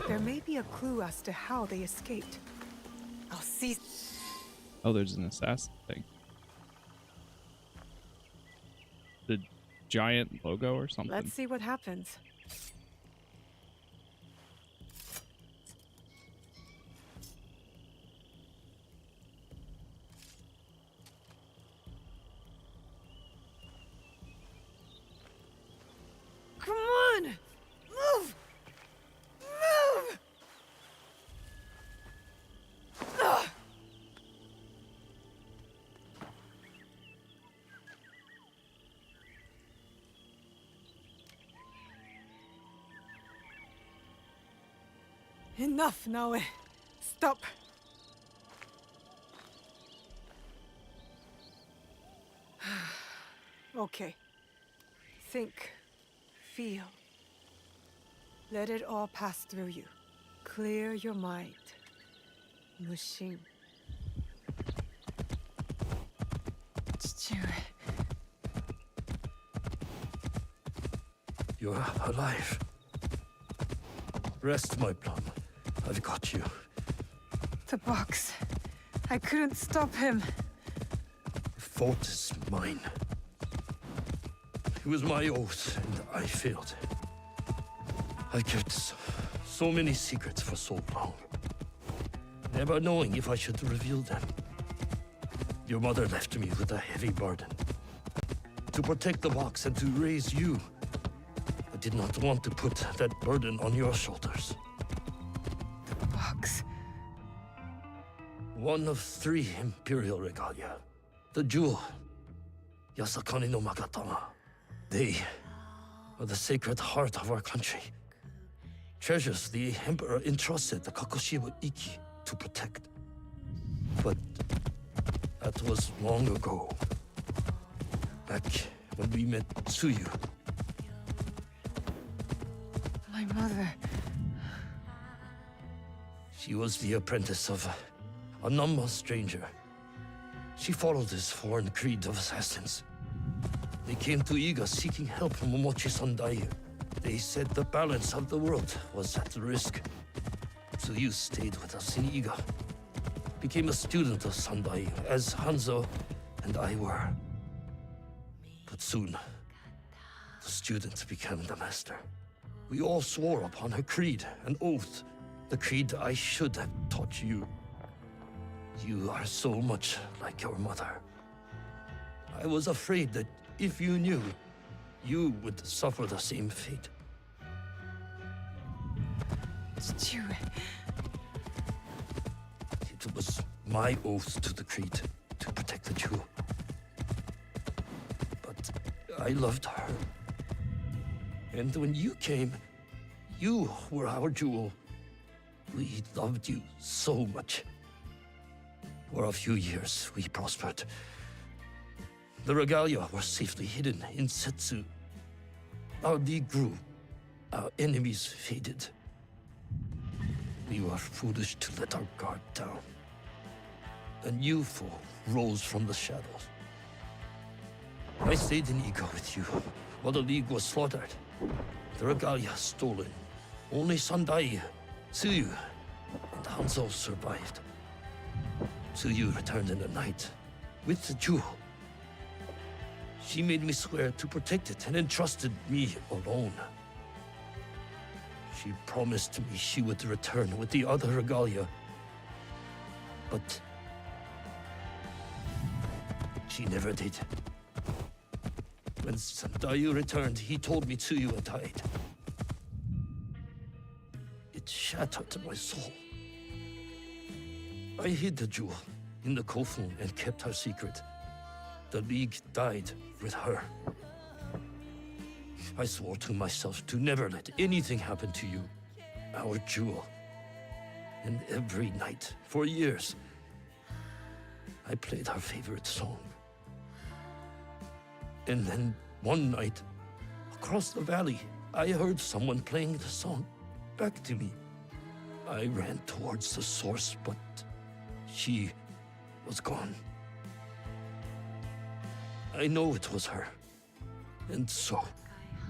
There may be a clue as to how they escaped. I'll see. Oh, there's an assassin thing. The giant logo or something. Let's see what happens. Come on! Move! Move! Ugh. Enough, Naoe. Stop. Okay. Think. Feel. Let it all pass through you. Clear your mind. Mushin. You're alive. Rest, my plum. I've got you. The box. I couldn't stop him. The fault is mine. It was my oath, and I failed. I kept so many secrets for so long, never knowing if I should reveal them. Your mother left me with a heavy burden. To protect the box and to raise you, I did not want to put that burden on your shoulders. The box. One of 3 imperial regalia. The jewel, Yasakani no Magatama. They are the sacred heart of our country. Treasures the Emperor entrusted the Kakushiwa Iki to protect. But that was long ago. Back when we met Tsuyu. My mother. She was the apprentice of a Nama stranger. She followed his foreign creed of assassins. They came to Iga seeking help from Momochi Sandai. They said the balance of the world was at risk. So you stayed with us in Iga. Became a student of Sandai, as Hanzo and I were. But soon, the student became the master. We all swore upon her creed, an oath. The creed I should have taught you. You are so much like your mother. I was afraid that if you knew, you would suffer the same fate. Chichiue. It was my oath to the creed to protect the jewel. I loved her. And when you came, you were our jewel. We loved you so much. For a few years, we prospered. The regalia were safely hidden in Setsu. Our league grew. Our enemies faded. We were foolish to let our guard down. A new foe rose from the shadows. I stayed in Iga with you, while the League was slaughtered. The regalia stolen. Only Sandai, Tsuyu, and Hanzo survived. Tsuyu returned in the night, with the jewel. She made me swear to protect it and entrusted me alone. She promised me she would return with the other regalia. But she never did. When Sandayu returned, he told me Tsuyu had died. It shattered my soul. I hid the jewel in the Kofun and kept her secret. The League died with her. I swore to myself to never let anything happen to you, our jewel. And every night, for years, I played her favorite song. And then, one night, across the valley, I heard someone playing the song back to me. I ran towards the source, but she was gone. I know it was her. And so,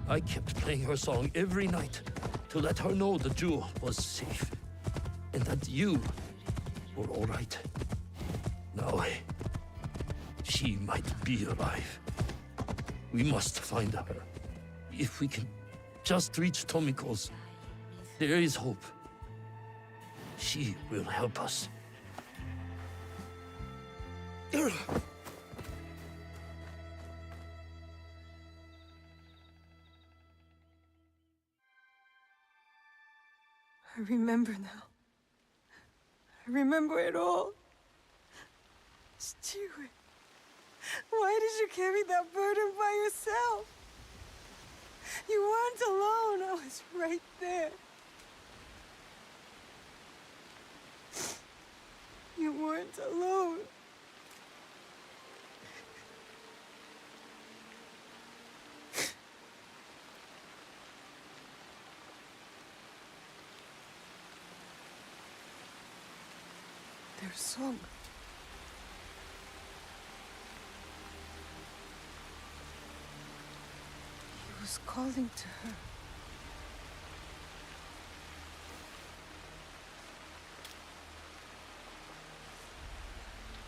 I kept playing her song every night to let her know the jewel was safe and that you were all right. Now, she might be alive. We must find her. If we can just reach Tomiko's, there is hope. She will help us. I remember now. I remember it all. Stewart, why did you carry that burden by yourself? You weren't alone. I was right there. You weren't alone. Their song. He was calling to her.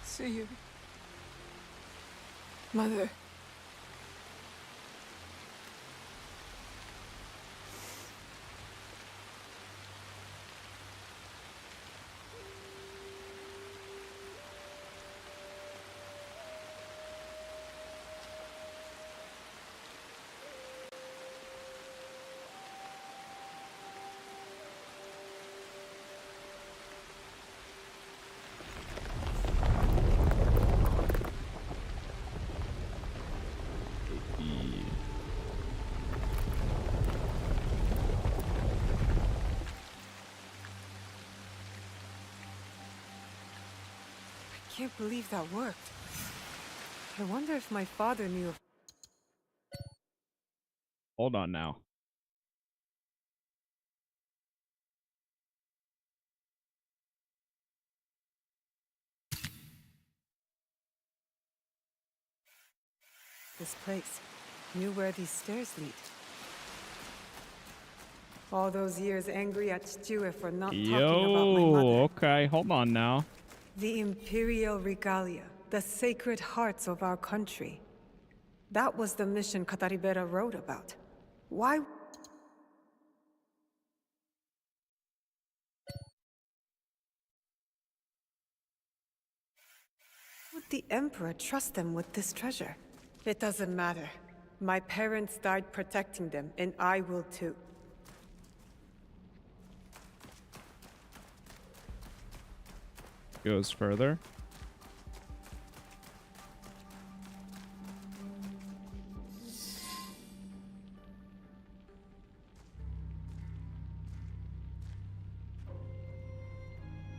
See you. Mother. I can't believe that worked. I wonder if my father knew of... Hold on now. This place. Knew where these stairs lead. All those years angry at Chue for not talking about my mother. Okay, hold on now. The Imperial Regalia, the sacred hearts of our country. That was the mission Kataribera wrote about. Why? Would the Emperor trust them with this treasure? It doesn't matter. My parents died protecting them, and I will too. Goes further.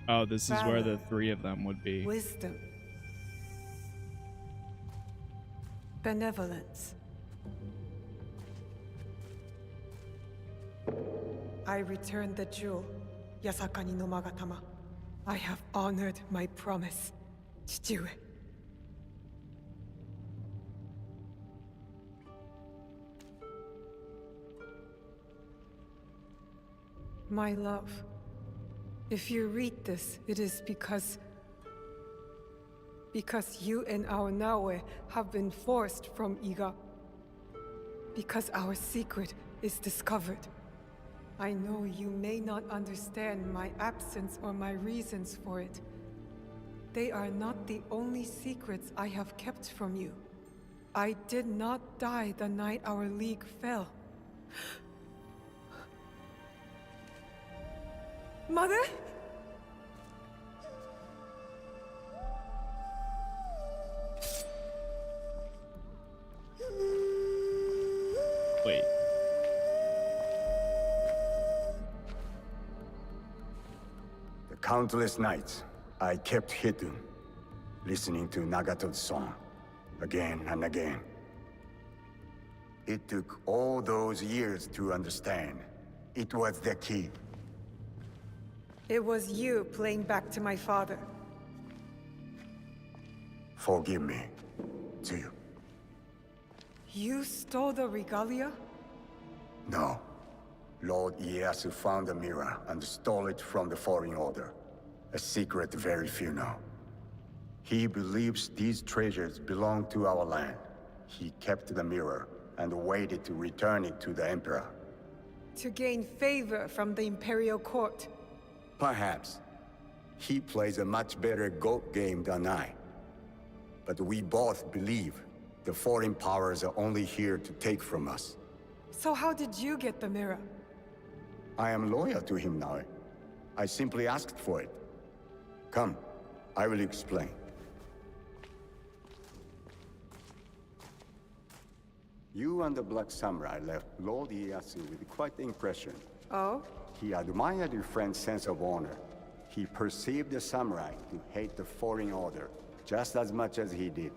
Oh, this is where the Valor. 3 of them would be. Wisdom. Benevolence. I returned the jewel, Yasakani no Magatama. I have honored my promise, Chichiue. My love, if you read this, it is because you and our Naoe have been forced from Iga. Because our secret is discovered. I know you may not understand my absence or my reasons for it. They are not the only secrets I have kept from you. I did not die the night our league fell. Mother? Wait. The countless nights I kept hidden, listening to Nagato's song, again and again. It took all those years to understand. It was the key. It was you playing back to my father. Forgive me, too. You stole the regalia? No. Lord Ieyasu found the mirror and stole it from the Foreign Order. A secret very few know. He believes these treasures belong to our land. He kept the mirror and waited to return it to the Emperor. To gain favor from the Imperial Court. Perhaps. He plays a much better goat game than I. But we both believe the foreign powers are only here to take from us. So how did you get the mirror? I am loyal to him now. I simply asked for it. Come, I will explain. You and the Black Samurai left Lord Ieyasu with quite the impression. Oh? He admired your friend's sense of honor. He perceived the samurai to hate the Foreign Order just as much as he did.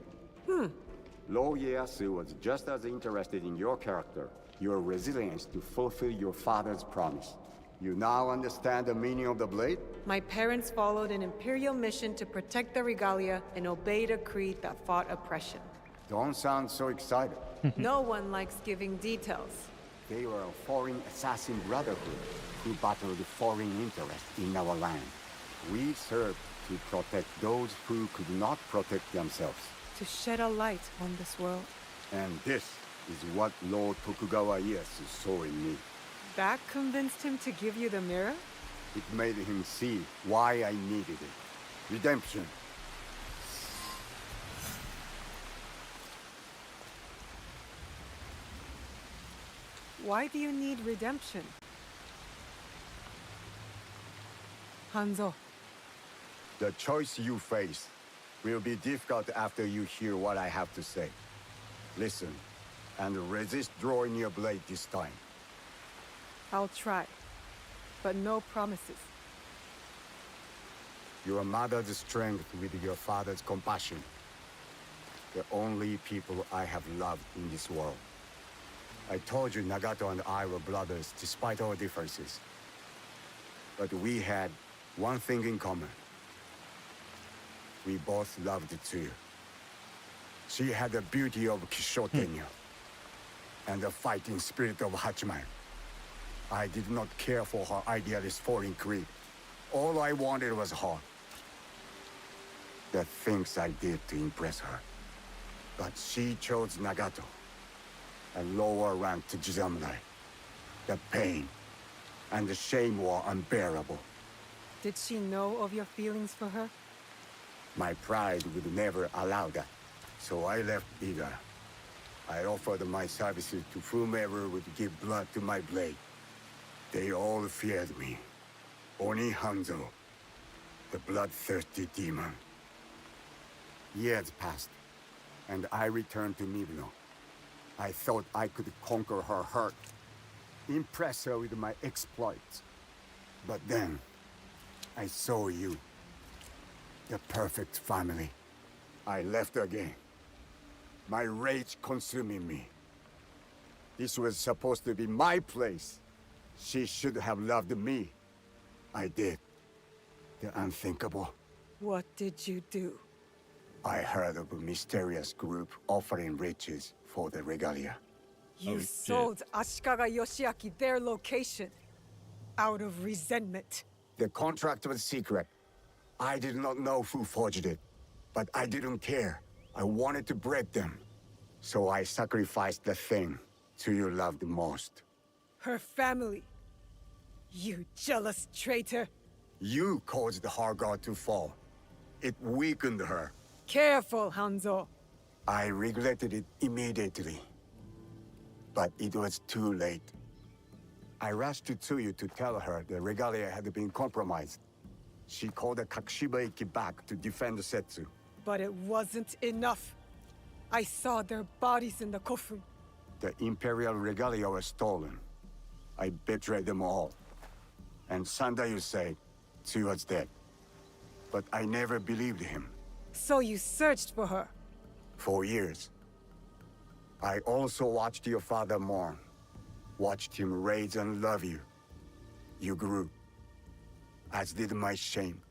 Lord Ieyasu was just as interested in your character, your resilience to fulfill your father's promise. You now understand the meaning of the blade? My parents followed an Imperial mission to protect the regalia and obeyed a creed that fought oppression. Don't sound so excited. No one likes giving details. They were a foreign assassin brotherhood who battled foreign interests in our land. We served to protect those who could not protect themselves. To shed a light on this world. And this is what Lord Tokugawa Ieyasu saw in me. That convinced him to give you the mirror? It made him see why I needed it. Redemption. Why do you need redemption? Hanzo. The choice you face will be difficult after you hear what I have to say. Listen, and resist drawing your blade this time. I'll try, but no promises. Your mother's strength with your father's compassion. The only people I have loved in this world. I told you Nagato and I were brothers despite our differences. But we had one thing in common. We both loved Tsuyu. She had the beauty of Kishotenya and the fighting spirit of Hachiman. I did not care for her idealist foreign creed. All I wanted was her. The things I did to impress her. But she chose Nagato, a lower rank to Jisamurai. The pain and the shame were unbearable. Did she know of your feelings for her? My pride would never allow that, so I left Iga. I offered my services to whomever would give blood to my blade. They all feared me. Only Hanzo, the bloodthirsty demon. Years passed, and I returned to Mibno. I thought I could conquer her hurt, impress her with my exploits. But then, I saw you. The perfect family. I left again. My rage consuming me. This was supposed to be my place. She should have loved me. I did. The unthinkable. What did you do? I heard of a mysterious group offering riches for the regalia. You sold Ashikaga Yoshiaki their location out of resentment. The contract was secret. I did not know who forged it, but I didn't care. I wanted to break them. So I sacrificed the thing to you loved most. Her family. You jealous traitor. You caused the Hargar to fall. It weakened her. Careful, Hanzo. I regretted it immediately. But it was too late. I rushed to Tsuyu to tell her the regalia had been compromised. She called the Kakushiba-iki back to defend Setsu. But it wasn't enough. I saw their bodies in the kofun. The Imperial regalia was stolen. I betrayed them all. And Sandayu said Tsuyu was dead. But I never believed him. So you searched for her? For years. I also watched your father mourn. Watched him raise and love you. You grew. As did my shame.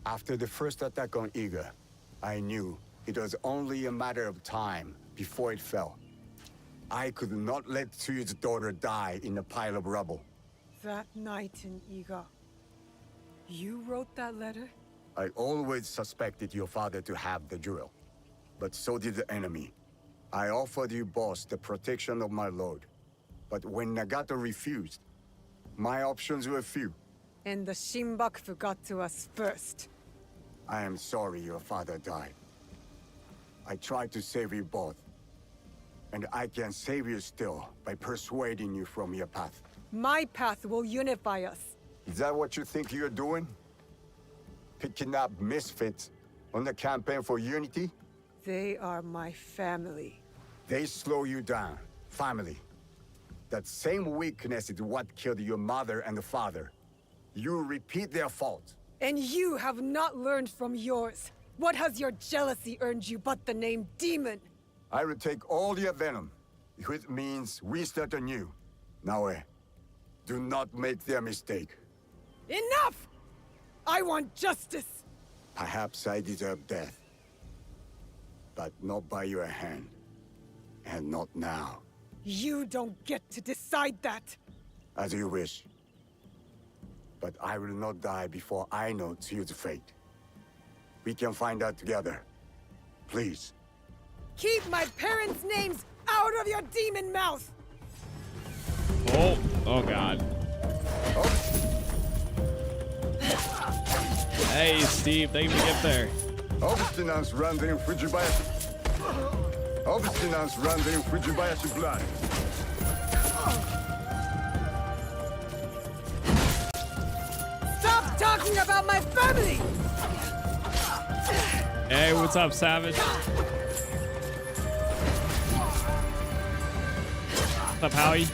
After the first attack on Iga, I knew it was only a matter of time before it fell. I could not let Tsuyu's daughter die in a pile of rubble. That night in Iga, you wrote that letter? I always suspected your father to have the jewel, but so did the enemy. I offered you both the protection of my lord, but when Nagato refused, my options were few. And the Shinbakufu got to us first. I am sorry your father died. I tried to save you both, and I can save you still by persuading you from your path. My path will unify us. Is that what you think you're doing? Picking up misfits on the campaign for unity? They are my family. They slow you down. Family. That same weakness is what killed your mother and the father. You repeat their fault. And you have not learned from yours. What has your jealousy earned you but the name Demon? I will take all your venom, if it means we start anew. Naoe, do not make their mistake. Enough! I want justice! Perhaps I deserve death. But not by your hand. And not now. You don't get to decide that! As you wish. But I will not die before I know Tsuyu's fate. We can find out together. Please. Keep my parents' names out of your demon mouth! Oh god. Hey, Steve, thank you for getting there. Obstinance runs in Fujibayashi. Obstinance runs in Fujibayashi blood. Stop talking about my family! Hey, what's up, Savage? What's up, Howie?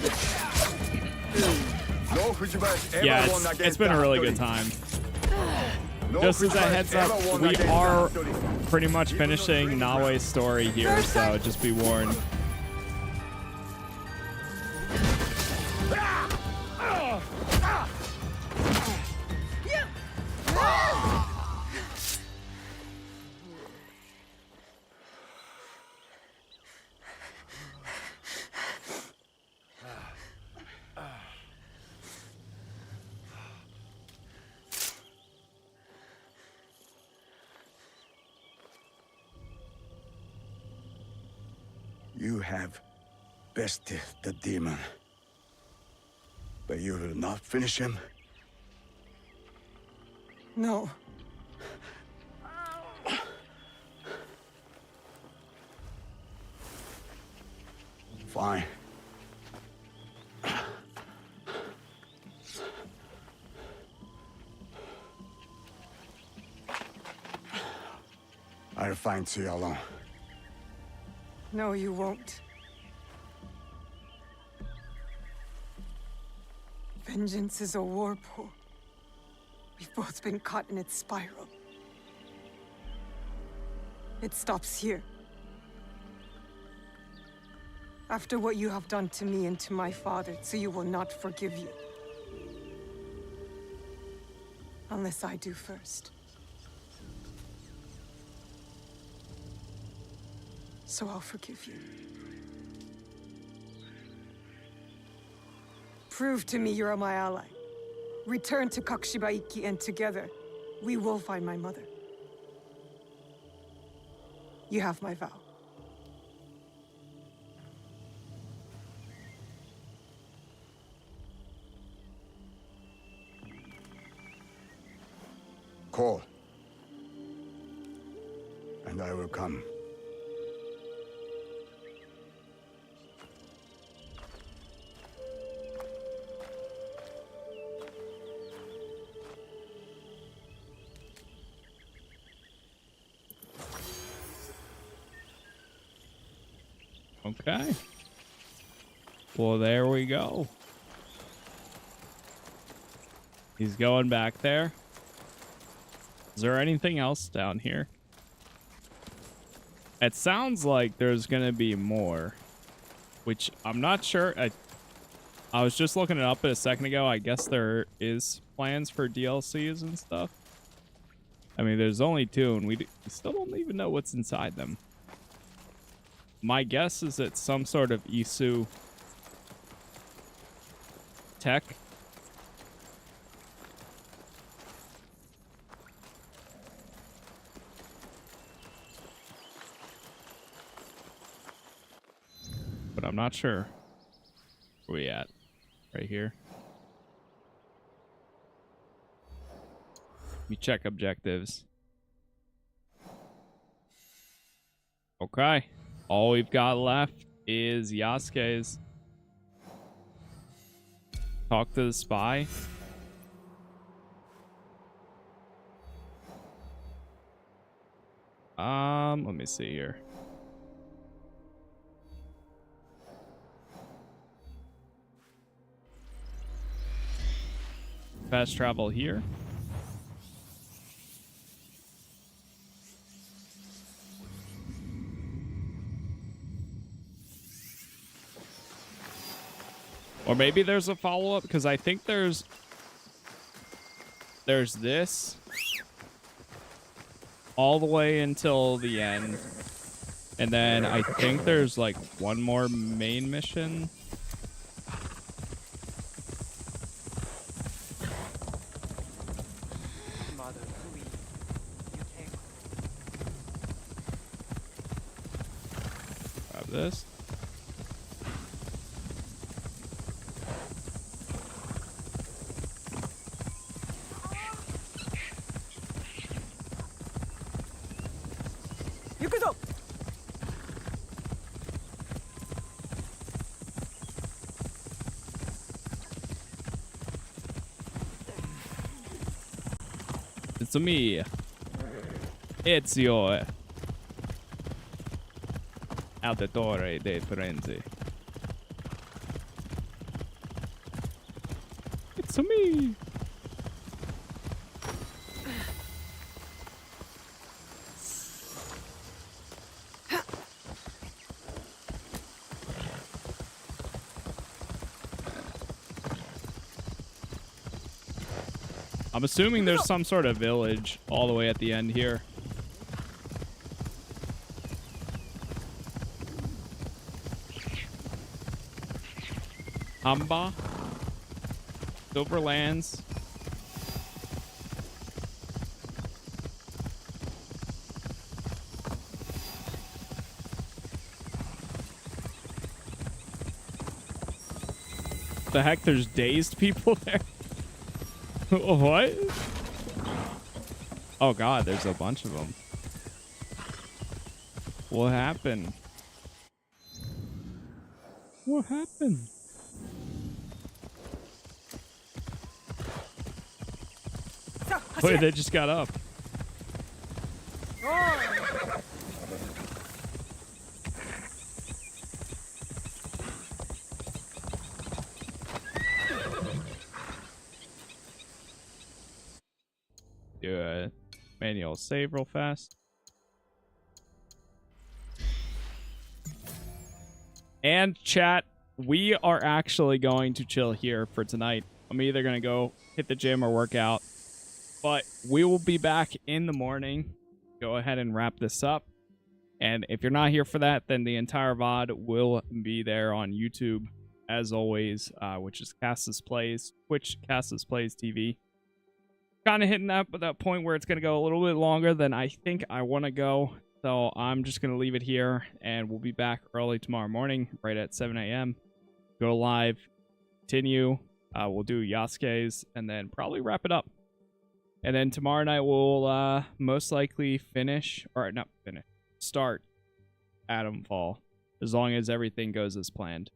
Yeah, it's been a really good time. Just as a heads up, we are pretty much finishing Naoe's story here, so just be warned. You have bested the demon. But you will not finish him? No. Fine. I'll find Tsuyu alone. No, you won't. Vengeance is a war pool. We've both been caught in its spiral. It stops here. After what you have done to me and to my father, Tsuyu will not forgive you. Unless I do first. So I'll forgive you. Prove to me you're my ally. Return to Kakushibaiki, and together, we will find my mother. You have my vow. Call. And I will come. Okay. Well, there we go. He's going back there. Is there anything else down here? It sounds like there's gonna be more, which I'm not sure. I was just looking it up a second ago. I guess there is plans for DLCs and stuff. I mean, there's only 2, and we still don't even know what's inside them. My guess is it's some sort of Isu tech. But I'm not sure. Where we at? Right here. Let me check objectives. Okay. All we've got left is Yasuke's. Talk to the spy. Let me see here. Fast travel here. Or maybe there's a follow-up, because I think there's this all the way until the end. And then I think there's like one more main mission. Grab this. It's me. It's your Auditore dei Frenzy. It's me. I'm assuming there's some sort of village all the way at the end here. Amba. Silverlands. The heck, there's dazed people there? What? Oh god, there's a bunch of them. What happened? What happened? Wait, they just got up. Do a manual save real fast. And chat, we are actually going to chill here for tonight. I'm either going to go hit the gym or work out. But we will be back in the morning. Go ahead and wrap this up. And if you're not here for that, then the entire VOD will be there on YouTube, as always, which is Casas Plays, Twitch Casas Plays TV. Kind of hitting that point where it's going to go a little bit longer than I think I want to go. So I'm just going to leave it here, and we'll be back early tomorrow morning, right at 7 a.m. Go live, continue. We'll do Yasuke's, and then probably wrap it up. And then tomorrow night we'll most likely start Atomfall, as long as everything goes as planned.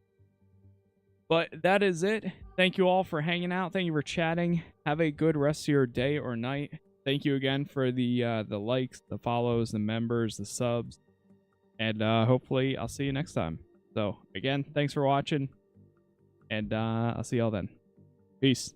But that is it. Thank you all for hanging out. Thank you for chatting. Have a good rest of your day or night. Thank you again for the likes, the follows, the members, the subs. And hopefully I'll see you next time. So again, thanks for watching. And I'll see y'all then. Peace.